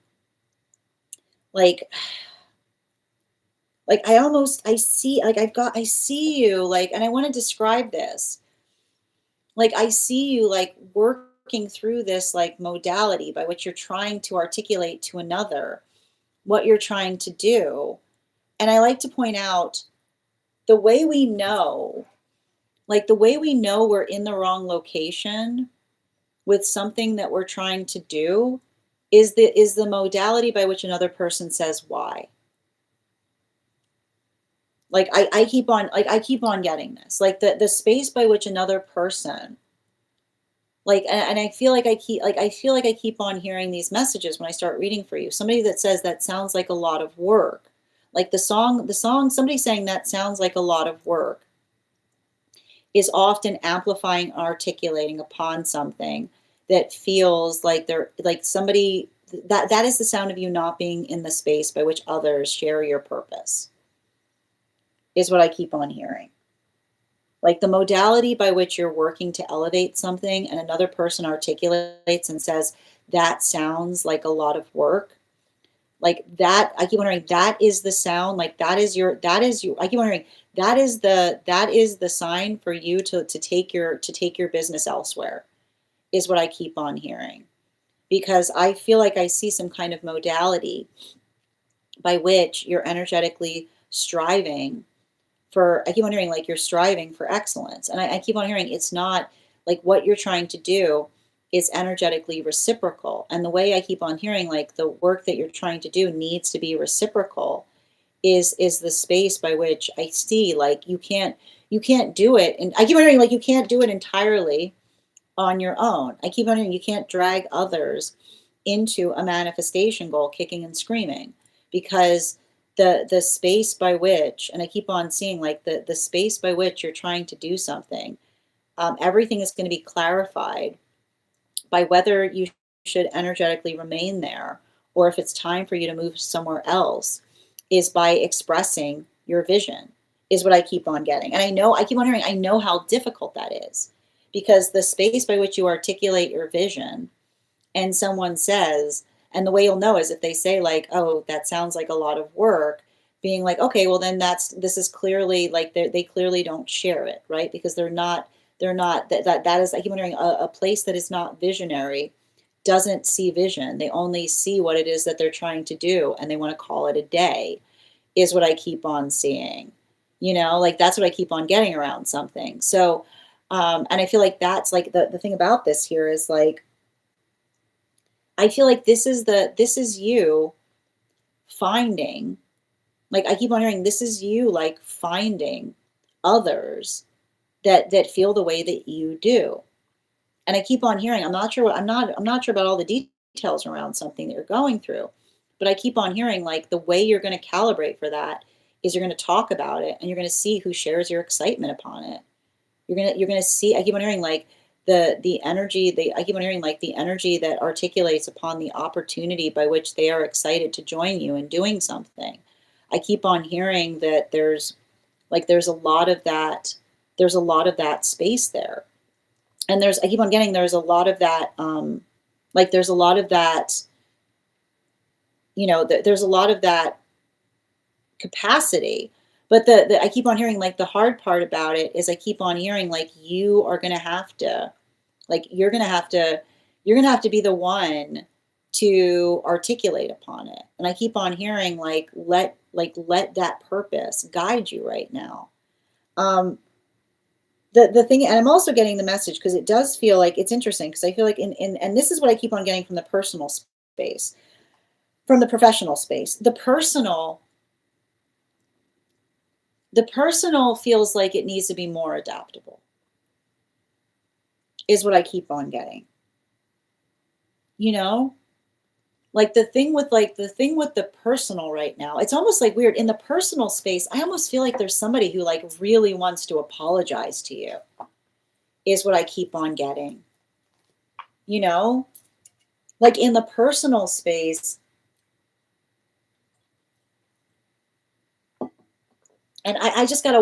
like, I see, like, I see you, like, and I want to describe this. Like, I see you, like, working through this, like, modality by which you're trying to articulate to another what you're trying to do. And I like to point out, the way we know, like, the way we know we're in the wrong location with something that we're trying to do is the modality by which another person says why. Like, I keep on, like, I keep on getting this, like, the space by which another person, like, and I feel like I feel like I keep on hearing these messages when I start reading for you. Somebody that says that sounds like a lot of work. Like, the song, somebody saying that sounds like a lot of work is often amplifying, articulating upon something that feels like they're, like, somebody, that is the sound of you not being in the space by which others share your purpose, is what I keep on hearing. Like, the modality by which you're working to elevate something and another person articulates and says, that sounds like a lot of work. Like, that, I keep wondering, that is the sound, like, that is you, I keep wondering, that is the sign for you to take your business elsewhere, is what I keep on hearing. Because I feel like I see some kind of modality by which you're energetically striving for, I keep on hearing, like, you're striving for excellence. And I keep on hearing, it's not like what you're trying to do is energetically reciprocal. And the way I keep on hearing, like, the work that you're trying to do needs to be reciprocal is the space by which I see, like, you can't do it. And I keep on hearing, like, you can't do it entirely on your own. I keep on hearing, you can't drag others into a manifestation goal kicking and screaming, because the space by which, and I keep on seeing, like, the space by which you're trying to do something, everything is going to be clarified by whether you should energetically remain there or if it's time for you to move somewhere else, is by expressing your vision, is what I keep on getting. And I keep on hearing, I know how difficult that is, because the space by which you articulate your vision and someone says, and the way you'll know is if they say, like, oh, that sounds like a lot of work, being like, okay, well, then this is clearly, like, they clearly don't share it, right? Because they're not, that is, I keep wondering, a place that is not visionary doesn't see vision. They only see what it is that they're trying to do, and they want to call it a day, is what I keep on seeing. Like, that's what I keep on getting around something. So, and I feel like that's, like, the thing about this here is, like, I feel like this is you finding, like, I keep on hearing, this is you, like, finding others that feel the way that you do. And I keep on hearing, I'm not sure about all the details around something that you're going through, but I keep on hearing, like, the way you're going to calibrate for that is you're going to talk about it, and you're going to see who shares your excitement upon it. You're going to see, I keep on hearing, like, the energy, I keep on hearing, like, the energy that articulates upon the opportunity by which they are excited to join you in doing something. I keep on hearing that there's a lot of that there's a lot of that space there. And I keep on getting, there's a lot of that, like there's a lot of that, you know, there's a lot of that capacity. But I keep on hearing, like, the hard part about it is I keep on hearing, like, you are going to have to, like, you're going to have to be the one to articulate upon it. And I keep on hearing, like, let that purpose guide you right now. The thing, and I'm also getting the message, because it does feel like it's interesting, because I feel like and this is what I keep on getting from the personal space, from the professional space. The personal feels like it needs to be more adaptable, is what I keep on getting. You know? Like the thing with the personal right now, it's almost like weird. In the personal space, I almost feel like there's somebody who, like, really wants to apologize to you, is what I keep on getting. You know? Like in the personal space, and I just gotta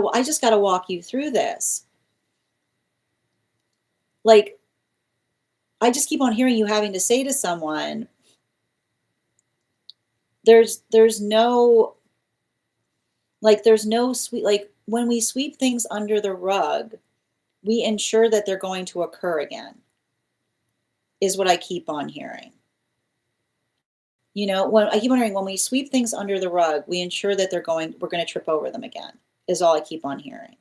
walk you through this. Like, I just keep on hearing you having to say to someone, there's no, like, there's no sweet, like, when we sweep things under the rug, we ensure that they're going to occur again, is what I keep on hearing. You know, when I keep on hearing, when we sweep things under the rug, we ensure that we're going to trip over them again, is all I keep on hearing.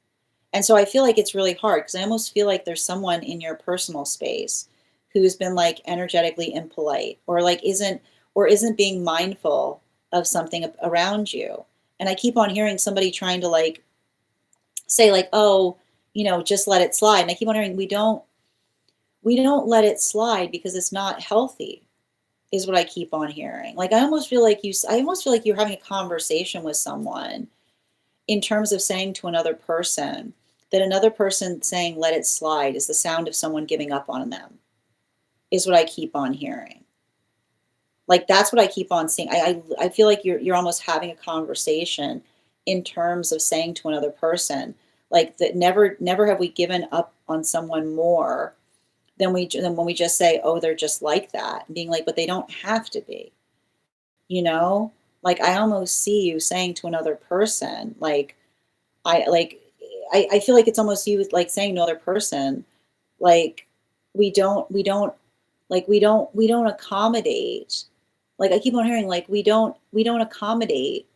And so I feel like it's really hard, because I almost feel like there's someone in your personal space who's been, like, energetically impolite, or like isn't being mindful of something around you. And I keep on hearing somebody trying to, like, say, like, oh, you know, just let it slide. And I keep on hearing, we don't let it slide, because it's not healthy, is what I keep on hearing. Like, I almost feel like you're having a conversation with someone, in terms of saying to another person that another person saying let it slide is the sound of someone giving up on them, is what I keep on hearing. Like, that's what I keep on seeing. I feel like you're almost having a conversation in terms of saying to another person, like, that never have we given up on someone more than when we just say, oh, they're just like that, and being like, but they don't have to be. You know? Like, I almost see you saying to another person, like, I feel like it's almost you, like, saying to another person, like, we don't accommodate. Like, I keep on hearing, like, we don't accommodate.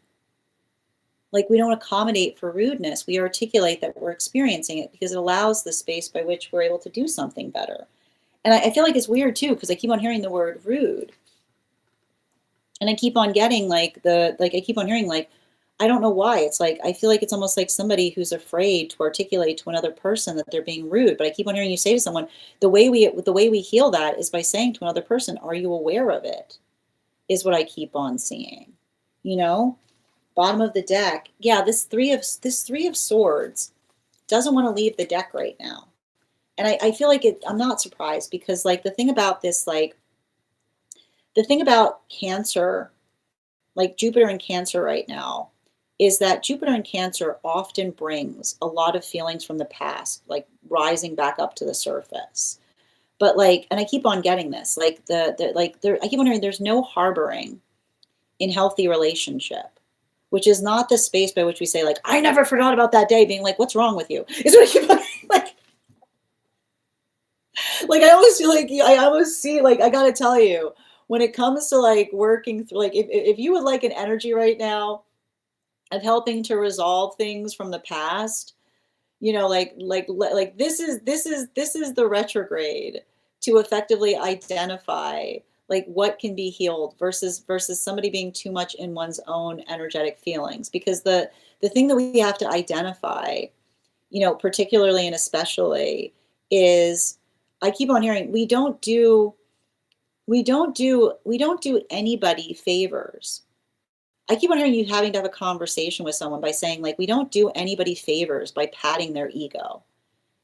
Like, we don't accommodate for rudeness. We articulate that we're experiencing it, because it allows the space by which we're able to do something better. And I feel like it's weird too, because I keep on hearing the word rude. And I keep on getting, like, I keep on hearing, like, I don't know why. It's like, I feel like it's almost like somebody who's afraid to articulate to another person that they're being rude. But I keep on hearing you say to someone, the way we heal that is by saying to another person, are you aware of it? Is what I keep on seeing. You know? Bottom of the deck. Yeah, this three of swords doesn't want to leave the deck right now. And I feel like I'm not surprised, because, like, the thing about this, like, the thing about Cancer, like Jupiter in Cancer right now, is that Jupiter in Cancer often brings a lot of feelings from the past, like, rising back up to the surface. But, like, and I keep on getting this, like, I keep on hearing there's no harboring in healthy relationship, which is not the space by which we say, like, I never forgot about that day, being like, what's wrong with you? Is what I keep on, like I always feel like, I almost see, like, I gotta tell you, when it comes to, like, working through, like, if you would like an energy right now of helping to resolve things from the past, you know, like this is the retrograde to effectively identify, like, what can be healed versus somebody being too much in one's own energetic feelings. Because the thing that we have to identify, you know, particularly and especially, is I keep on hearing we don't do anybody favors. I keep on hearing you having to have a conversation with someone by saying, like, we don't do anybody favors by patting their ego,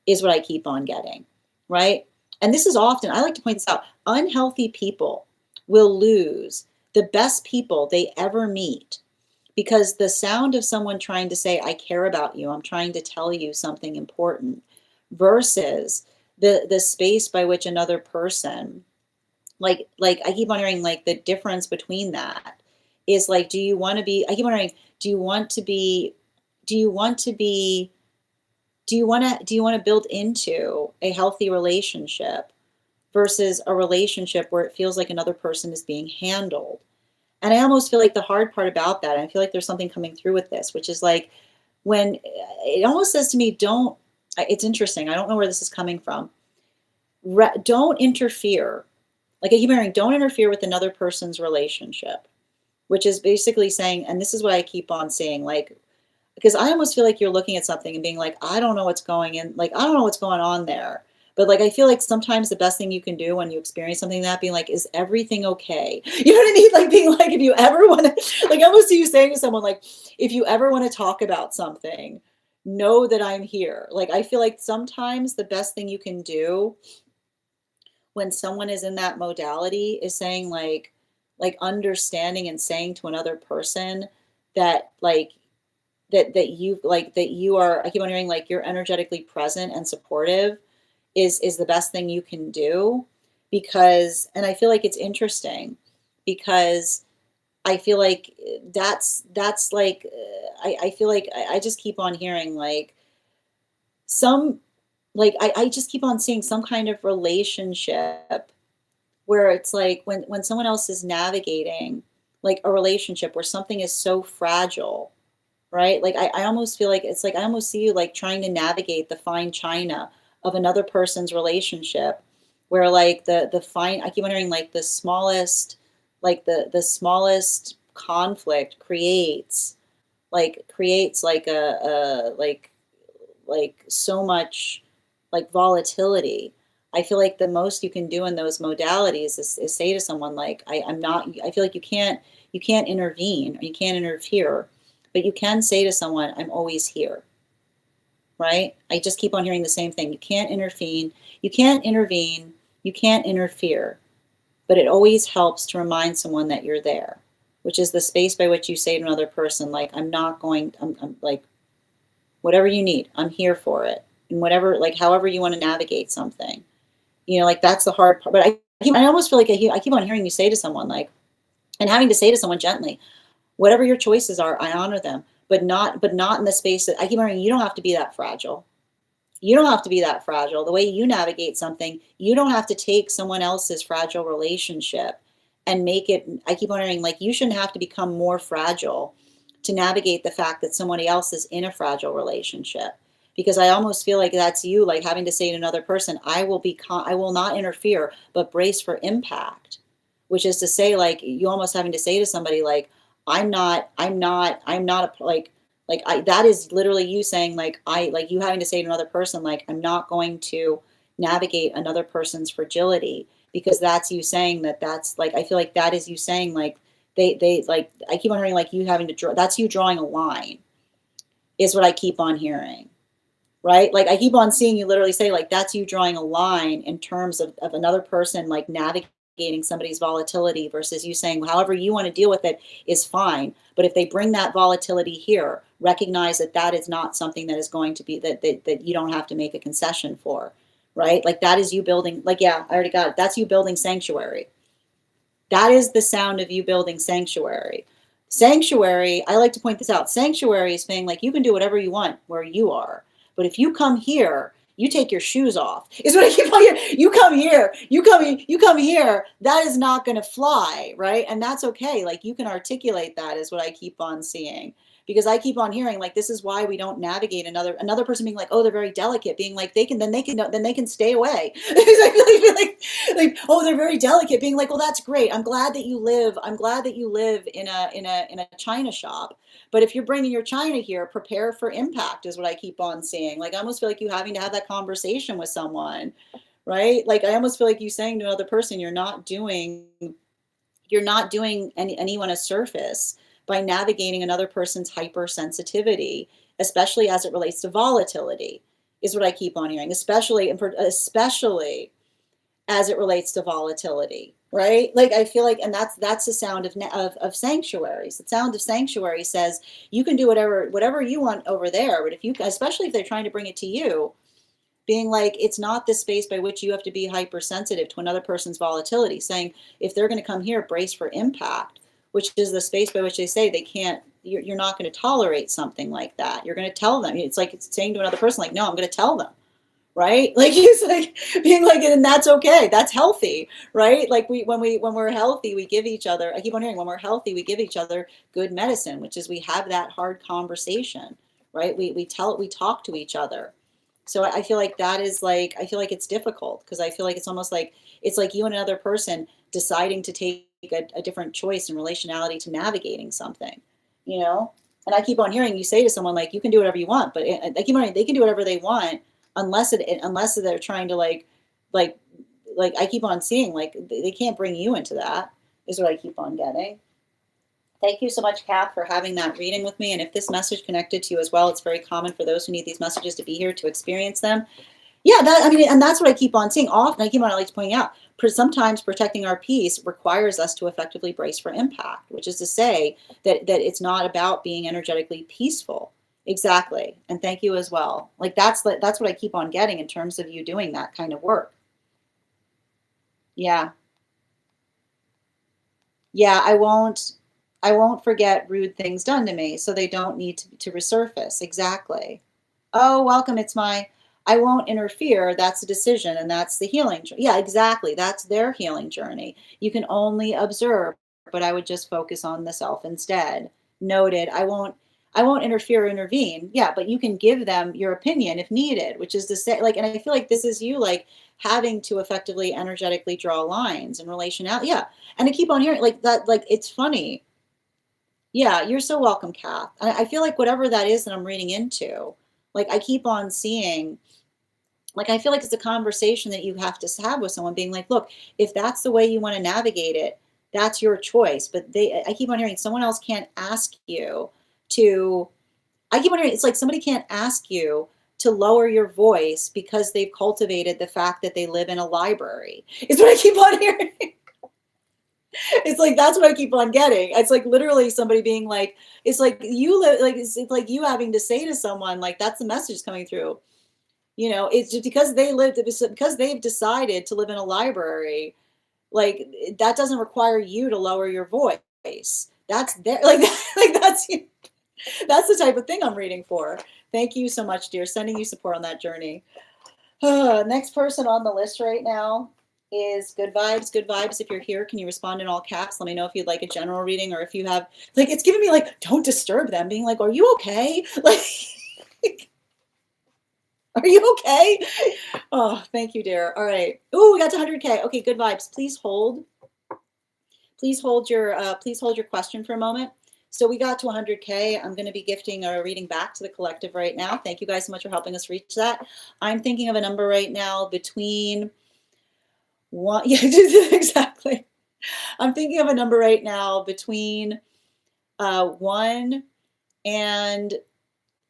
is what I keep on getting, right? And this is often, I like to point this out, unhealthy people will lose the best people they ever meet because the sound of someone trying to say, I care about you, I'm trying to tell you something important, versus the space by which another person, like I keep wondering, like the difference between that is like, do you want to be, I keep wondering, do you want to be, do you want to be, do you want to build into a healthy relationship versus a relationship where it feels like another person is being handled? And I almost feel like the hard part about that, and I feel like there's something coming through with this, which is like when it almost says to me, don't, it's interesting. I don't know where this is coming from. Don't interfere. Like I keep hearing, don't interfere with another person's relationship, which is basically saying, and this is what I keep on saying, like, because I almost feel like you're looking at something and being like, I don't know what's going in, like, I don't know what's going on there. But like, I feel like sometimes the best thing you can do when you experience something like that, being like, is everything okay? You know what I mean? Like being like, if you ever want to, like I almost see you saying to someone, like, if you ever want to talk about something, know that I'm here. Like, I feel like sometimes the best thing you can do when someone is in that modality is saying like understanding and saying to another person that like, that you like, that you are, I keep on hearing like you're energetically present and supportive is the best thing you can do. Because, and I feel like it's interesting because I feel like that's like I feel like I just keep on hearing like some, like I just keep on seeing some kind of relationship where it's like when someone else is navigating like a relationship where something is so fragile, right? Like I almost feel like it's like I almost see you like trying to navigate the fine china of another person's relationship, where like the fine, I keep wondering like the smallest, like the smallest conflict creates like a like so much like volatility. I feel like the most you can do in those modalities is say to someone like, I'm not, I feel like you can't intervene or you can't interfere, but you can say to someone, I'm always here, right? I just keep on hearing the same thing. You can't intervene, you can't interfere, but it always helps to remind someone that you're there, which is the space by which you say to another person, like, I'm not going, I'm like, whatever you need, I'm here for it. And whatever, like, however you want to navigate something, you know, like that's the hard part. But I almost feel like I keep on hearing you say to someone like, and having to say to someone gently, whatever your choices are, I honor them, but not in the space that I keep hearing, you don't have to be that fragile. You don't have to be that fragile. The way you navigate something, you don't have to take someone else's fragile relationship and make it, I keep wondering, like, you shouldn't have to become more fragile to navigate the fact that somebody else is in a fragile relationship. Because I almost feel like that's you, like having to say to another person, I will not interfere, but brace for impact, which is to say, like, you almost having to say to somebody, like, I'm not a, like I, that is literally you saying like, like you having to say to another person, like, I'm not going to navigate another person's fragility, because that's you saying that's like, I feel like that is you saying like, they like, I keep on hearing like you having to draw, that's you drawing a line is what I keep on hearing, right? Like I keep on seeing you literally say like, that's you drawing a line in terms of another person, like navigating somebody's volatility versus you saying, however you want to deal with it is fine. But if they bring that volatility here, recognize that that is not something that is going to be, that you don't have to make a concession for, right? Like that is you building, like, yeah, I already got it. That's you building sanctuary. That is the sound of you building sanctuary. Sanctuary, I like to point this out. Sanctuary is saying like, you can do whatever you want where you are. But if you come here, you take your shoes off. Is what I keep on hearing. You come here, you come here. That is not going to fly, right? And that's okay. Like you can articulate that is what I keep on seeing. Because I keep on hearing like, this is why we don't navigate another person being like, oh, they're very delicate, being like, they can stay away. like, oh, they're very delicate, being like, well, that's great. I'm glad that you live in a china shop. But if you're bringing your china here, prepare for impact is what I keep on seeing. Like I almost feel like you having to have that conversation with someone, right? Like I almost feel like you saying to another person, you're not doing anyone a service by navigating another person's hypersensitivity, especially as it relates to volatility, is what I keep on hearing, especially as it relates to volatility. right? Like I feel like, and that's the sound of sanctuaries. The sound of sanctuary says you can do whatever you want over there, but if you, especially if they're trying to bring it to you, being like, it's not the space by which you have to be hypersensitive to another person's volatility, saying if they're going to come here, brace for impact, which is the space by which they say they can't, you're not going to tolerate something like that. You're going to tell them. It's like it's saying to another person, like, no, I'm going to tell them, right? Like he's like being like, and that's okay. That's healthy, right? Like when we're healthy, we give each other, I keep on hearing, when we're healthy, we give each other good medicine, which is we have that hard conversation, right? We talk to each other. So I feel like that is like, I feel like it's difficult because I feel like it's almost like, it's like you and another person deciding to take a different choice in relationality to navigating something, you know? And I keep on hearing you say to someone like, you can do whatever you want, but I keep on hearing they can do whatever they want unless they're trying to like I keep on seeing like they can't bring you into that is what I keep on getting. Thank you so much, Kath, for having that reading with me. And if this message connected to you as well, it's very common for those who need these messages to be here to experience them. Yeah, that, I mean, and that's what I keep on seeing. Often, I like to point out, sometimes protecting our peace requires us to effectively brace for impact, which is to say that it's not about being energetically peaceful. Exactly. And thank you as well. Like that's what I keep on getting in terms of you doing that kind of work. Yeah. Yeah, I won't forget rude things done to me, so they don't need to resurface. Exactly. Oh, welcome. It's my, I won't interfere. That's a decision and that's the healing. Yeah, exactly. That's their healing journey. You can only observe, but I would just focus on the self instead. Noted. I won't interfere or intervene. Yeah, but you can give them your opinion if needed, which is to say, like, and I feel like this is you like having to effectively energetically draw lines in relation out. Yeah. And I keep on hearing like that, like it's funny. Yeah, you're so welcome, Kath. I feel like whatever that is that I'm reading into, like I keep on seeing, like I feel like it's a conversation that you have to have with someone, being like, look, if that's the way you want to navigate it, that's your choice. But I keep on hearing someone else can't ask you to. I keep on hearing it's like somebody can't ask you to lower your voice because they've cultivated the fact that they live in a library. Is what I keep on hearing. It's like that's what I keep on getting. It's like literally somebody being like, it's like you live like it's like you having to say to someone like that's the message coming through. You know, it's just because because they've decided to live in a library, like that doesn't require you to lower your voice. That's there like like that's the type of thing I'm reading for. Thank you so much, dear. Sending you support on that journey. Next person on the list right now is Good Vibes. Good Vibes, if you're here, can you respond in all caps? Let me know if you'd like a general reading or if you have, like, it's giving me like, don't disturb them, being like, are you okay? Like, are you okay? Oh, thank you, dear. All right. Oh, we got to 100K. Okay, Good Vibes. Please hold. Please hold your question for a moment. So we got to 100K. I'm going to be gifting a reading back to the collective right now. Thank you guys so much for helping us reach that. I'm thinking of a number right now between one, yeah, exactly. I'm thinking of a number right now between 1 and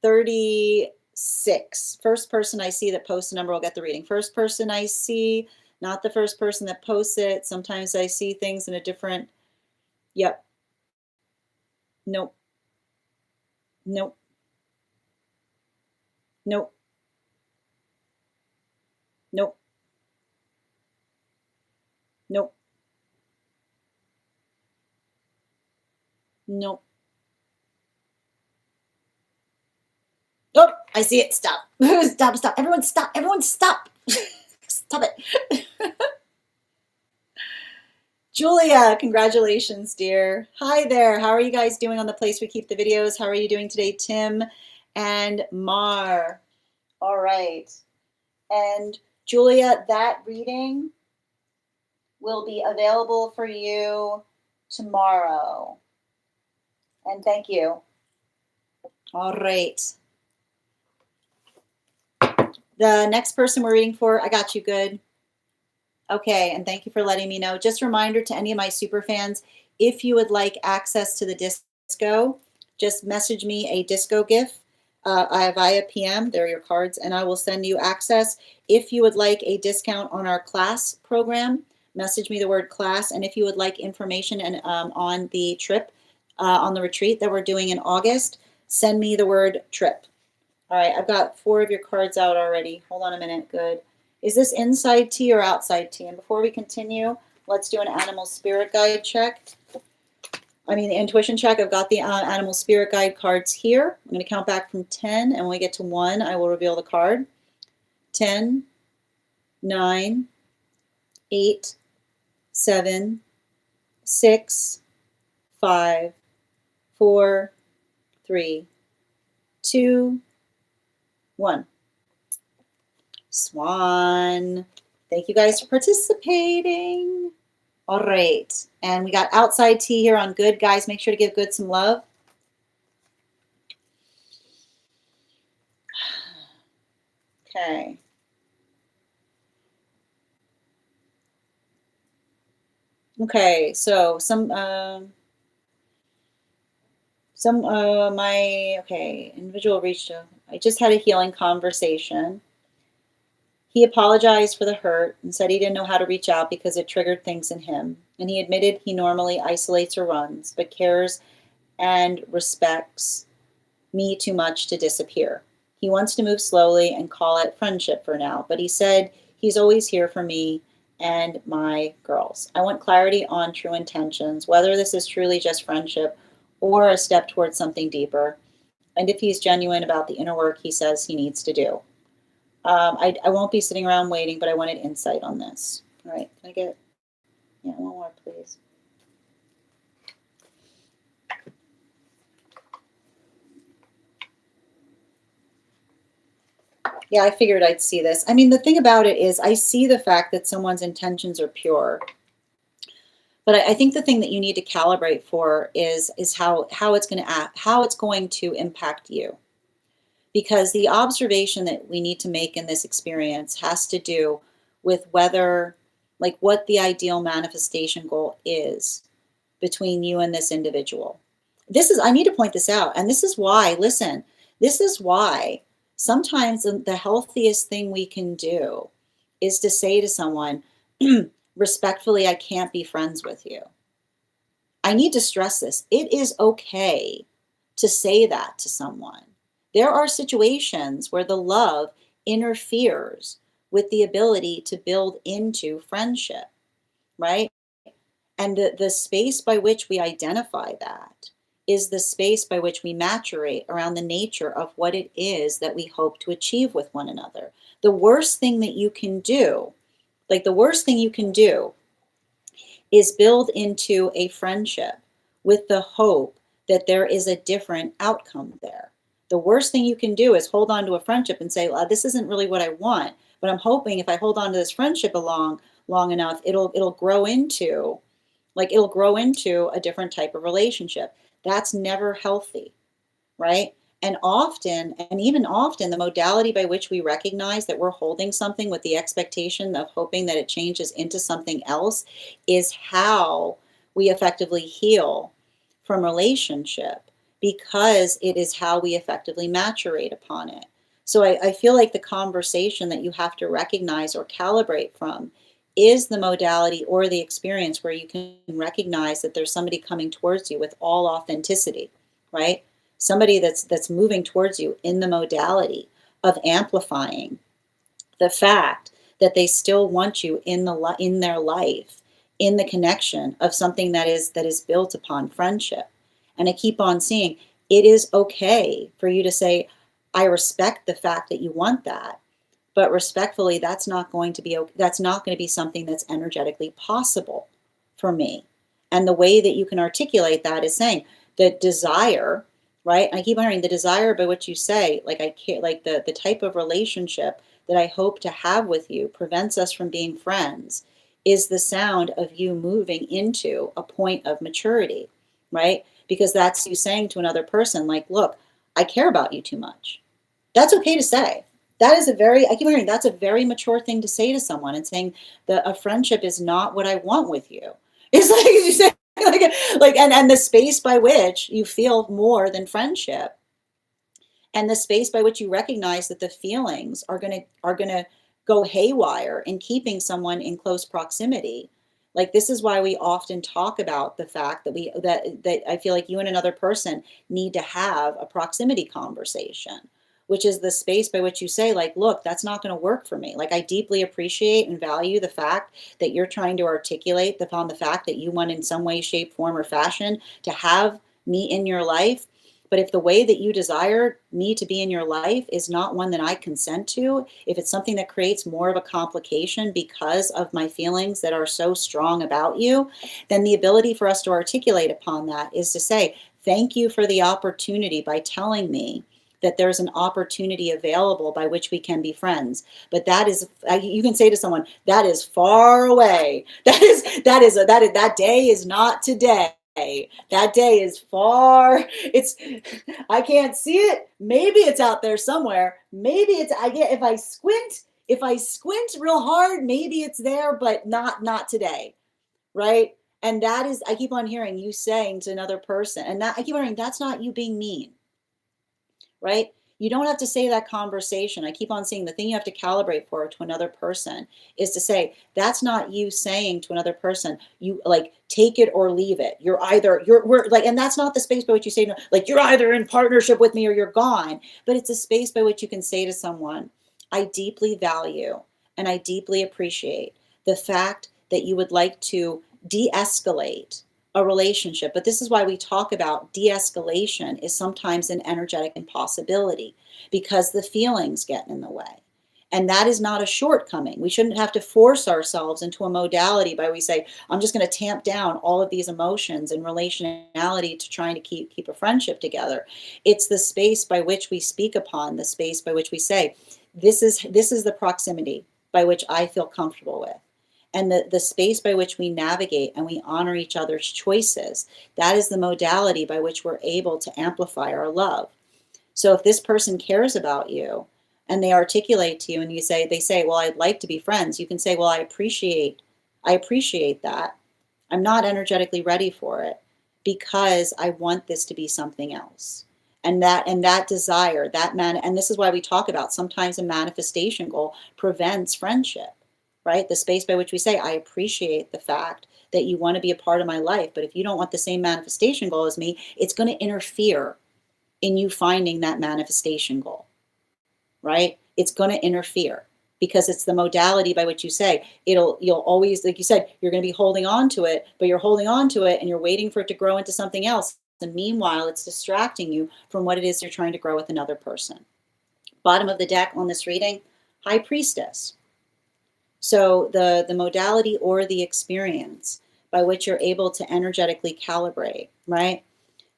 36. First person I see that posts a number will get the reading. First person I see, not the first person that posts it. Sometimes I see things in a different, yep. Nope. Nope. Nope. Nope. Nope. Nope. Oh, I see it. Stop. Stop, stop. Everyone stop. Everyone stop. Stop it. Julia, congratulations, dear. Hi there. How are you guys doing on the place we keep the videos? How are you doing today, Tim and Mar? All right. And Julia, that reading will be available for you tomorrow. And thank you. All right. The next person we're reading for, I got you, good. Okay, and thank you for letting me know. Just a reminder to any of my super fans, if you would like access to the disco, just message me a disco GIF via PM. There are your cards, and I will send you access. If you would like a discount on our class program, message me the word class. And if you would like information and on the trip, on the retreat that we're doing in August, send me the word trip. All right, I've got 4 of your cards out already. Hold on a minute. Good. Is this inside tea or outside tea? And before we continue, let's do an animal spirit guide check. I mean, the intuition check. I've got the animal spirit guide cards here. I'm going to count back from 10, and when we get to 1, I will reveal the card. 10, 9, 8, 7, 6, 5, 4, 3, 2, 1. Swan. Thank you guys for participating. All right. And we got outside tea here on good. Guys, make sure to give good some love. Okay. Okay, so individual reached out. I just had a healing conversation. He apologized for the hurt and said he didn't know how to reach out because it triggered things in him. And he admitted he normally isolates or runs, but cares and respects me too much to disappear. He wants to move slowly and call it friendship for now, but he said he's always here for me and my girls. I want clarity on true intentions, whether this is truly just friendship or a step towards something deeper, and if he's genuine about the inner work he says he needs to do. I won't be sitting around waiting, but I wanted insight on this. All right, can I get, one more, please? Yeah, I figured I'd see this. I mean, the thing about it is I see the fact that someone's intentions are pure. But I think the thing that you need to calibrate for is how it's going to impact you. Because the observation that we need to make in this experience has to do with whether, like, what the ideal manifestation goal is between you and this individual. I need to point this out. And this is why, listen, this is why sometimes the healthiest thing we can do is to say to someone, respectfully, I can't be friends with you. I need to stress this. It is okay to say that to someone. There are situations where the love interferes with the ability to build into friendship, right? And the space by which we identify that is the space by which we maturate around the nature of what it is that we hope to achieve with one another. The worst thing that you can do, is build into a friendship with the hope that there is a different outcome there. The worst thing you can do is hold on to a friendship and say, well, this isn't really what I want, but I'm hoping if I hold on to this friendship long enough, it'll grow into a different type of relationship. That's never healthy, right? And even often, the modality by which we recognize that we're holding something with the expectation of hoping that it changes into something else is how we effectively heal from relationship, because it is how we effectively maturate upon it. So I feel like the conversation that you have to recognize or calibrate from is the modality or the experience where you can recognize that there's somebody coming towards you with all authenticity, right? Somebody that's moving towards you in the modality of amplifying the fact that they still want you in their life, in the connection of something that is built upon friendship. And I keep on seeing it is okay for you to say, I respect the fact that you want that, but respectfully, that's not going to be something that's energetically possible for me. And the way that you can articulate that is saying the desire, right? I keep hearing the desire by which you say, like, I can't, like the type of relationship that I hope to have with you prevents us from being friends, is the sound of you moving into a point of maturity, right? Because that's you saying to another person, like, look, I care about you too much. That's okay to say. I keep hearing that's a very mature thing to say to someone, and saying that a friendship is not what I want with you. It's like you say, and the space by which you feel more than friendship, and the space by which you recognize that the feelings are gonna go haywire in keeping someone in close proximity, Like, this is why we often talk about the fact that that I feel like you and another person need to have a proximity conversation, which is the space by which you say, like, look, that's not going to work for me. Like, I deeply appreciate and value the fact that you're trying to articulate upon the fact that you want in some way, shape, form, or fashion to have me in your life. But if the way that you desire me to be in your life is not one that I consent to, if it's something that creates more of a complication because of my feelings that are so strong about you, then the ability for us to articulate upon that is to say, thank you for the opportunity by telling me that there's an opportunity available by which we can be friends. But that is, you can say to someone, that is far away. That day is not today. That day is far. I can't see it. Maybe it's out there somewhere. Maybe it's, if I squint real hard, maybe it's there, but not today. Right. And that is, I keep on hearing you saying to another person, and that I keep on hearing, that's not you being mean. Right? You don't have to say that conversation. I keep on saying the thing you have to calibrate for to another person is to say, that's not you saying to another person, you like take it or leave it. We're like, and that's not the space by which you say, like, you're either in partnership with me or you're gone. But it's a space by which you can say to someone, I deeply value and I deeply appreciate the fact that you would like to de-escalate a relationship. But this is why we talk about de-escalation is sometimes an energetic impossibility because the feelings get in the way. And that is not a shortcoming. We shouldn't have to force ourselves into a modality by we say, I'm just going to tamp down all of these emotions and relationality to trying to keep a friendship together. It's the space by which we speak upon, the space by which we say, this is the proximity by which I feel comfortable with. And the space by which we navigate and we honor each other's choices, that is the modality by which we're able to amplify our love. So if this person cares about you and they articulate to you and they say, well, I'd like to be friends, you can say, well, I appreciate that. I'm not energetically ready for it because I want this to be something else. And that desire, and this is why we talk about sometimes a manifestation goal prevents friendship. Right? The space by which we say, I appreciate the fact that you want to be a part of my life, but if you don't want the same manifestation goal as me, it's going to interfere in you finding that manifestation goal. Right? It's going to interfere because it's the modality by which you say you'll always, like you said, you're going to be holding on to it, but you're holding on to it and you're waiting for it to grow into something else. And meanwhile, it's distracting you from what it is you're trying to grow with another person. Bottom of the deck on this reading, High Priestess. So the modality or the experience by which you're able to energetically calibrate, right?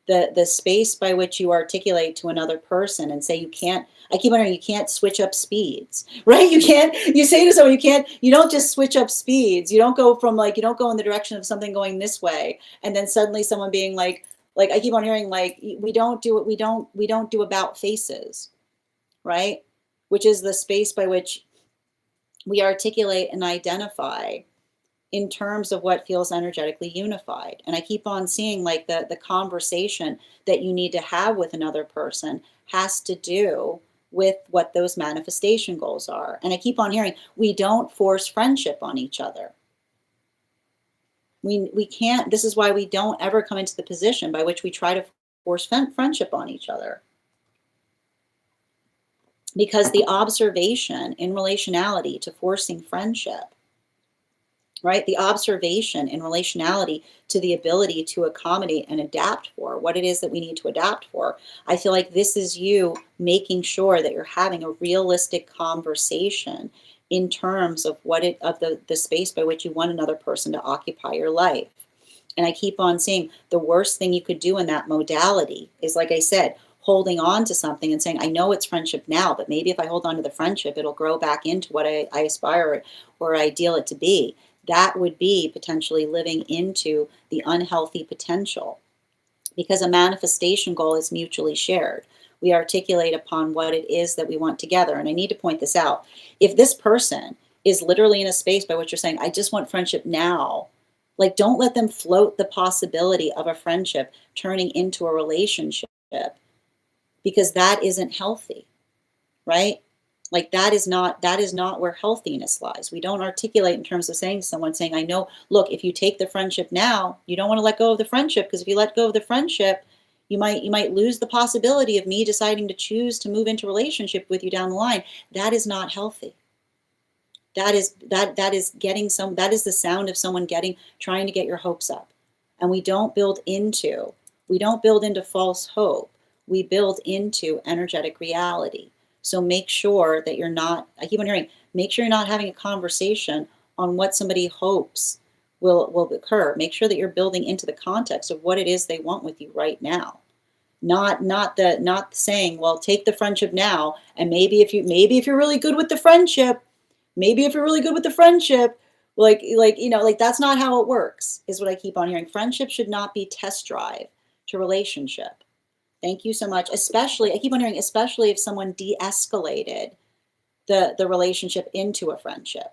The space by which you articulate to another person and say, you can't switch up speeds, right? You say to someone, you don't just switch up speeds. You don't go in the direction of something going this way. And then suddenly someone being like I keep on hearing, like, we don't do about faces, right? Which is the space by which we articulate and identify in terms of what feels energetically unified. And I keep on seeing like the conversation that you need to have with another person has to do with what those manifestation goals are. And I keep on hearing, we don't force friendship on each other. We can't, this is why we don't ever come into the position by which we try to force friendship on each other. Because the observation in relationality to forcing friendship, right? The observation in relationality to the ability to accommodate and adapt for what it is that we need to adapt for. I feel like this is you making sure that you're having a realistic conversation in terms of the space by which you want another person to occupy your life. And I keep on saying the worst thing you could do in that modality is, like I said, holding on to something and saying, I know it's friendship now, but maybe if I hold on to the friendship, it'll grow back into what I aspire or ideal it to be. That would be potentially living into the unhealthy potential, because a manifestation goal is mutually shared. We articulate upon what it is that we want together. And I need to point this out. If this person is literally in a space by which you're saying, I just want friendship now, like, don't let them float the possibility of a friendship turning into a relationship, because that isn't healthy, right? Like that is not where healthiness lies. We don't articulate in terms of saying to someone, saying, I know, look, if you take the friendship now, you don't want to let go of the friendship, because if you let go of the friendship, you might lose the possibility of me deciding to choose to move into relationship with you down the line. That is not healthy. That is the sound of someone trying to get your hopes up. And we don't build into false hope. We build into energetic reality. So make sure that I keep on hearing, make sure you're not having a conversation on what somebody hopes will occur. Make sure that you're building into the context of what it is they want with you right now. Not saying, well, take the friendship now, and maybe if you're really good with the friendship, like that's not how it works, is what I keep on hearing. Friendship should not be test drive to relationship. Thank you so much. Especially, I keep on hearing, especially if someone de-escalated the relationship into a friendship.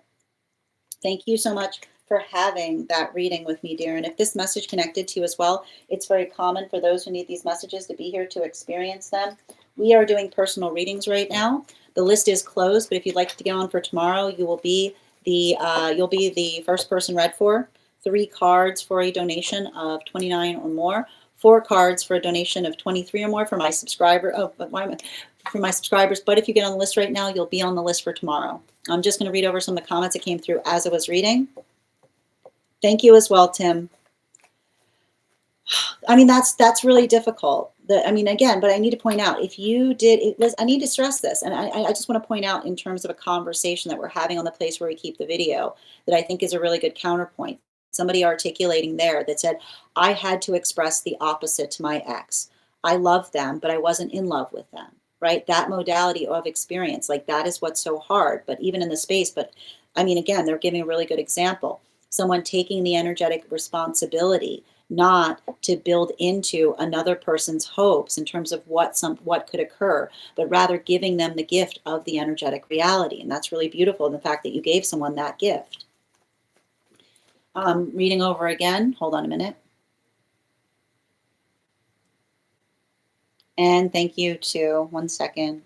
Thank you so much for having that reading with me, dear. And if this message connected to you as well, it's very common for those who need these messages to be here to experience them. We are doing personal readings right now. The list is closed, but if you'd like to get on for tomorrow, you'll be the first person read for. 3 cards for a donation of $29 or more. 4 cards for a donation of $23 or more for my subscriber. For my subscribers. But if you get on the list right now, you'll be on the list for tomorrow. I'm just going to read over some of the comments that came through as I was reading. Thank you as well, Tim. I mean, that's really difficult. Again, but I need to point out, I need to stress this, and I just want to point out in terms of a conversation that we're having on the place where we keep the video, that I think is a really good counterpoint. Somebody articulating there that said, I had to express the opposite to my ex. I loved them, but I wasn't in love with them, right? That modality of experience, like that is what's so hard, but even in the space, but I mean, again, they're giving a really good example. Someone taking the energetic responsibility, not to build into another person's hopes in terms of what could occur, but rather giving them the gift of the energetic reality. And that's really beautiful, the fact that you gave someone that gift. Reading over again, hold on a minute. And thank you too, 1 second.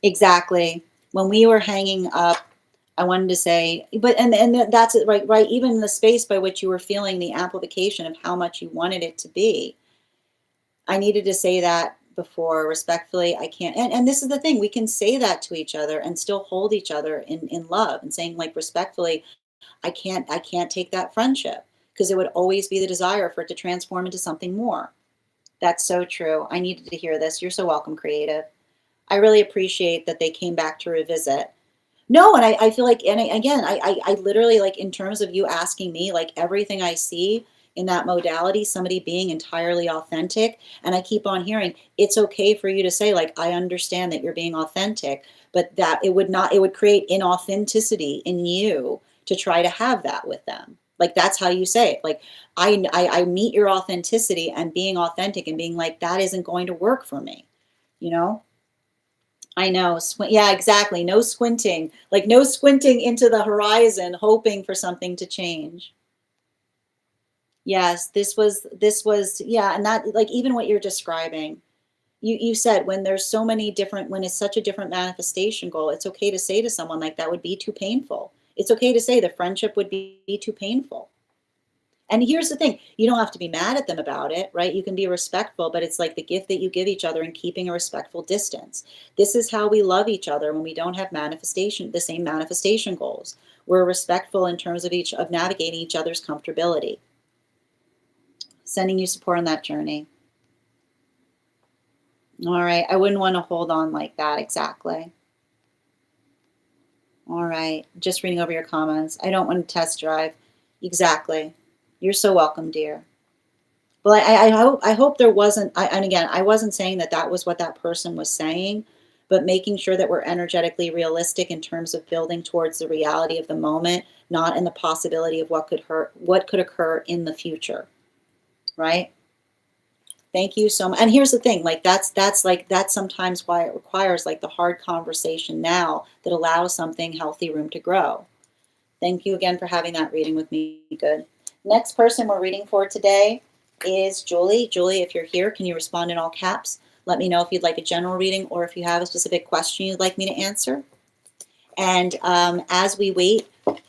Exactly. When we were hanging up, I wanted to say, and that's it, right? Even the space by which you were feeling the amplification of how much you wanted it to be. I needed to say that before, respectfully. I can't, and this is the thing, we can say that to each other and still hold each other in love, and saying, like, respectfully, I can't take that friendship, because it would always be the desire for it to transform into something more. That's so true. I needed to hear this. You're so welcome, Creative. I really appreciate that they came back to revisit. No, and I feel like, and again, I literally, like, in terms of you asking me, like, everything I see in that modality, somebody being entirely authentic, and I keep on hearing, it's okay for you to say, like, I understand that you're being authentic, but that it would create inauthenticity in you to try to have that with them. Like, that's how you say it. Like, I meet your authenticity and being authentic and being like, that isn't going to work for me, you know? I know. Yeah, exactly. No squinting, like no squinting into the horizon, hoping for something to change. Yes, this was, yeah. And that, like, even what you're describing, you said, when there's so many different, when it's such a different manifestation goal, it's okay to say to someone, like, that would be too painful. It's okay to say the friendship would be too painful. And here's the thing, you don't have to be mad at them about it, right? You can be respectful, but it's like the gift that you give each other and keeping a respectful distance. This is how we love each other when we don't have the same manifestation goals. We're respectful in terms of navigating each other's comfortability. Sending you support on that journey. All right, I wouldn't want to hold on like that, exactly. All right, just reading over your comments. I don't want to test drive. Exactly. You're so welcome, dear. Well, I hope there wasn't, and again, I wasn't saying that was what that person was saying, but making sure that we're energetically realistic in terms of building towards the reality of the moment, not in the possibility of what could occur in the future, right? Thank you so much. And here's the thing, like, that's sometimes why it requires, like, the hard conversation now that allows something healthy room to grow. Thank you again for having that reading with me. Good. Next person we're reading for today is Julie. Julie, if you're here, can you respond in all caps? Let me know if you'd like a general reading or if you have a specific question you'd like me to answer. And as we wait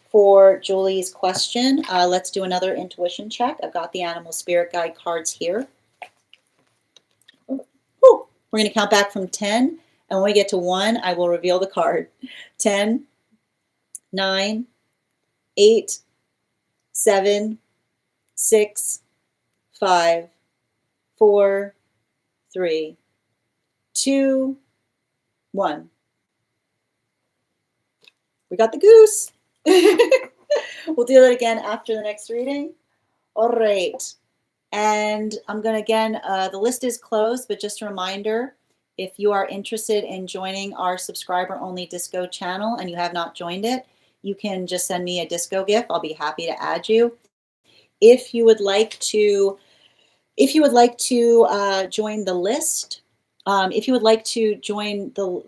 for Julie's question, let's do another intuition check. I've got the animal spirit guide cards here. Woo. We're going to count back from 10. And when we get to 1, I will reveal the card. 10, 9, 8, 7, 6, 5, 4, 3, 2, 1. We got the goose. We'll do that again after the next reading. All right. And I'm going to, again, the list is closed, but just a reminder, if you are interested in joining our subscriber-only disco channel and you have not joined it, you can just send me a disco gift. I'll be happy to add you. If you would like to join the list, if you would like to join the,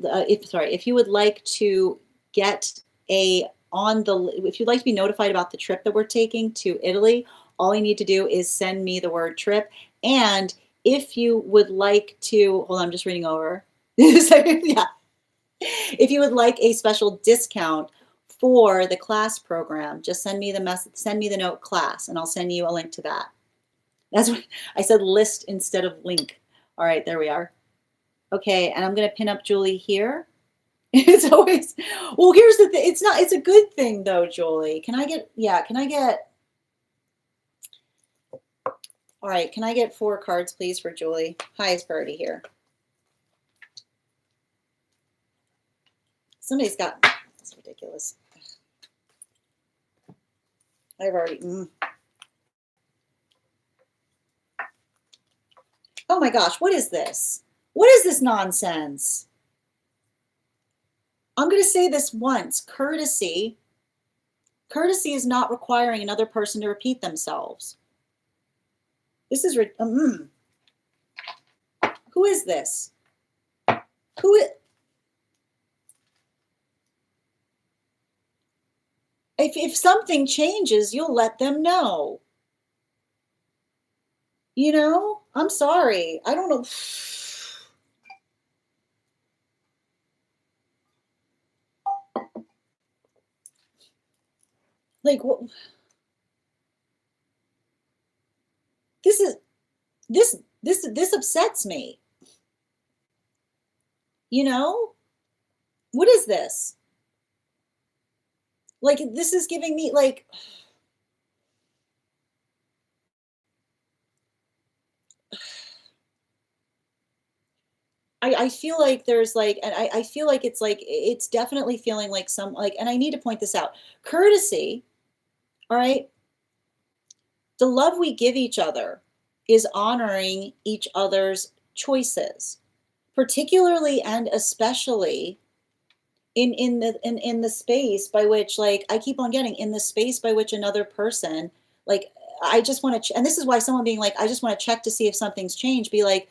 if you would like to get if you'd like to be notified about the trip that we're taking to Italy, all you need to do is send me the word trip. And if you would like to, hold on, I'm just reading over. Yeah. If you would like a special discount for the class program, just send me the message, send me the note class, and I'll send you a link to that. That's what I said, list instead of link. All right, there we are. Okay, and I'm going to pin up Julie here. It's always, well, here's the thing. It's a good thing though, Julie. Can I get, all right, can I get 4 cards, please, for Julie? Highest priority here. Somebody's got, that's ridiculous. I've already, Oh my gosh, what is this? What is this nonsense? I'm going to say this once. Courtesy is not requiring another person to repeat themselves. This is, who is this? If something changes, you'll let them know. You know, I'm sorry. I don't know. Like, what? This upsets me. You know? What is this? Like, this is giving me, like, I feel like there's like, and I feel like it's definitely feeling like some, like, and I need to point this out. Courtesy, all right? The love we give each other is honoring each other's choices, particularly and especially in the space by which, like, I keep on getting in the space by which another person, like, I just want to, and this is why someone being like, I just want to check to see if something's changed, be like,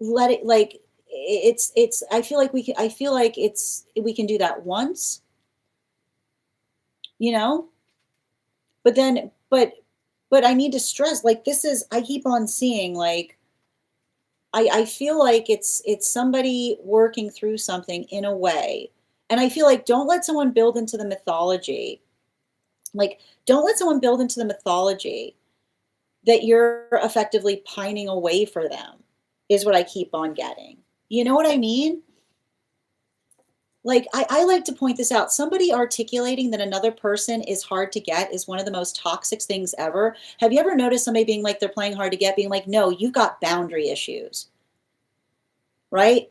let it, like, I feel like we can do that once, you know, but then, but I need to stress, like, this is, I keep on seeing, like, I feel like it's somebody working through something in a way. And I feel like, don't let someone build into the mythology. Like, don't let someone build into the mythology that you're effectively pining away for them, is what I keep on getting. You know what I mean? Like, I like to point this out. Somebody articulating that another person is hard to get is one of the most toxic things ever. Have you ever noticed somebody being like, they're playing hard to get, being like, no, you've got boundary issues, right?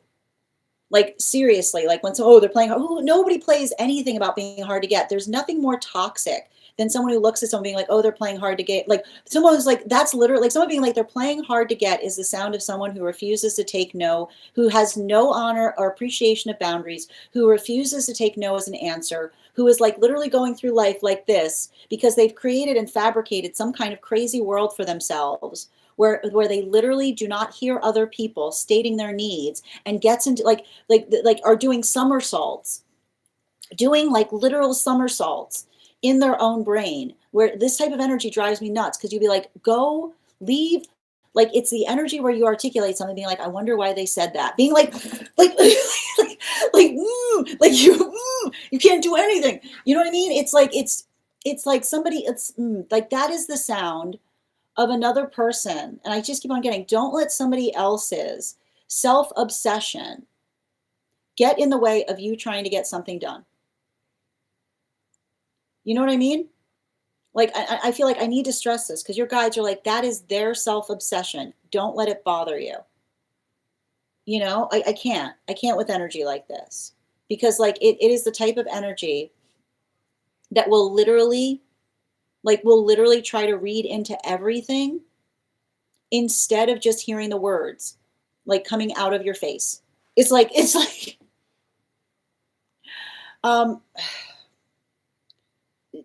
Like, seriously, like, when they're playing, nobody plays anything about being hard to get. There's nothing more toxic than someone who looks at someone being like, oh, they're playing hard to get. Like, someone who's like, that's literally, like, someone being like, they're playing hard to get is the sound of someone who refuses to take no, who has no honor or appreciation of boundaries, who refuses to take no as an answer, who is, like, literally going through life like this because they've created and fabricated some kind of crazy world for themselves where they literally do not hear other people stating their needs, and gets into like are doing somersaults, doing like literal somersaults in their own brain, where this type of energy drives me nuts, because you'd be like, go leave Like it's the energy where you articulate something, being like, I wonder why they said that. Being like, like you can't do anything. You know what I mean? It's like somebody. It's like that is the sound of another person. And I just keep on getting. Don't let somebody else's self-obsession get in the way of you trying to get something done. You know what I mean? Like, I feel like I need to stress this because your guides are like, that is their self-obsession. Don't let it bother you. You know, I can't with energy like this because like it is the type of energy that will literally try to read into everything instead of just hearing the words like coming out of your face. It's like, um,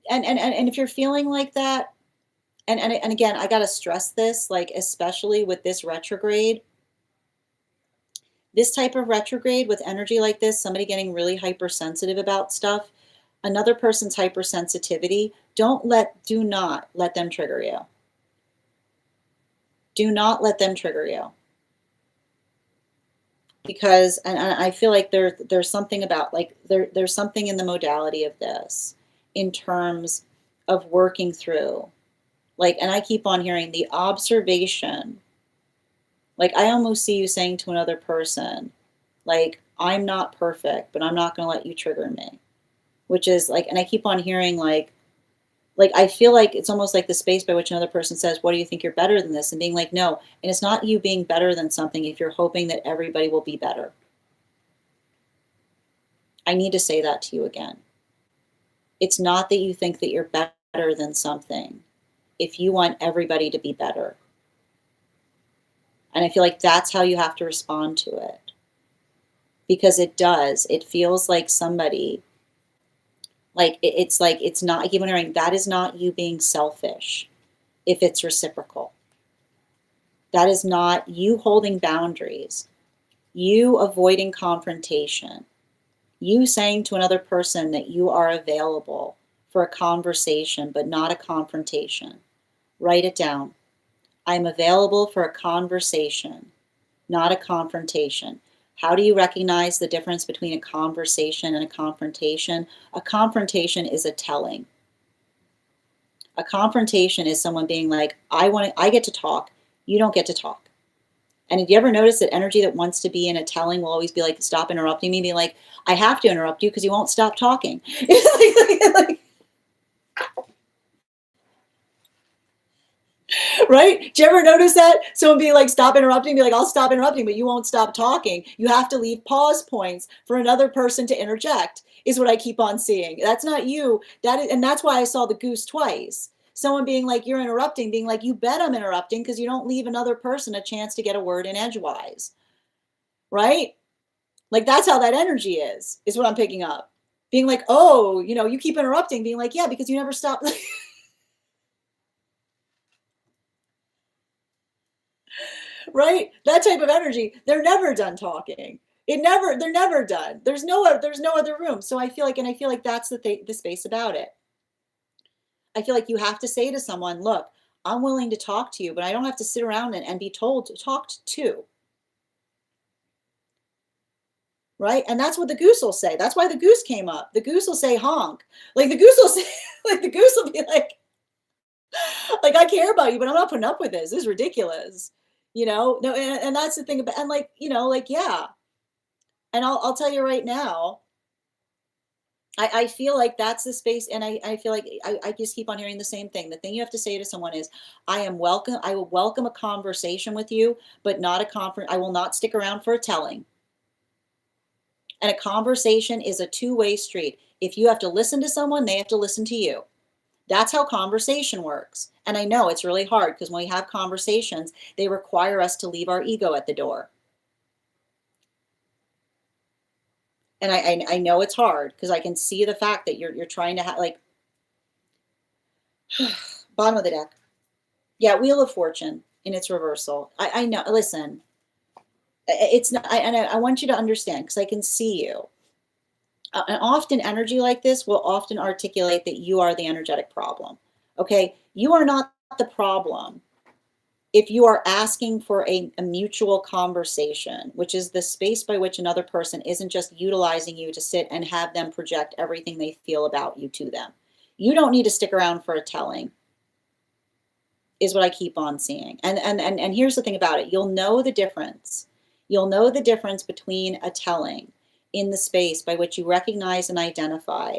and if you're feeling like that, and again, I got to stress this, like, especially with this retrograde, this type of retrograde with energy like this, somebody getting really hypersensitive about stuff, another person's hypersensitivity, do not let them trigger you. Do not let them trigger you. Because, and I feel like there's something about, like, there's something in the modality of this in terms of working through, like, and I keep on hearing the observation. Like, I almost see you saying to another person, like, I'm not perfect, but I'm not going to let you trigger me. Which is like, and I keep on hearing like I feel like it's almost like the space by which another person says, what do you think, you're better than this? And being like, no. And it's not you being better than something if you're hoping that everybody will be better. I need to say that to you again. It's not that you think that you're better than something if you want everybody to be better. And I feel like that's how you have to respond to it. Because it does. It feels like somebody, like it's not, I keep wondering, that is not you being selfish if it's reciprocal. That is not you holding boundaries, you avoiding confrontation, you saying to another person that you are available for a conversation, but not a confrontation. Write it down. I'm available for a conversation, not a confrontation. How do you recognize the difference between a conversation and a confrontation? A confrontation is a telling. A confrontation is someone being like, I get to talk, you don't get to talk. And if you ever notice that energy that wants to be in a telling will always be like, stop interrupting me, be like, I have to interrupt you because you won't stop talking. Right? Do you ever notice that? Someone be like, stop interrupting, be like, I'll stop interrupting, but you won't stop talking. You have to leave pause points for another person to interject, is what I keep on seeing. That's not you. And that's why I saw the goose twice. Someone being like, you're interrupting, being like, you bet I'm interrupting because you don't leave another person a chance to get a word in edgewise. Right? Like, that's how that energy is what I'm picking up. Being like, oh, you keep interrupting, being like, yeah, because you never stop. Right? That type of energy, they're never done talking. They're never done. There's no other room. So I feel like that's the space about it. I feel like you have to say to someone, look, I'm willing to talk to you, but I don't have to sit around and be told to talk to. Right? And that's what the goose will say. That's why the goose came up. The goose will say honk. Like the goose will say, like the goose will be like I care about you, but I'm not putting up with this. This is ridiculous. No, and that's the thing about, and yeah. And I'll tell you right now, I feel like that's the space, and I feel like I just keep on hearing the same thing. The thing you have to say to someone is, I will welcome a conversation with you, but not a conference. I will not stick around for a telling. And a conversation is a two-way street. If you have to listen to someone, they have to listen to you. That's how conversation works. And I know it's really hard because when we have conversations, they require us to leave our ego at the door. And I know it's hard because I can see the fact that you're trying to have, like, bottom of the deck. Yeah, Wheel of Fortune in its reversal. I know, listen, it's not, I want you to understand because I can see you. And often energy like this will often articulate that you are the energetic problem. Okay, you are not the problem if you are asking for a mutual conversation, which is the space by which another person isn't just utilizing you to sit and have them project everything they feel about you to them. You don't need to stick around for a telling, is what I keep on seeing. And here's the thing about it. You'll know the difference. You'll know the difference between a telling in the space by which you recognize and identify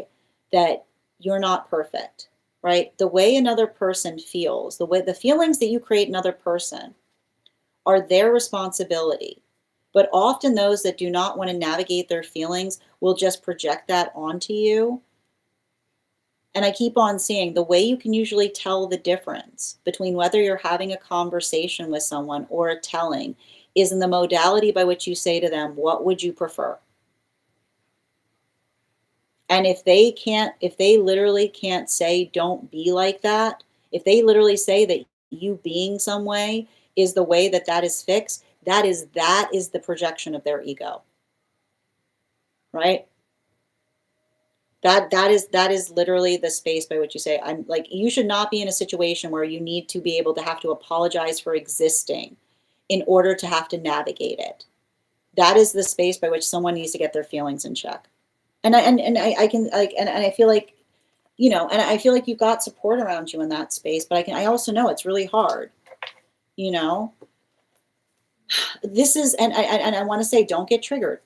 that you're not perfect, right? The way another person feels, the feelings that you create in another person are their responsibility. But often those that do not want to navigate their feelings will just project that onto you. And I keep on seeing the way you can usually tell the difference between whether you're having a conversation with someone or a telling is in the modality by which you say to them, what would you prefer? And if they literally can't say, don't be like that, if they literally say that you being some way is the way that that is fixed, that is the projection of their ego, right? That is literally the space by which you say, I'm like, you should not be in a situation where you need to be able to have to apologize for existing in order to have to navigate it. That is the space by which someone needs to get their feelings in check. And I can like, and I feel like, you know, and I feel like you've got support around you in that space, but I also know it's really hard, you know. This is, and I want to say, don't get triggered,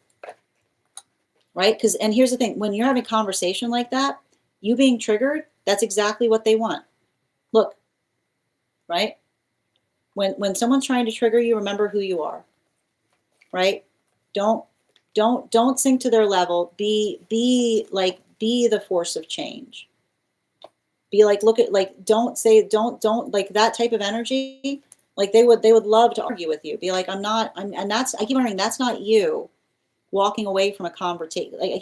right? Because, and here's the thing, when you're having a conversation like that, you being triggered, that's exactly what they want. Look, right? When someone's trying to trigger you, remember who you are, right? Don't sink to their level. Be the force of change. Be like, look at, like, don't like that type of energy. Like they would love to argue with you. Be like, and that's, I keep hearing, that's not you walking away from a conversation. Like I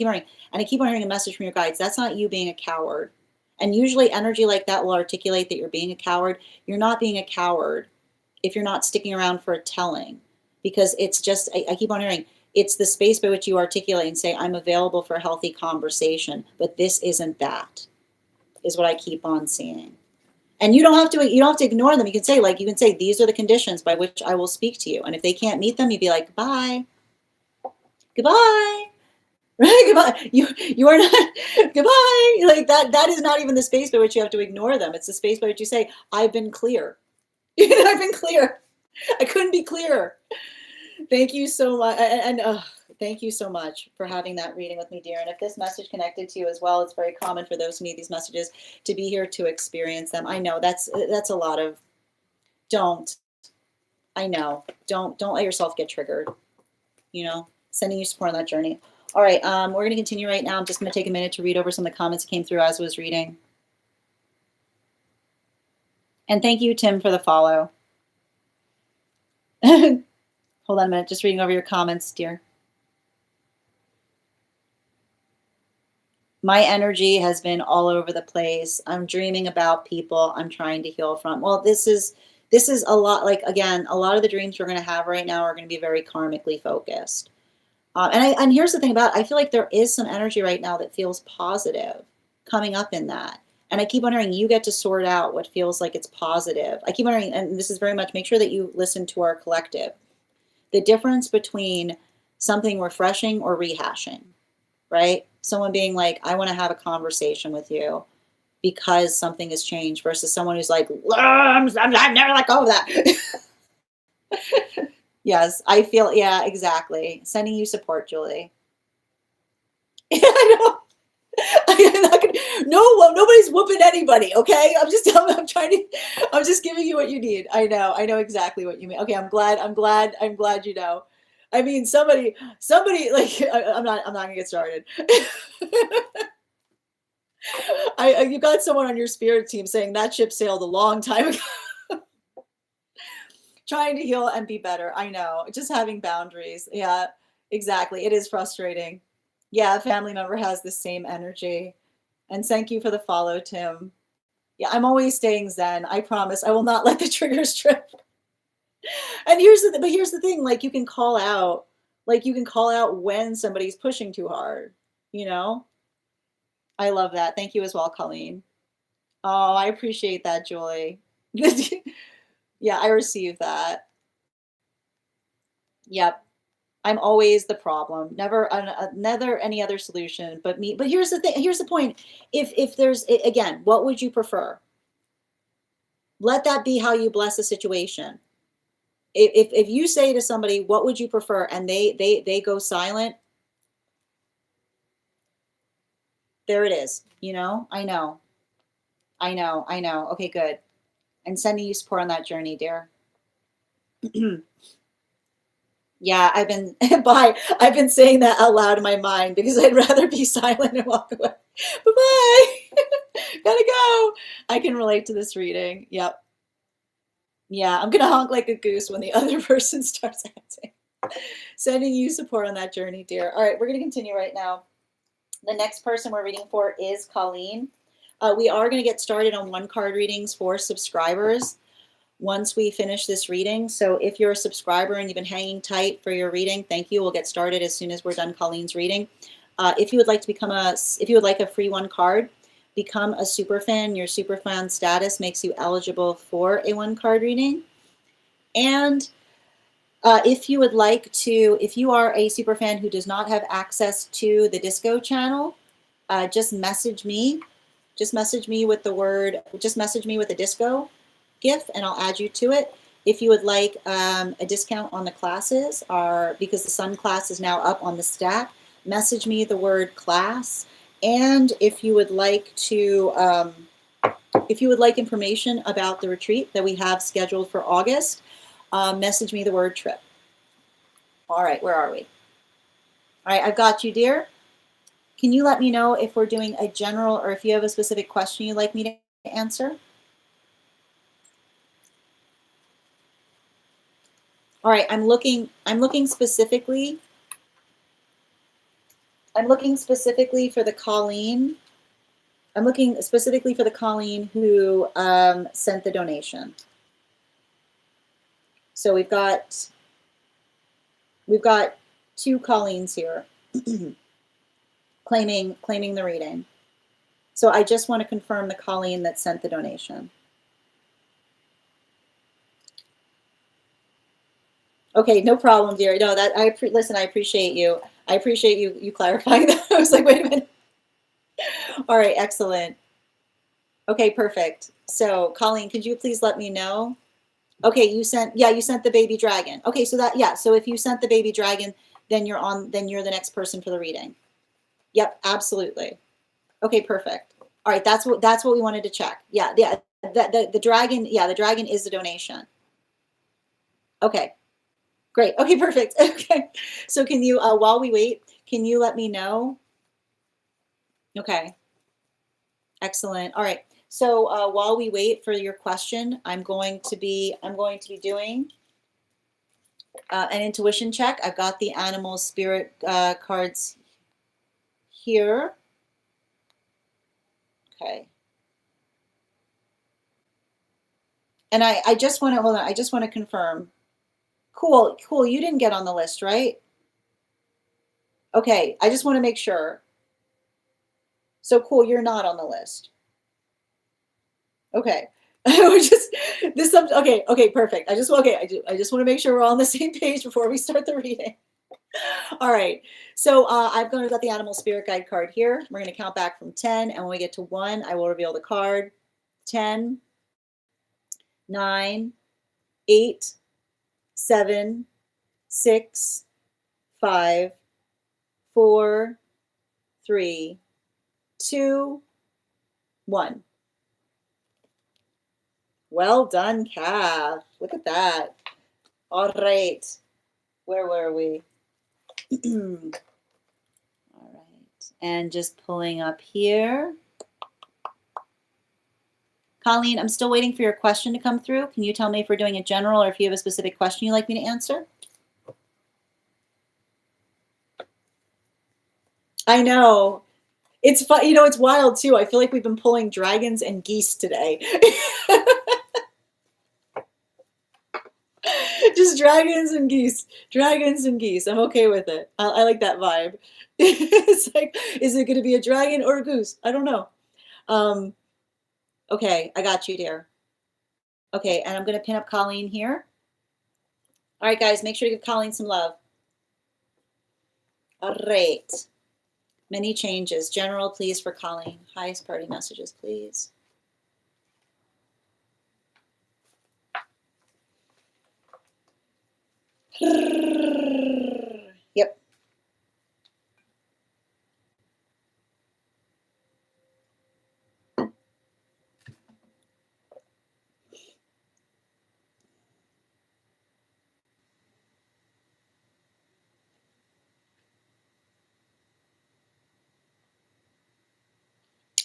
keep on hearing a message from your guides. That's not you being a coward. And usually energy like that will articulate that you're being a coward. You're not being a coward if you're not sticking around for a telling, because it's just, I keep on hearing, it's the space by which you articulate and say, I'm available for a healthy conversation, but this isn't that, is what I keep on seeing. And you don't have to ignore them. You can say, these are the conditions by which I will speak to you. And if they can't meet them, you'd be like, bye. Goodbye. Right? Goodbye. You are not, goodbye. Like that is not even the space by which you have to ignore them. It's the space by which you say, I've been clear. I've been clear. I couldn't be clearer. Thank you so much. And thank you so much for having that reading with me, dear. And if this message connected to you as well, it's very common for those who need these messages to be here to experience them. I know that's a lot of, don't let yourself get triggered, you know, sending you support on that journey. All right, we're going to continue right now. I'm just going to take a minute to read over some of the comments that came through as I was reading. And thank you, Tim, for the follow. Hold on a minute, just reading over your comments, dear. My energy has been all over the place. I'm dreaming about people I'm trying to heal from. Well, this is a lot, like, again, a lot of the dreams we're going to have right now are going to be very karmically focused. And here's the thing about it, I feel like there is some energy right now that feels positive coming up in that. And I keep wondering, you get to sort out what feels like it's positive. I keep wondering, and this is very much, make sure that you listen to our collective. The difference between something refreshing or rehashing, right? Someone being like, I want to have a conversation with you because something has changed, versus someone who's like, I've never let go of that. Yes, I feel, yeah, exactly. Sending you support, Julie. I know. I'm not gonna, nobody's whooping anybody, okay? I'm just giving you what you need. I know exactly what you mean. Okay, I'm glad you know. I mean, somebody, like, I'm not gonna get started. You got someone on your spirit team saying that ship sailed a long time ago. Trying to heal and be better. I know, just having boundaries. Yeah, exactly. It is frustrating. Yeah, a family member has the same energy. And thank you for the follow, Tim. Yeah, I'm always staying zen. I promise I will not let the triggers trip. And here's the thing, like, you can call out when somebody's pushing too hard, you know? I love that. Thank you as well, Colleen. Oh, I appreciate that, Julie. Yeah, I receive that. Yep. I'm always the problem. Never any other solution but me. But here's the thing. Here's the point. If there's again, what would you prefer? Let that be how you bless a situation. If you say to somebody, what would you prefer? And they go silent, there it is. You know, I know. I know. I know. Okay, good. And sending you support on that journey, dear. Yeah, I've been bye. I've been saying that out loud in my mind because I'd rather be silent and walk away. Bye-bye. Gotta go. I can relate to this reading. Yep. Yeah, I'm gonna honk like a goose when the other person starts acting. Sending you support on that journey, dear. All right, we're gonna continue right now. The next person we're reading for is Colleen. We are gonna get started on one card readings for subscribers once we finish this reading. So if you're a subscriber and you've been hanging tight for your reading, thank you. We'll get started as soon as we're done Colleen's reading. If you would like to if you would like a free one card, become a super fan. Your super fan status makes you eligible for a one card reading. And if you would like to, if you are a super fan who does not have access to the disco channel, just message me. Just message me with the word, just message me with a disco GIF and I'll add you to it. If you would like a discount on the classes, because the Sun class is now up on the stack, message me the word class. And if you would like to, if you would like information about the retreat that we have scheduled for August, message me the word trip. All right, where are we? All right, I've got you, dear. Can you let me know if we're doing a general or if you have a specific question you'd like me to answer? All right, I'm looking specifically for the Colleen. I'm looking specifically for the Colleen who sent the donation. So we've got two Colleens here claiming the reading. So I just want to confirm the Colleen that sent the donation. Okay, no problem, dear. No, that listen. I appreciate you. I appreciate you clarifying that. I was like, wait a minute. All right, excellent. Okay, perfect. So, Colleen, could you please let me know? Okay, you sent the baby dragon. Okay, so so if you sent the baby dragon, then you're the next person for the reading. Yep, absolutely. Okay, perfect. All right, that's what we wanted to check. Yeah, the dragon, the dragon is the donation. Okay. Great. Okay, perfect. Okay. So can you while we wait, can you let me know? Okay. Excellent. All right. So while we wait for your question, I'm going to be doing an intuition check. I've got the animal spirit cards here. Okay. And I just want to hold on. I just want to confirm. Cool. You didn't get on the list, right? Okay. I just want to make sure. So cool. You're not on the list. Okay. We're just okay, perfect. I just want to make sure we're all on the same page before we start the reading. All right. So I've got the animal spirit guide card here. We're going to count back from 10, and when we get to 1, I will reveal the card. 10, 9, 8, 7, 6, 5, 4, 3, 2, 1. Well done, Kath. Look at that. All right. Where were we? All right. And just pulling up here. Colleen, I'm still waiting for your question to come through. Can you tell me if we're doing a general or if you have a specific question you'd like me to answer? I know. It's fun. You know, it's wild too. I feel like we've been pulling dragons and geese today. Just dragons and geese. Dragons and geese. I'm okay with it. I like that vibe. It's like, is it going to be a dragon or a goose? I don't know. Okay, I got you, dear. Okay, and I'm going to pin up Colleen here. All right, guys, make sure to give Colleen some love. All right. Many changes. General, please, for Colleen. Highest party messages, please. Yep.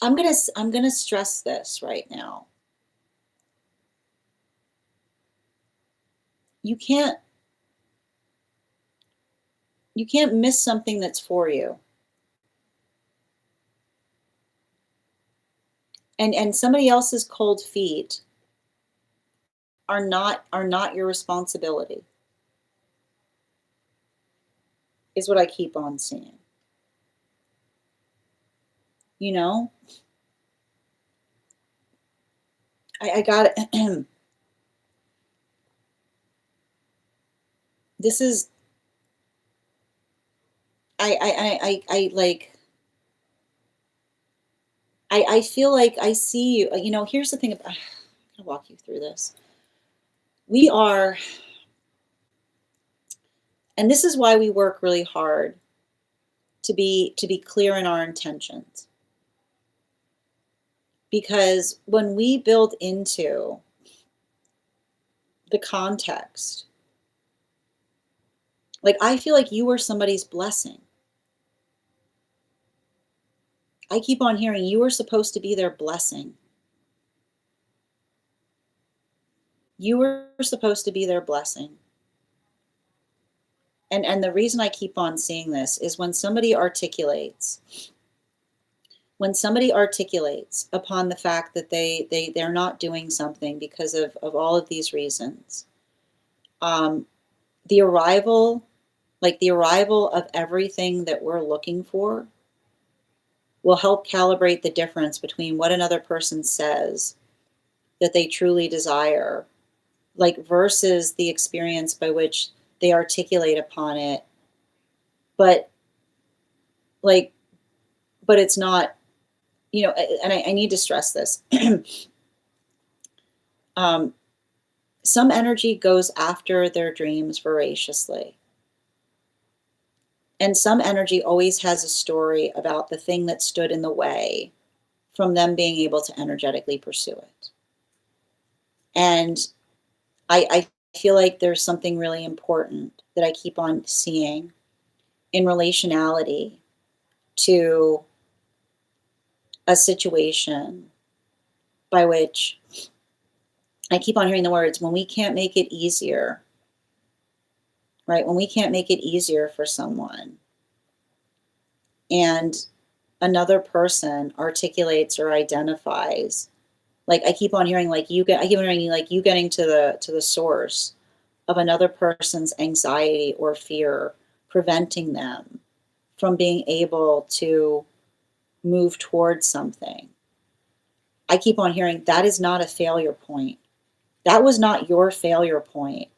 I'm gonna stress this right now. You can't miss something that's for you. And somebody else's cold feet are not your responsibility, is what I keep on seeing. You know? I got it. This is I like I feel like I see you. You know, here's the thing about, I'm gonna walk you through this. We are, and this is why we work really hard to be clear in our intentions. Because when we build into the context, like I feel like you are somebody's blessing. I keep on hearing you are supposed to be their blessing. You were supposed to be their blessing. And the reason I keep on seeing this is when somebody articulates upon the fact that they're not doing something because of all of these reasons, the arrival of everything that we're looking for will help calibrate the difference between what another person says that they truly desire, like versus the experience by which they articulate upon it, but it's not, you know, and I need to stress this. Some energy goes after their dreams voraciously. And some energy always has a story about the thing that stood in the way from them being able to energetically pursue it. And I feel like there's something really important that I keep on seeing in relationality to a situation by which I keep on hearing the words, when we can't make it easier, right? When we can't make it easier for someone and another person articulates or identifies, like I keep on hearing like you getting to the source of another person's anxiety or fear, preventing them from being able to move towards something. I keep on hearing that is not a failure point. That was not your failure point.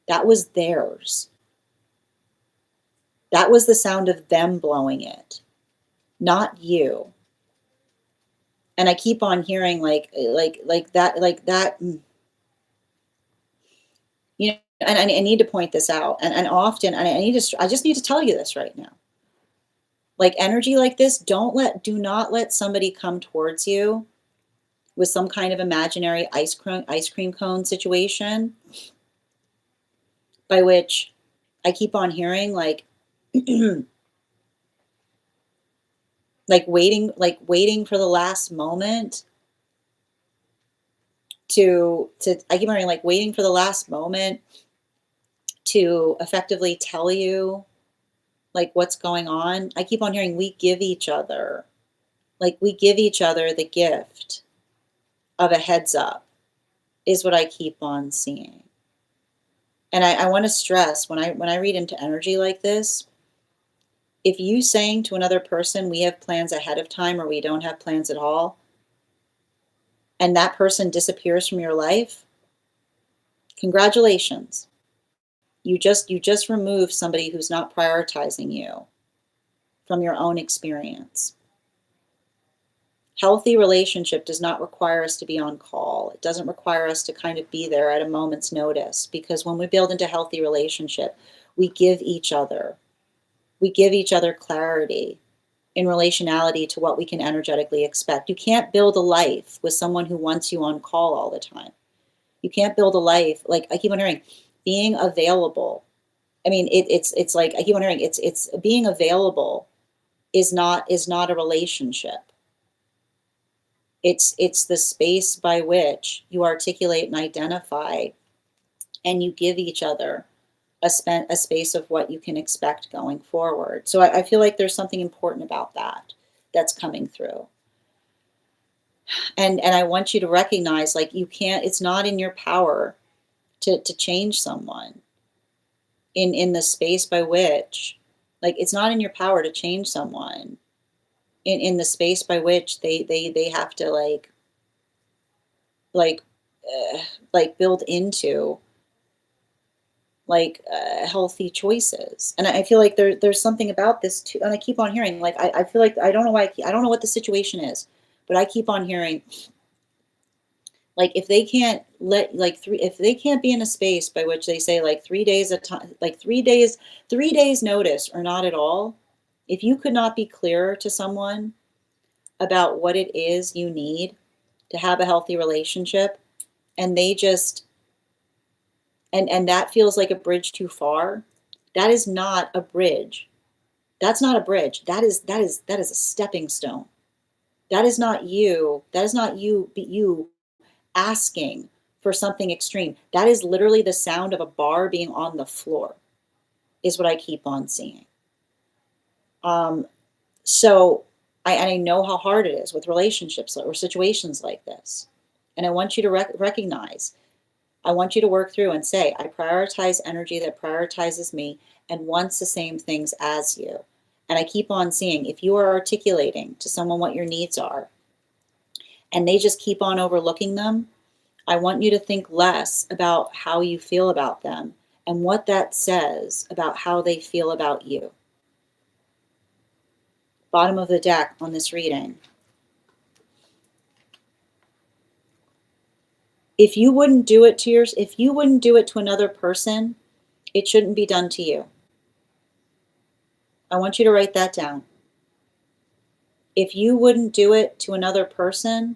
That was theirs. That was the sound of them blowing it, not you. And I keep on hearing like that, you know, and I need to point this out. And often, and I just need to tell you this right now. Like energy like this, do not let somebody come towards you with some kind of imaginary ice cream cone situation by which I keep on hearing like like waiting for the last moment to I keep on hearing like waiting for the last moment to effectively tell you like what's going on. I keep on hearing we give each other the gift of a heads up is what I keep on seeing. And I want to stress when I read into energy like this, if you saying to another person, we have plans ahead of time or we don't have plans at all, and that person disappears from your life, Congratulations. You just removed somebody who's not prioritizing you from your own experience. Healthy relationship does not require us to be on call. It doesn't require us to kind of be there at a moment's notice, because when we build into healthy relationship, we give each other clarity in relationality to what we can energetically expect. You can't build a life with someone who wants you on call all the time. You can't build a life, like I keep on hearing, being available. I mean, it's like I keep on hearing, it's being available is not a relationship. It's the space by which you articulate and identify, and you give each other a space of what you can expect going forward. So I feel like there's something important about that that's coming through. And I want you to recognize, like, you can't, it's not in your power to change someone in the space by which, like, it's not in your power to change someone in the space by which they have to like build into healthy choices. And I feel like there's something about this too. And I keep on hearing, like, I feel like, I don't know why, I don't know what the situation is, but I keep on hearing, like, if they can't if they can't be in a space by which they say, like, 3 days a time, like 3 days notice or not at all, if you could not be clearer to someone about what it is you need to have a healthy relationship, and they just, and that feels like a bridge too far, that is not a bridge. That's not a bridge. That is a stepping stone. That is not you. That is not you asking for something extreme. That is literally the sound of a bar being on the floor, is what I keep on seeing. So I know how hard it is with relationships or situations like this. And I want you to recognize, I want you to work through and say, I prioritize energy that prioritizes me and wants the same things as you. And I keep on seeing, if you are articulating to someone what your needs are and they just keep on overlooking them, I want you to think less about how you feel about them and what that says about how they feel about you. Bottom of the deck on this reading. If you wouldn't do it to another person, it shouldn't be done to you. I want you to write that down. If you wouldn't do it to another person,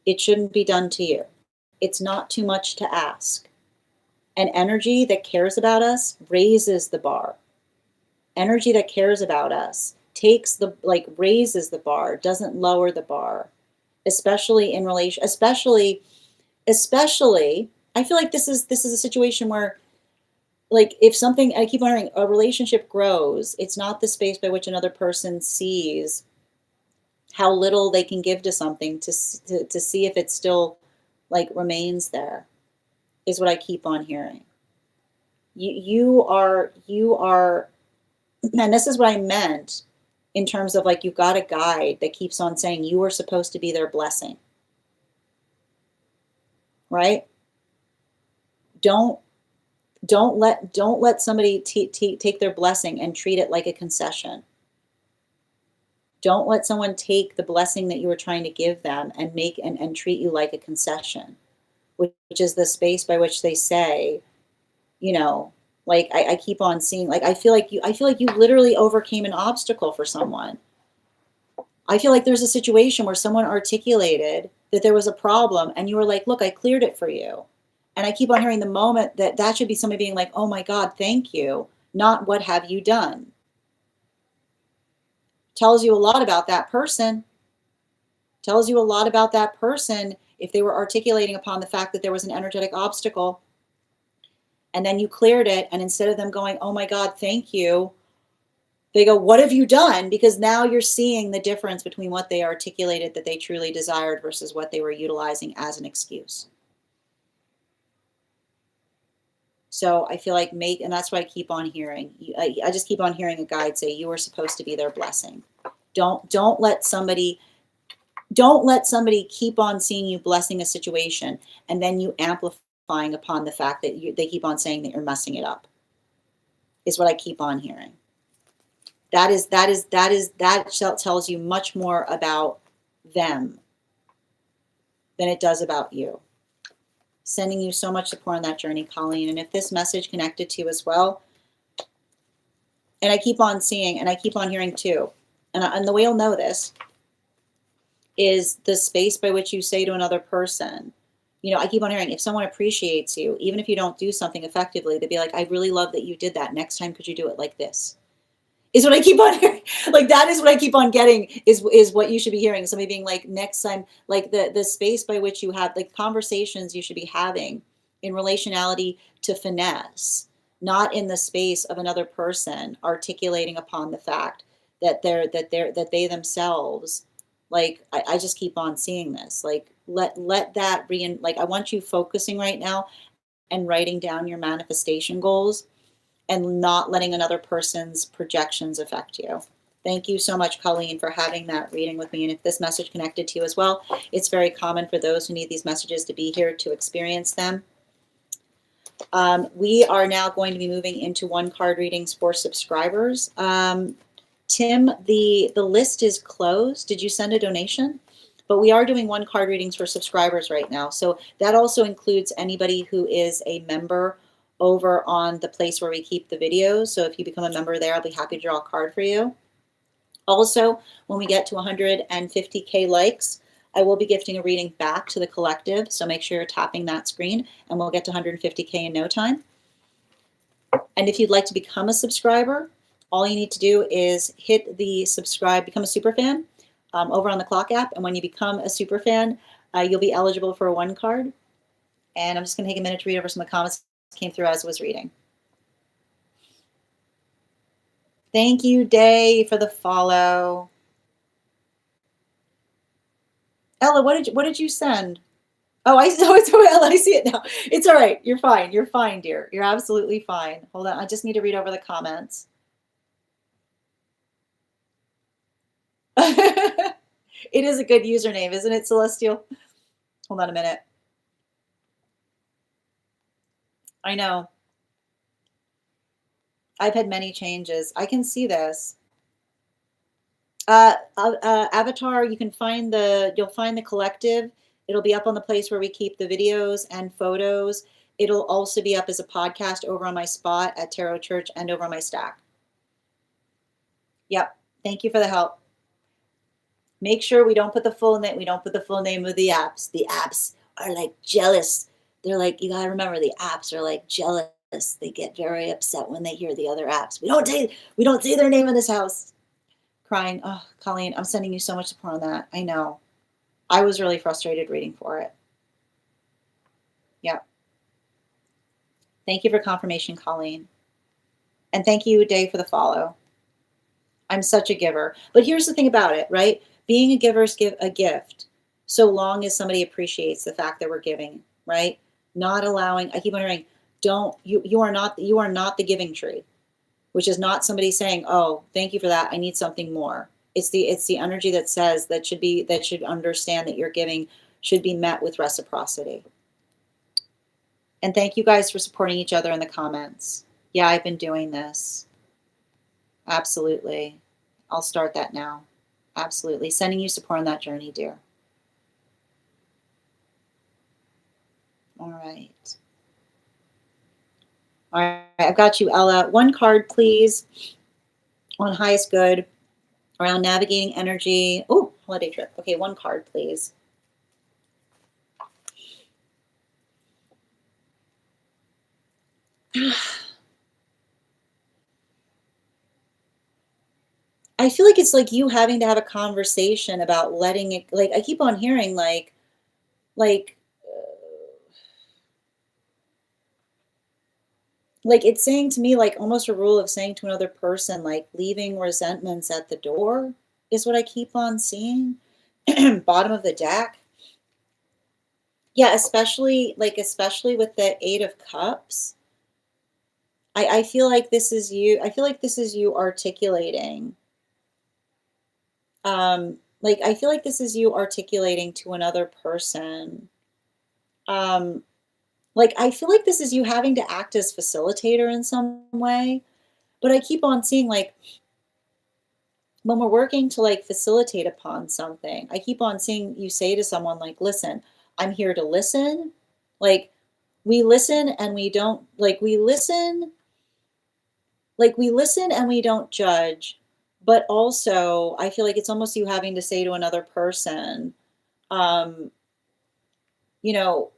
it shouldn't be done to you. It's not too much to ask. An energy that cares about us raises the bar. Energy that cares about us raises the bar, doesn't lower the bar, especially in relation, especially, I feel like this is a situation where, like, if something, I keep wondering, a relationship grows, it's not the space by which another person sees how little they can give to something to see if it still, like, remains there, is what I keep on hearing. You are, and this is what I meant in terms of, like, you've got a guide that keeps on saying you are supposed to be their blessing, right? Don't let somebody take their blessing and treat it like a concession. Don't let someone take the blessing that you were trying to give them and make and treat you like a concession, which is the space by which they say, you know, like, I keep on seeing, like, I feel like you literally overcame an obstacle for someone. I feel like there's a situation where someone articulated that there was a problem and you were like, look, I cleared it for you. And I keep on hearing the moment that should be somebody being like, oh my God, thank you. Not what have you done. Tells you a lot about that person. Tells you a lot about that person if they were articulating upon the fact that there was an energetic obstacle and then you cleared it. And instead of them going, oh my God, thank you, they go, what have you done? Because now you're seeing the difference between what they articulated that they truly desired versus what they were utilizing as an excuse. So I feel like and that's what I keep on hearing. I just keep on hearing a guide say you are supposed to be their blessing. Don't let somebody keep on seeing you blessing a situation and then you amplify upon the fact that they keep on saying that you're messing it up, is what I keep on hearing. That tells you much more about them than it does about you. Sending you so much support on that journey, Colleen. And if this message connected to you as well, and I keep on seeing, and I keep on hearing too, and the way you'll know this is the space by which you say to another person, you know, I keep on hearing, if someone appreciates you, even if you don't do something effectively, they'd be like, I really love that you did that. Next time, could you do it like this? Is what I keep on hearing. Like, that is what I keep on getting, is what you should be hearing. Somebody being like, next time, like the space by which you have, like, conversations you should be having in relationality to finesse, not in the space of another person articulating upon the fact that they themselves, like, I just keep on seeing this. Like, let that like, I want you focusing right now and writing down your manifestation goals and not letting another person's projections affect you. Thank you so much, Colleen, for having that reading with me. And if this message connected to you as well, it's very common for those who need these messages to be here to experience them. We are now going to be moving into one card readings for subscribers. Tim, the list is closed. Did you send a donation? But we are doing one card readings for subscribers right now. So that also includes anybody who is a member over on the place where we keep the videos. So if you become a member there, I'll be happy to draw a card for you. Also, when we get to 150K likes, I will be gifting a reading back to the collective. So make sure you're tapping that screen, and we'll get to 150K in no time. And if you'd like to become a subscriber, all you need to do is hit the subscribe, become a super fan over on the Clock app. And when you become a super fan, you'll be eligible for a one card. And I'm just going to take a minute to read over some of the comments came through as I was reading. Thank you, Day, for the follow. Ella, what did you send? Oh, Ella, I see it now. It's all right. You're fine. You're fine, dear. You're absolutely fine. Hold on. I just need to read over the comments. It is a good username, isn't it, Celestial? Hold on a minute. I know. I've had many changes. I can see this. Avatar, you'll find the collective. It'll be up on the place where we keep the videos and photos. It'll also be up as a podcast over on my spot at Tarot Church and over on my stack. Yep. Thank you for the help. Make sure we don't put the full name. We don't put the full name of the apps. The apps are like jealous. They're like, you gotta remember, the apps are like jealous. They get very upset when they hear the other apps. We don't say their name in this house. Crying. Oh, Colleen, I'm sending you so much support on that. I know. I was really frustrated reading for it. Yeah. Thank you for confirmation, Colleen. And thank you, Dave, for the follow. I'm such a giver. But here's the thing about it, right? Being a giver is a gift, so long as somebody appreciates the fact that we're giving, right? Not allowing, I keep wondering, you are not the giving tree, which is not somebody saying, oh, thank you for that, I need something more. It's the energy that says that should understand that your giving should be met with reciprocity. And thank you guys for supporting each other in the comments. Yeah, I've been doing this. Absolutely. I'll start that now. Absolutely. Sending you support on that journey, dear. All right. All right. I've got you, Ella. One card, please, on highest good around navigating energy. Oh, holiday trip. Okay, one card, please. I feel like it's like you having to have a conversation about letting it, like, I keep on hearing like it's saying to me, like, almost a rule of saying to another person, like, leaving resentments at the door is what I keep on seeing. Bottom of the deck. Yeah, especially with the Eight of Cups. I feel like this is you. I feel like this is you articulating. I feel like this is you articulating to another person. Like, I feel like this is you having to act as facilitator in some way, but I keep on seeing like when we're working to like facilitate upon something, I keep on seeing you say to someone like, listen, I'm here to listen. Like we listen and we don't we listen and we don't judge. But also I feel like it's almost you having to say to another person, um, you know,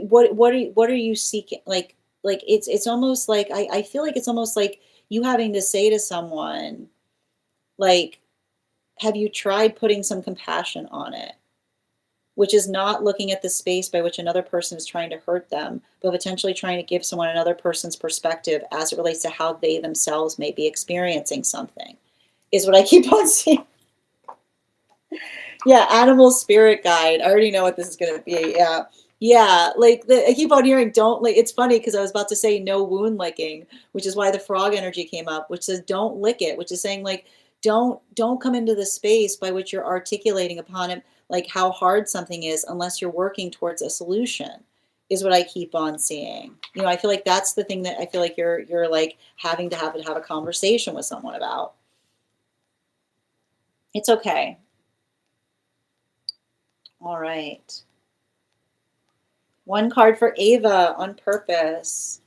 what are you seeking? Like it's almost like I feel like it's almost like you having to say to someone, like, have you tried putting some compassion on it? Which is not looking at the space by which another person is trying to hurt them, but potentially trying to give someone another person's perspective as it relates to how they themselves may be experiencing something, is what I keep on seeing. Yeah, animal spirit guide. I already know what this is going to be. Yeah. Yeah, like I keep on hearing don't like it's funny because I was about to say no wound licking, which is why the frog energy came up, which says don't lick it, which is saying like don't come into the space by which you're articulating upon it like how hard something is unless you're working towards a solution, is what I keep on seeing. You know, I feel like that's the thing that I feel like you're like having to have a conversation with someone about. It's okay. All right. One card for Ava on purpose.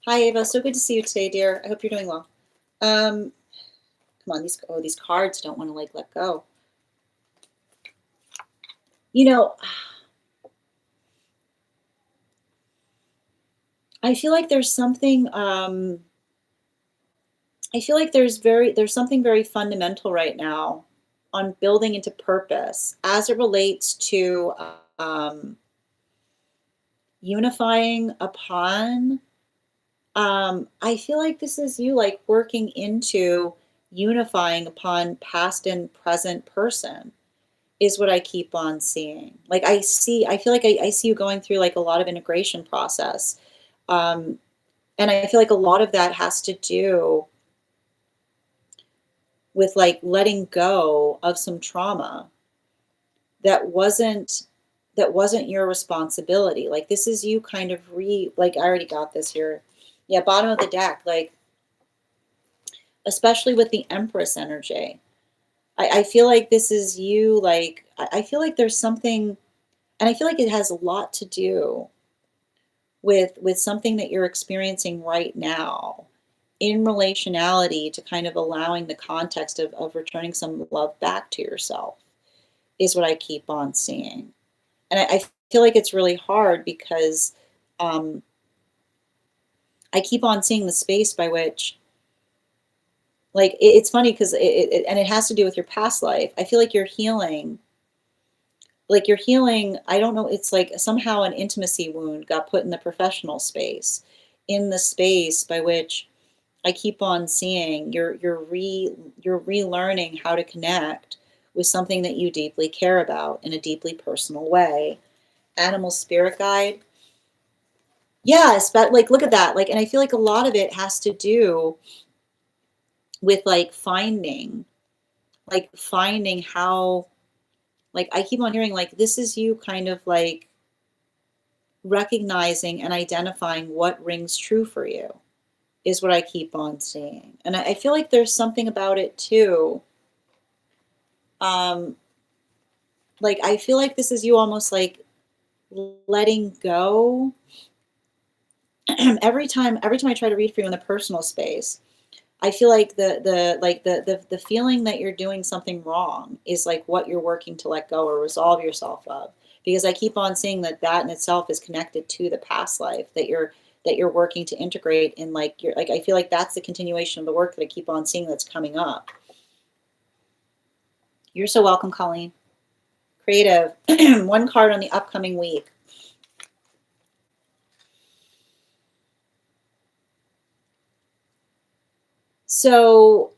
Hi, Ava. So good to see you today, dear. I hope you're doing well. Come on, these cards don't want to like let go. You know, I feel like there's something. I feel like there's something very fundamental right now on building into purpose as it relates to um, unifying upon. I feel like this is you like working into unifying upon past and present person, is what I keep on seeing. Like I feel like I see you going through like a lot of integration process. Um, and I feel like a lot of that has to do with like letting go of some trauma that wasn't your responsibility. Like this is you kind of like I already got this here. Yeah, bottom of the deck, like especially with the Empress energy. I feel like this is you like I feel like there's something, and I feel like it has a lot to do with something that you're experiencing right now in relationality to kind of allowing the context of returning some love back to yourself, is what I keep on seeing. And I feel like it's really hard because um, I keep on seeing the space by which, like, it's funny because and it has to do with your past life. I feel like you're healing. Like you're healing, I don't know, it's like somehow an intimacy wound got put in the professional space, in the space by which I keep on seeing you're relearning how to connect with something that you deeply care about in a deeply personal way. Animal spirit guide. Yes, but like look at that. Like, and I feel like a lot of it has to do with like finding how, like I keep on hearing like this is you kind of like recognizing and identifying what rings true for you, is what I keep on seeing. And I feel like there's something about it too. Um, like I feel like this is you almost like letting go. every time I try to read for you in the personal space, I feel like the feeling that you're doing something wrong is like what you're working to let go or resolve yourself of. Because I keep on seeing that in itself is connected to the past life that you're working to integrate in, like you're like I feel like that's the continuation of the work that I keep on seeing that's coming up. You're so welcome, Colleen. Creative. One card on the upcoming week. So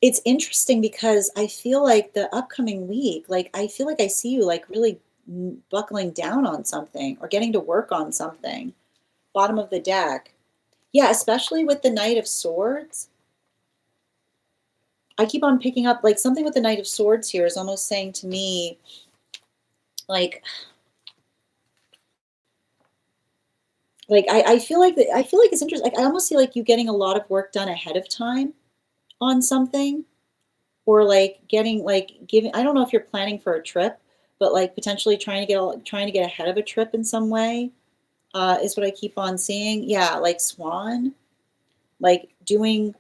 it's interesting because I feel like the upcoming week, like I feel like I see you like really buckling down on something or getting to work on something. Bottom of the deck. Yeah, especially with the Knight of Swords. I keep on picking up like something with the Knight of Swords here is almost saying to me, like, Like I feel like I feel like it's interesting. Like I almost see like you getting a lot of work done ahead of time on something, or like getting like giving. I don't know if you're planning for a trip, but like potentially trying to get ahead of a trip in some way is what I keep on seeing. Yeah, like Swan, like doing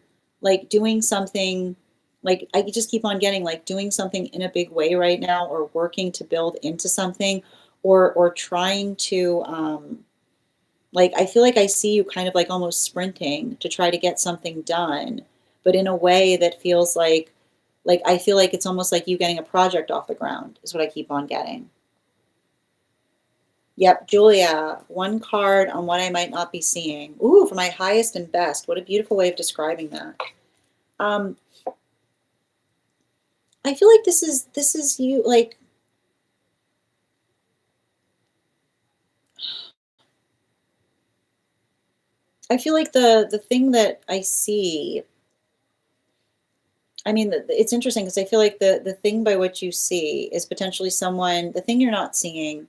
something. Like I just keep on getting like doing something in a big way right now, or working to build into something, or trying to. Like I feel like I see you kind of like almost sprinting to try to get something done, but in a way that feels like I feel like it's almost like you getting a project off the ground is what I keep on getting. Yep, Julia, one card on what I might not be seeing. Ooh, for my highest and best. What a beautiful way of describing that. Um, I feel like this is you like I feel like the thing that I see, I mean, it's interesting because I feel like the thing by which you see is potentially someone, the thing you're not seeing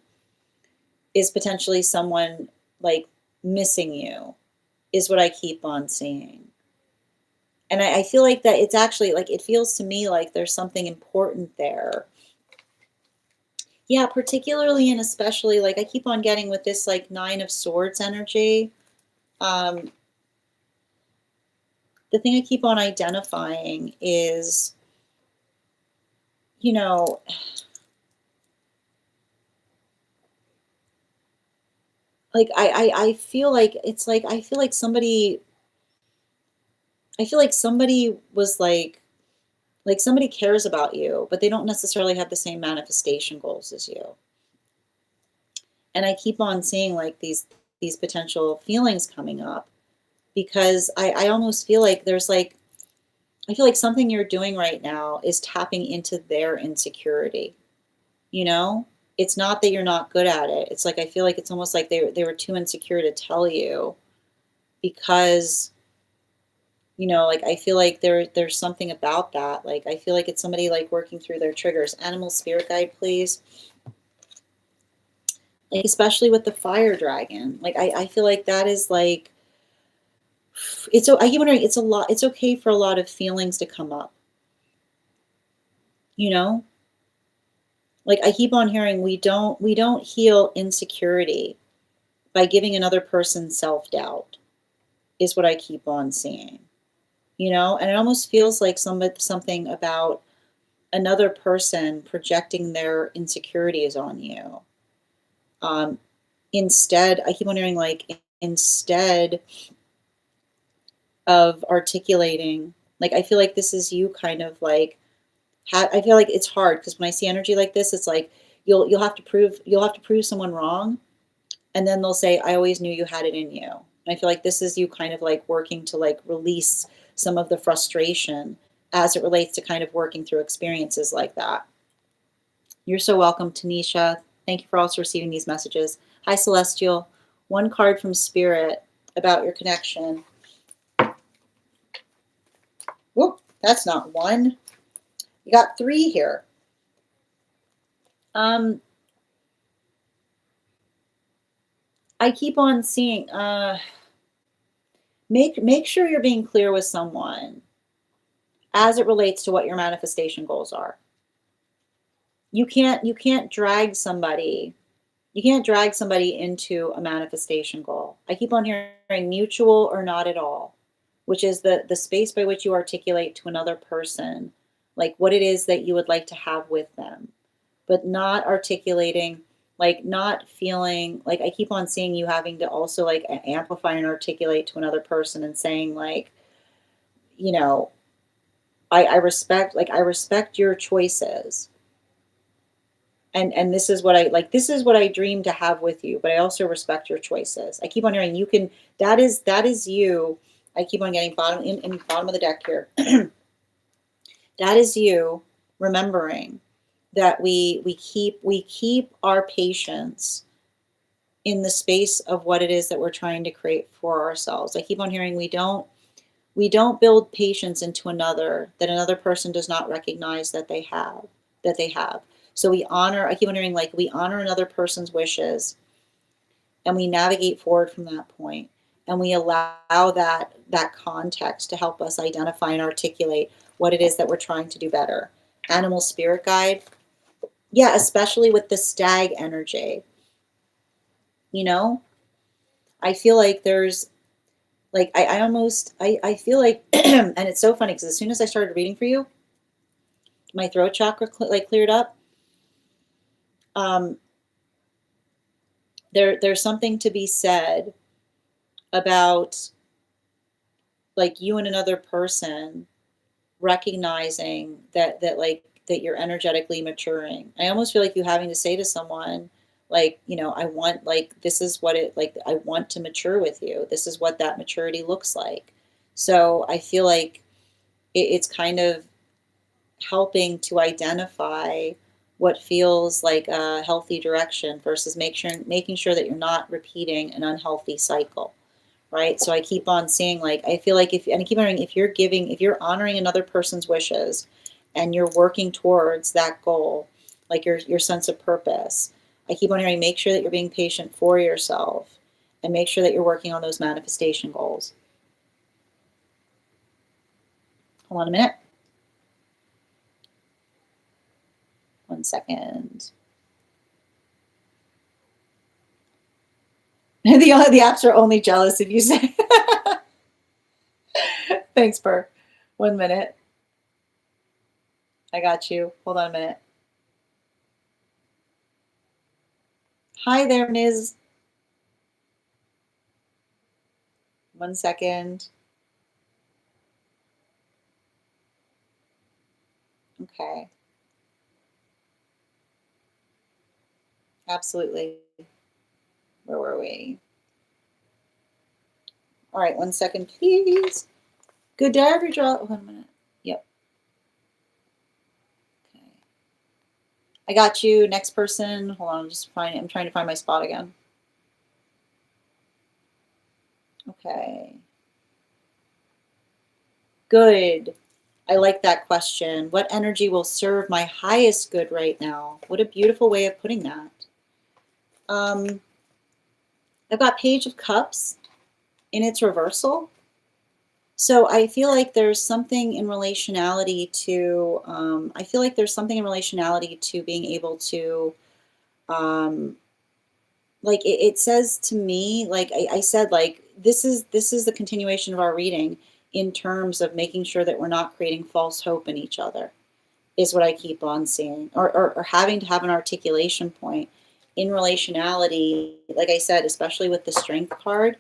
is potentially someone like missing you, is what I keep on seeing. And I feel like that it's actually like it feels to me like there's something important there. Yeah, particularly and especially like I keep on getting with this like Nine of Swords energy. Um, the thing I keep on identifying is, you know, like I feel like it's like I feel like somebody was like somebody cares about you, but they don't necessarily have the same manifestation goals as you. And I keep on seeing like these potential feelings coming up because I almost feel like there's like I feel like something you're doing right now is tapping into their insecurity, you know? It's not that you're not good at it. It's like I feel like it's almost like they were too insecure to tell you because like I feel like there's something about that. Like I feel like it's somebody like working through their triggers. Animal spirit guide, please. Like especially with the fire dragon. Like I feel like that is like I keep wondering it's okay for a lot of feelings to come up, you know? Like I keep on hearing we don't heal insecurity by giving another person self-doubt is what I keep on seeing. And it almost feels like something about another person projecting their insecurities on you. Um, instead, I keep wondering, like, instead of articulating, like, I feel like this is you kind of like, I feel like it's hard because when I see energy like this, it's like you'll have to prove someone wrong, and then they'll say, "I always knew you had it in you." And I feel like this is you kind of like working to like release some of the frustration as it relates to kind of working through experiences like that. You're so welcome, Tanisha. Thank you for also receiving these messages. Hi, Celestial. One card from Spirit about your connection. Whoop, that's not one. You got three here. Um, I keep on seeing. Make sure you're being clear with someone as it relates to what your manifestation goals are. You can't drag somebody. You can't drag somebody into a manifestation goal. I keep on hearing mutual or not at all, which is the space by which you articulate to another person like what it is that you would like to have with them, but not articulating, like not feeling like I keep on seeing you having to also like amplify and articulate to another person and saying like, you know, I respect your choices, and this is what I dream to have with you, but I also respect your choices. I keep on hearing you can that is you. I keep on getting bottom in bottom of the deck here. That is you remembering that we keep our patience in the space of what it is that we're trying to create for ourselves. I keep on hearing we don't build patience into another that another person does not recognize that they have. So we honor, I keep wondering, like we honor another person's wishes, and we navigate forward from that point, and we allow that context to help us identify and articulate what it is that we're trying to do better. Animal spirit guide, yeah, especially with the stag energy. You know, I feel like there's like I almost I feel like and it's so funny because as soon as I started reading for you, my throat chakra like cleared up. Um, there's something to be said about like you and another person recognizing that you're energetically maturing. I almost feel like you having to say to someone like, you know, I want like this is what it like I want to mature with you. This is what that maturity looks like. So I feel like it's kind of helping to identify what feels like a healthy direction versus making sure that you're not repeating an unhealthy cycle, right? So I keep on seeing like I feel like if and I keep wondering if you're honoring another person's wishes and you're working towards that goal, like your sense of purpose. I keep on hearing make sure that you're being patient for yourself and make sure that you're working on those manifestation goals. Hold on a minute. 1 second. The apps are only jealous if you say. Thanks, Burr. 1 minute. I got you. Hold on a minute. Hi there, Ms. 1 second. Okay. Absolutely. Where were we? All right, 1 second, please. Good day, every draw. 1 minute. Yep. Okay. I got you. Next person. Hold on, I'm trying to find my spot again. Okay. Good. I like that question. What energy will serve my highest good right now? What a beautiful way of putting that. I've got Page of Cups in its reversal. So I feel like there's something in relationality to, being able to, like it says to me, like I said, like this is the continuation of our reading in terms of making sure that we're not creating false hope in each other is what I keep on seeing, or having to have an articulation point in relationality. Like I said, especially with the strength card,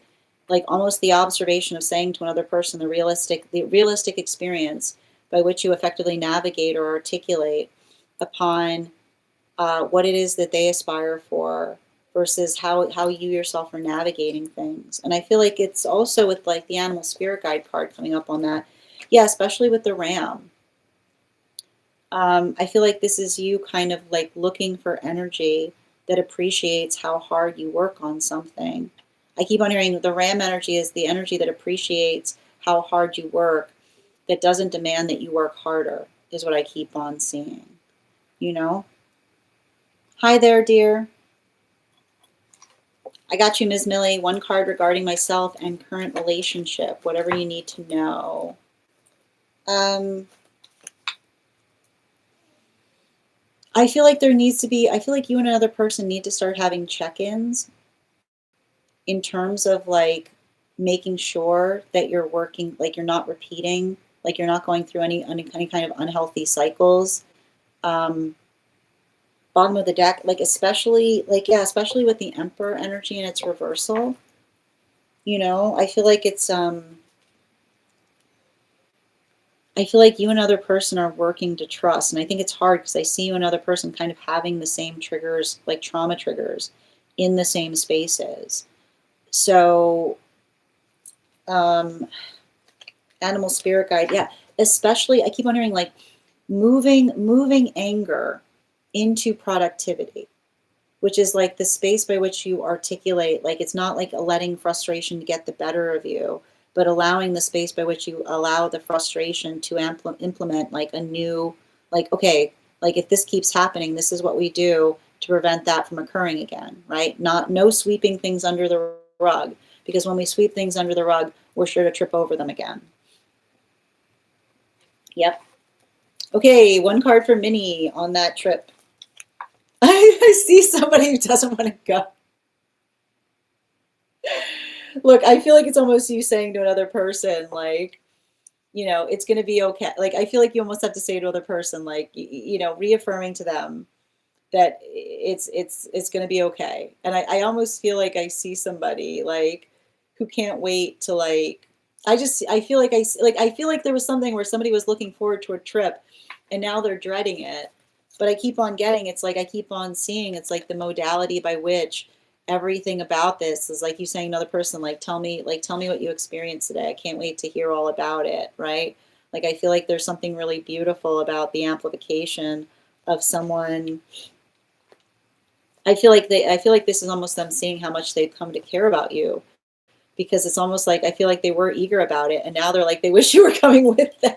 like almost the observation of saying to another person the realistic experience by which you effectively navigate or articulate upon what it is that they aspire for versus how you yourself are navigating things. And I feel like it's also with like the animal spirit guide card coming up on that. Yeah, especially with the ram. I feel like this is you kind of like looking for energy that appreciates how hard you work on something. I keep on hearing the ram energy is the energy that appreciates how hard you work, that doesn't demand that you work harder, is what I keep on seeing. You know? Hi there, dear. I got you, Ms. Millie. One card regarding myself and current relationship, whatever you need to know. I feel like I feel like you and another person need to start having check-ins in terms of like making sure that you're working, like you're not repeating, like you're not going through any kind of unhealthy cycles. Bottom of the deck, like especially like, yeah, especially with the Emperor energy and its reversal, you know, I feel like I feel like you and another person are working to trust. And I think it's hard because I see you and another person kind of having the same triggers, like trauma triggers in the same spaces. So, animal spirit guide, yeah, especially I keep on hearing like moving anger into productivity, which is like the space by which you articulate, like it's not like a letting frustration to get the better of you, but allowing the space by which you allow the frustration to implement like a new, like, okay, like if this keeps happening, this is what we do to prevent that from occurring again, right? No sweeping things under the rug, because when we sweep things under the rug, we're sure to trip over them again. Yep. Okay, one card for Minnie on that trip. I see somebody who doesn't want to go. Look, I feel like it's almost you saying to another person, like, you know, it's going to be okay. Like, I feel like you almost have to say to another person, like, you know, reaffirming to them that it's going to be okay. And I almost feel like I see somebody like who can't wait to like, I feel like I feel like there was something where somebody was looking forward to a trip and now they're dreading it. But I keep on getting, it's like I keep on seeing, it's like the modality by which everything about this is like you saying to another person, like, tell me what you experienced today. I can't wait to hear all about it, right? Like, I feel like there's something really beautiful about the amplification of someone. I feel like this is almost them seeing how much they've come to care about you, because it's almost like I feel like they were eager about it and now they're like they wish you were coming with them.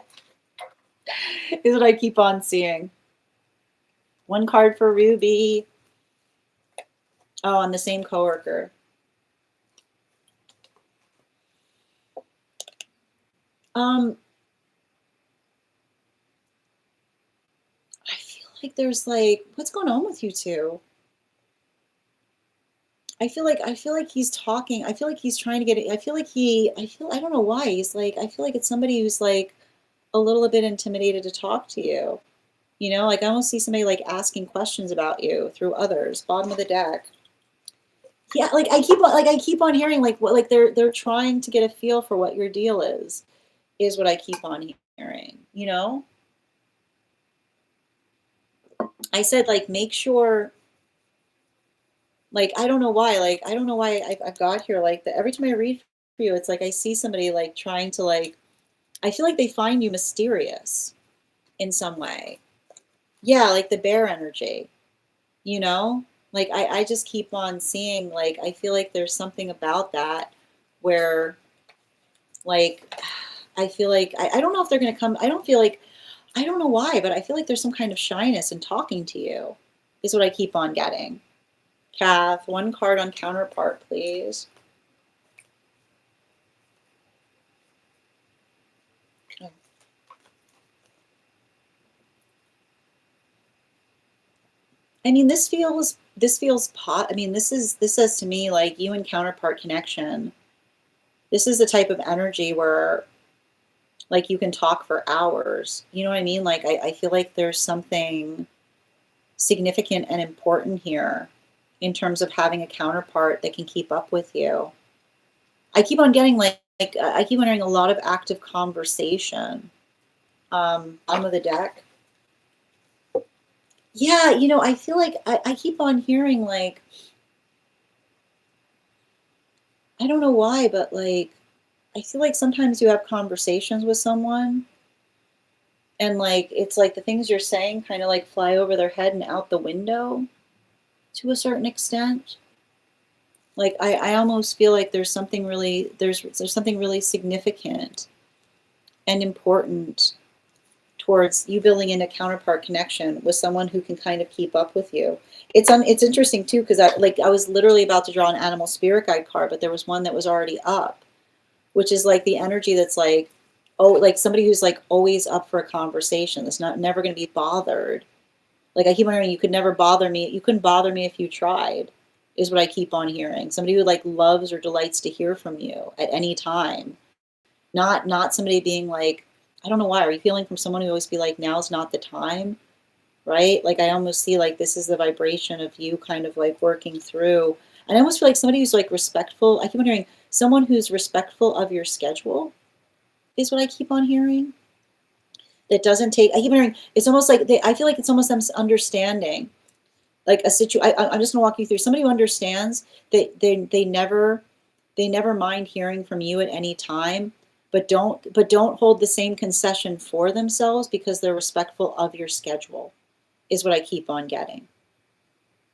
Is what I keep on seeing. One card for Ruby. Oh, on the same coworker. I feel like there's like, what's going on with you two? I feel like he's talking. I feel like he's trying to get it. I don't know why. He's like, I feel like it's somebody who's like a little bit intimidated to talk to you. You know, like I almost see somebody like asking questions about you through others. Bottom of the deck. Yeah, like I keep on hearing like what, like they're trying to get a feel for what your deal is what I keep on hearing, you know? I said like make sure, like I don't know why I've got here like that every time I read for you, it's like I see somebody like trying to like, I feel like they find you mysterious in some way. Yeah, like the bear energy, you know? Like I just keep on seeing, like I feel like there's something about that where like I feel like I don't know if they're gonna come. I don't feel like, I don't know why, but I feel like there's some kind of shyness in talking to you, is what I keep on getting. Kath, one card on counterpart, please. Oh. I mean, this feels I mean, this says to me like you and counterpart connection. This is the type of energy where like you can talk for hours. You know what I mean? Like I feel like there's something significant and important here in terms of having a counterpart that can keep up with you. I keep on getting like I keep on hearing a lot of active conversation. Bottom of the deck. Yeah, you know, I feel like I keep on hearing like, I don't know why, but like I feel like sometimes you have conversations with someone and like it's like the things you're saying kind of like fly over their head and out the window to a certain extent. Like I almost feel like there's something really there's something really significant and important towards you building in a counterpart connection with someone who can kind of keep up with you. It's interesting too, because I was literally about to draw an animal spirit guide card, but there was one that was already up, which is like the energy that's like, oh, like somebody who's like always up for a conversation, that's not never going to be bothered. Like I keep on hearing, you could never bother me. You couldn't bother me if you tried, is what I keep on hearing. Somebody who like loves or delights to hear from you at any time. Not somebody being like, I don't know why. Are you feeling from someone who always be like, now's not the time, right? Like I almost see like this is the vibration of you kind of like working through. And I almost feel like somebody who's like respectful. I keep on hearing someone who's respectful of your schedule is what I keep on hearing. That doesn't take, I keep on hearing, it's almost like I feel like it's almost them understanding like a situation. I'm just gonna walk you through somebody who understands that they never mind hearing from you at any time, but don't hold the same concession for themselves because they're respectful of your schedule, is what I keep on getting.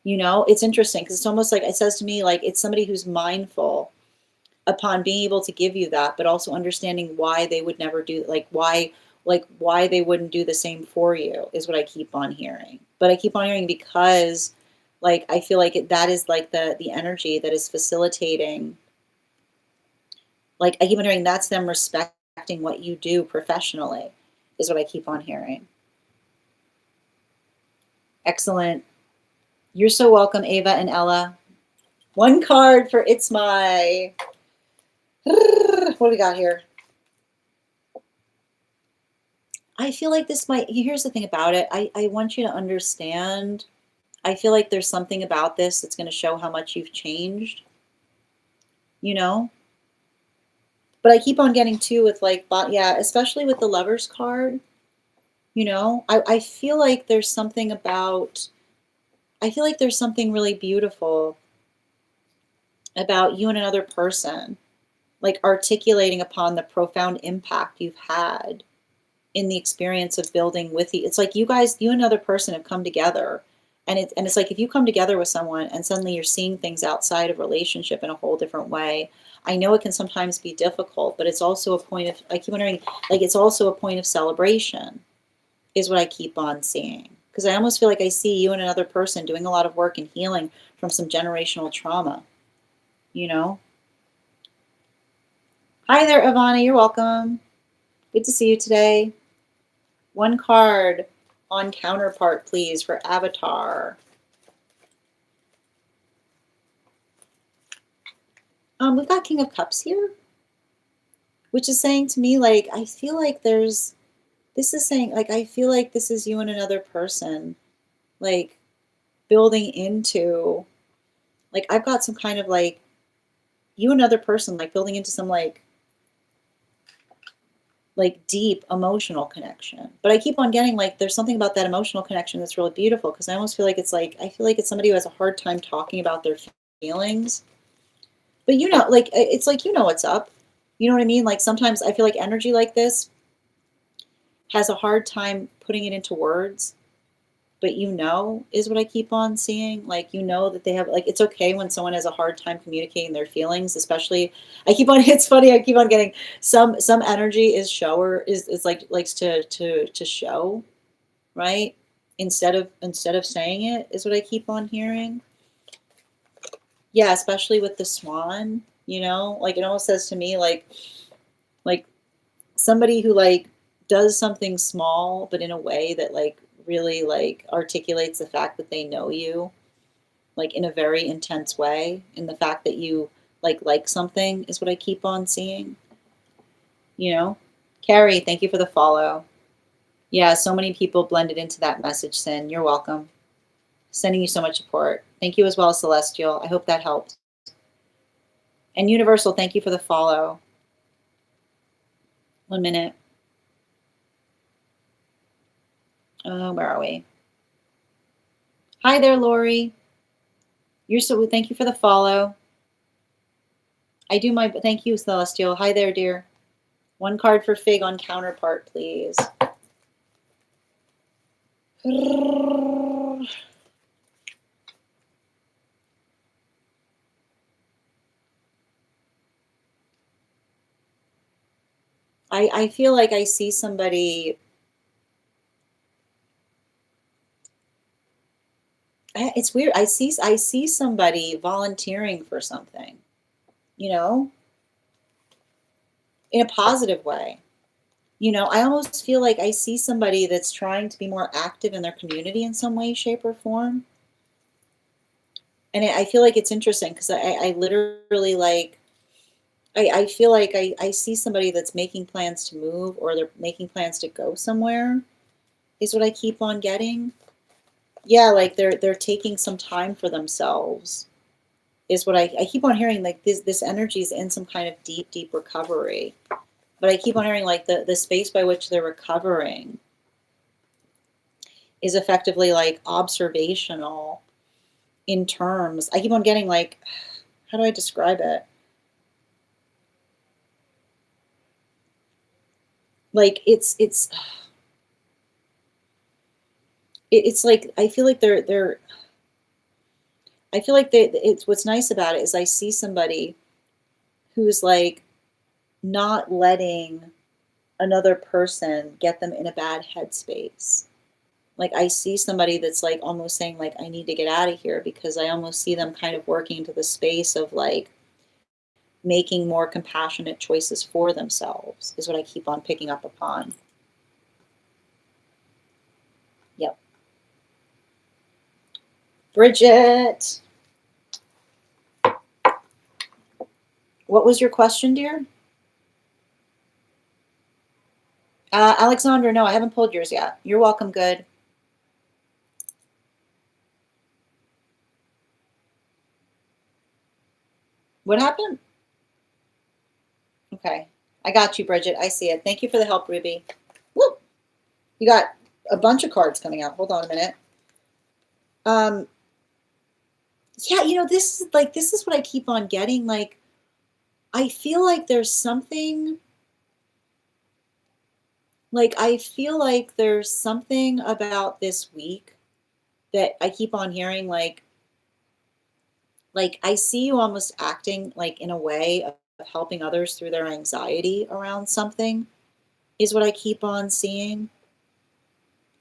You know, it's interesting because it's almost like it says to me like it's somebody who's mindful upon being able to give you that, but also understanding why they would never do why they wouldn't do the same for you, is what I keep on hearing. But I keep on hearing because Like, I feel like that is like the energy that is facilitating. Like, I keep on hearing that's them respecting what you do professionally, is what I keep on hearing. Excellent. You're so welcome, Ava and Ella. One card for It's My. What do we got here? I feel like this might, here's the thing about it. I want you to understand. I feel like there's something about this that's going to show how much you've changed, you know? But I keep on getting too with like, yeah, especially with the Lovers card, you know? I feel like there's something about, I feel like there's something really beautiful about you and another person, like articulating upon the profound impact you've had in the experience of building with you. It's like you guys, you and another person have come together. And it's like if you come together with someone and suddenly you're seeing things outside of relationship in a whole different way. I know it can sometimes be difficult, but it's also a point of, I keep wondering, like it's also a point of celebration, is what I keep on seeing. Because I almost feel like I see you and another person doing a lot of work and healing from some generational trauma, you know? Hi there, Ivana, you're welcome. Good to see you today. One card on counterpart, please, for Avatar. We've got King of Cups here, which is saying to me, like, I feel like this is saying, like, I feel like this is you and another person, like, building into, like, I've got some kind of, like, you and another person, like, building into some, like deep emotional connection. But I keep on getting, like, there's something about that emotional connection that's really beautiful, because I almost feel like it's, like, I feel like it's somebody who has a hard time talking about their feelings. But, you know, like, it's like, you know what's up. You know what I mean? Like, sometimes I feel like energy like this has a hard time putting it into words, but you know, is what I keep on seeing. Like, you know that they have, like, it's okay when someone has a hard time communicating their feelings, especially, I keep on, it's funny, I keep on getting some energy is shower, is like, likes to show, right? Instead of saying it, is what I keep on hearing. Yeah, especially with the swan, you know, like, it almost says to me, like somebody who, like, does something small, but in a way that, like, really, like, articulates the fact that they know you, like, in a very intense way. And the fact that you, like something, is what I keep on seeing, you know? Carrie, thank you for the follow. Yeah, so many people blended into that message, Sin. You're welcome. Sending you so much support. Thank you as well, Celestial. I hope that helped. And Universal, thank you for the follow. 1 minute. Where are we? Hi there, Lori. Thank you for the follow. Thank you, Celestial. Hi there, dear. One card for Fig on counterpart, please. I feel like I see somebody. It's weird. I see somebody volunteering for something, you know, in a positive way. You know, I almost feel like I see somebody that's trying to be more active in their community in some way, shape, or form. And I feel like it's interesting because I literally, like, I feel like I see somebody that's making plans to move, or they're making plans to go somewhere, is what I keep on getting. Yeah, like they're taking some time for themselves, is what I keep on hearing. Like, this energy is in some kind of deep recovery. But I keep on hearing, like, the space by which they're recovering is effectively, like, observational in terms. I keep on getting, like, how do I describe it? Like, it's like, I feel like it's, what's nice about it is I see somebody who's, like, not letting another person get them in a bad headspace. Like I see somebody that's like almost saying like, I need to get out of here, because I almost see them kind of working into the space of like making more compassionate choices for themselves, is what I keep on picking up upon. Yep. Bridget, what was your question, dear? Alexandra, no, I haven't pulled yours yet. You're welcome, good. What happened? Okay. I got you, Bridget. I see it. Thank you for the help, Ruby. Woo! You got a bunch of cards coming out. Hold on a minute. Yeah, this is what I keep on getting. Like, I feel like there's something, about this week that I keep on hearing, I see you almost acting like in a way of helping others through their anxiety around something, is what I keep on seeing.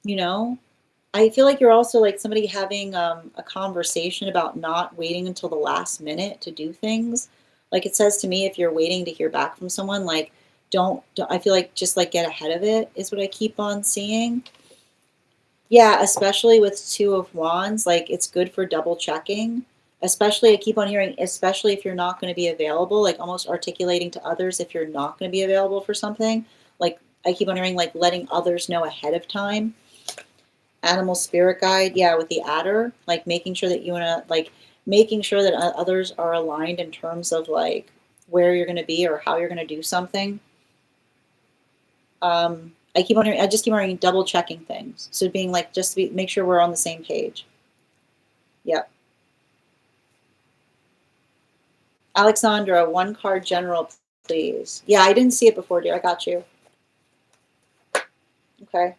I feel like you're also like somebody having a conversation about not waiting until the last minute to do things. Like it says to me, if you're waiting to hear back from someone, like don't I feel like just like get ahead of it, is what I keep on seeing. Yeah, especially with Two of Wands, like it's good for double checking. Especially, I keep on hearing, especially if you're not going to be available, like almost articulating to others if you're not going to be available for something. Like I keep on hearing, like letting others know ahead of time. Animal spirit guide, yeah, with the adder, like making sure that making sure that others are aligned in terms of like where you're going to be or how you're going to do something. I just keep hearing double checking things. So being like, make sure we're on the same page. Yep. Alexandra, one card general, please. Yeah, I didn't see it before, dear. I got you. Okay.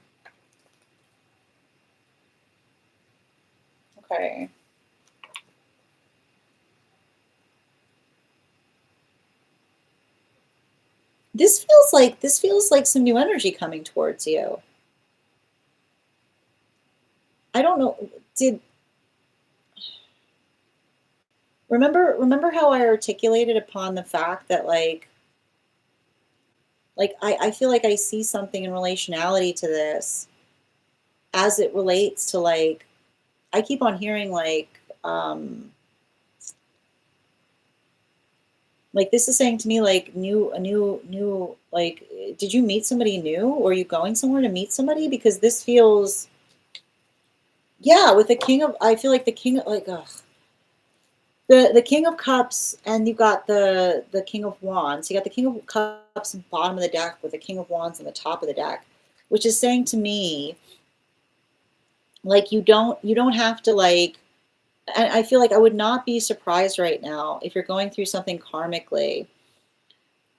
Okay. This feels like some new energy coming towards you. I don't know. Did remember how I articulated upon the fact that I feel like I see something in relationality to this as it relates to like I keep on hearing like this is saying to me like new like, did you meet somebody new, or are you going somewhere to meet somebody? Because this feels, yeah, with the king of, I feel like the king of like ugh, the King of Cups, and you got the King of Wands. You got the King of Cups at the bottom of the deck with the King of Wands on the top of the deck, which is saying to me like you don't have to like, and I feel like I would not be surprised right now if you're going through something karmically,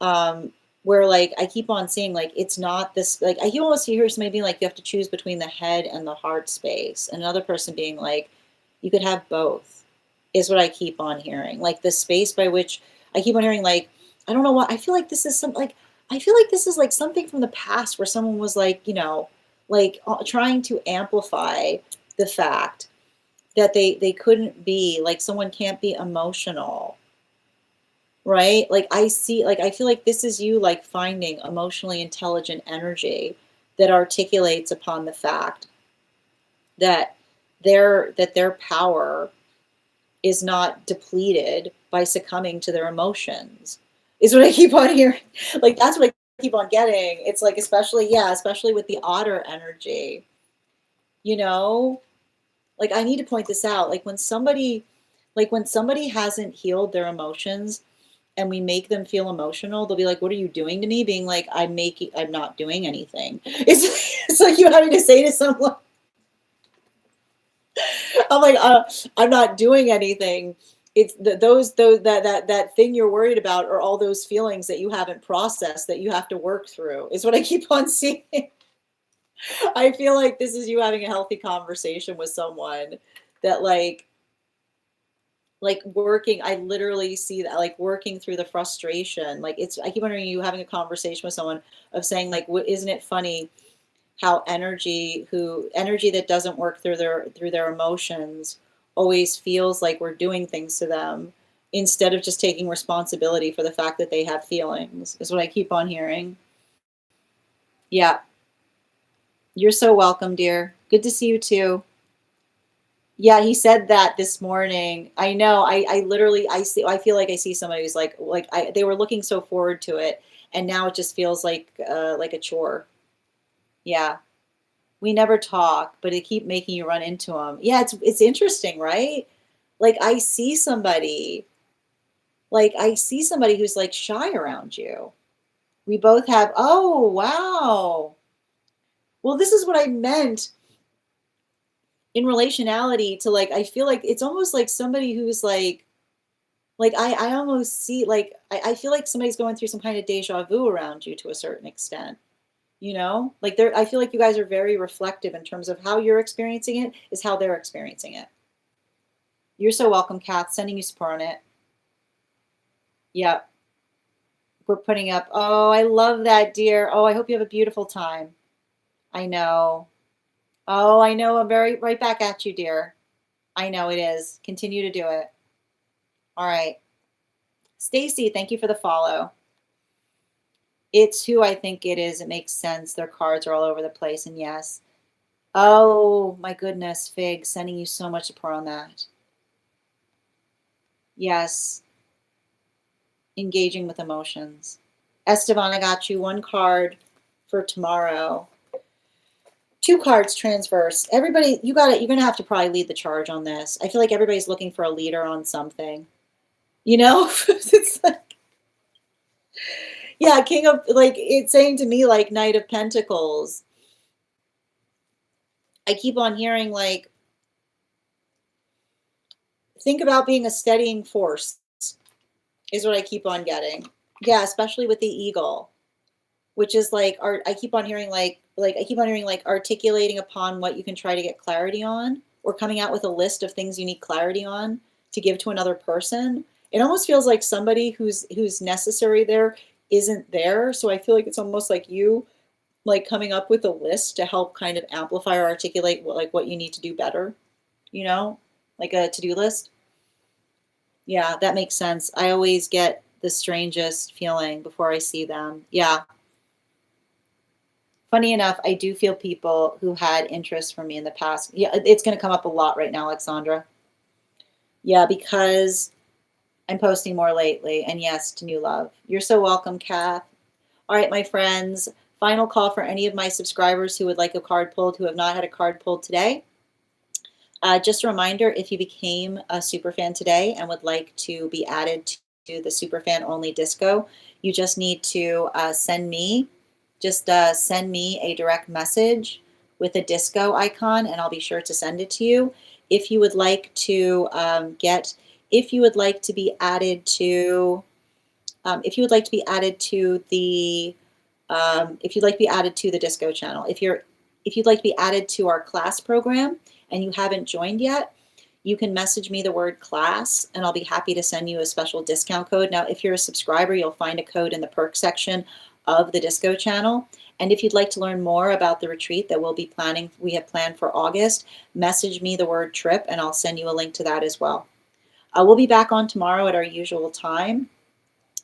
um where like I keep on seeing like it's not this, like I almost hear somebody being like you have to choose between the head and the heart space, and another person being like you could have both, is what I keep on hearing. Like the space by which I keep on hearing like, I don't know what, I feel like this is some like, I feel like this is like something from the past where someone was like, like trying to amplify the fact that they couldn't be like, someone can't be emotional, right? Like I see, like I feel like this is you like finding emotionally intelligent energy that articulates upon the fact that their power is not depleted by succumbing to their emotions, is what I keep on hearing. Like that's what I keep on getting. It's like, especially, yeah, especially with the otter energy, you know? Like I need to point this out. Like when somebody hasn't healed their emotions and we make them feel emotional, they'll be like, what are you doing to me? Being like, I'm not doing anything. It's like you having to say to someone, I'm like, I'm not doing anything. It's those that thing you're worried about, or all those feelings that you haven't processed that you have to work through, is what I keep on seeing. I feel like this is you having a healthy conversation with someone that like working, I literally see that like working through the frustration. Like it's, I keep wondering, you having a conversation with someone of saying like, what, isn't it funny how energy that doesn't work through their emotions always feels like we're doing things to them instead of just taking responsibility for the fact that they have feelings, is what I keep on hearing. Yeah. You're so welcome, dear. Good to see you too. Yeah, he said that this morning. I know. I literally I feel like I see somebody who's they were looking so forward to it, and now it just feels like a chore. Yeah. We never talk, but they keep making you run into them. Yeah, it's interesting, right? Like I see somebody who's like shy around you. We both have, oh, wow. Well, this is what I meant in relationality to like, I feel like it's almost like somebody who's like I almost see I feel like somebody's going through some kind of deja vu around you to a certain extent. You know, like I feel like you guys are very reflective in terms of how you're experiencing it is how they're experiencing it. You're so welcome, Kath. Sending you support on it. Yep. We're putting up. Oh, I love that, dear. Oh, I hope you have a beautiful time. I know. Oh, I know. I'm very right back at you, dear. I know it is. Continue to do it. All right. Stacy, thank you for the follow. It's who I think it is. It makes sense. Their cards are all over the place. And yes. Oh, my goodness, Fig, sending you so much support on that. Yes. Engaging with emotions. Esteban, I got you one card for tomorrow. 2 cards transverse. Everybody, you got it. You're going to have to probably lead the charge on this. I feel like everybody's looking for a leader on something. You know? It's like, yeah, King of, like, it's saying to me, like, Knight of Pentacles. I keep on hearing, like, think about being a steadying force, is what I keep on getting. Yeah, especially with the eagle, which is like art. I keep on hearing I keep on hearing like articulating upon what you can try to get clarity on, or coming out with a list of things you need clarity on to give to another person. It almost feels like somebody who's necessary there isn't there. So I feel like it's almost like you like coming up with a list to help kind of amplify or articulate what you need to do better, you know, like a to-do list. Yeah, that makes sense. I always get the strangest feeling before I see them. Yeah. Funny enough, I do feel people who had interest from me in the past. Yeah, it's going to come up a lot right now, Alexandra. Yeah, because I'm posting more lately. And yes, to new love. You're so welcome, Kath. All right, my friends. Final call for any of my subscribers who would like a card pulled, who have not had a card pulled today. Just a reminder, if you became a superfan today and would like to be added to the superfan only disco, you just need to send me a direct message with a disco icon, and I'll be sure to send it to you. If you would like to if you would like to be added to, if you'd like to be added to the disco channel, if you'd like to be added to our class program and you haven't joined yet, you can message me the word class and I'll be happy to send you a special discount code. Now, if you're a subscriber, you'll find a code in the perk section of the disco channel. And if you'd like to learn more about the retreat that we have planned for August, message me the word trip and I'll send you a link to that as well. We'll be back on tomorrow at our usual time.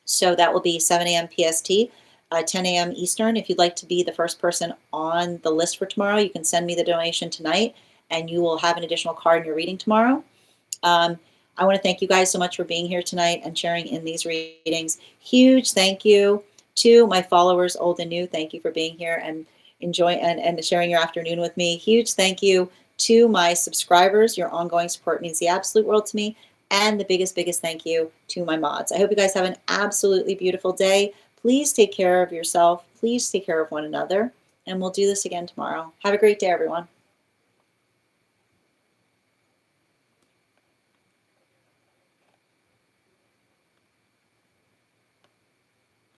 So that will be 7 a.m. PST, 10 a.m. Eastern. If you'd like to be the first person on the list for tomorrow, you can send me the donation tonight and you will have an additional card in your reading tomorrow. I want to thank you guys so much for being here tonight and sharing in these readings. Huge thank you to my followers, old and new. Thank you for being here and enjoying and sharing your afternoon with me. Huge thank you to my subscribers. Your ongoing support means the absolute world to me. And the biggest thank you to my mods. I hope you guys have an absolutely beautiful day. Please take care of yourself. Please take care of one another. And we'll do this again tomorrow. Have a great day, everyone.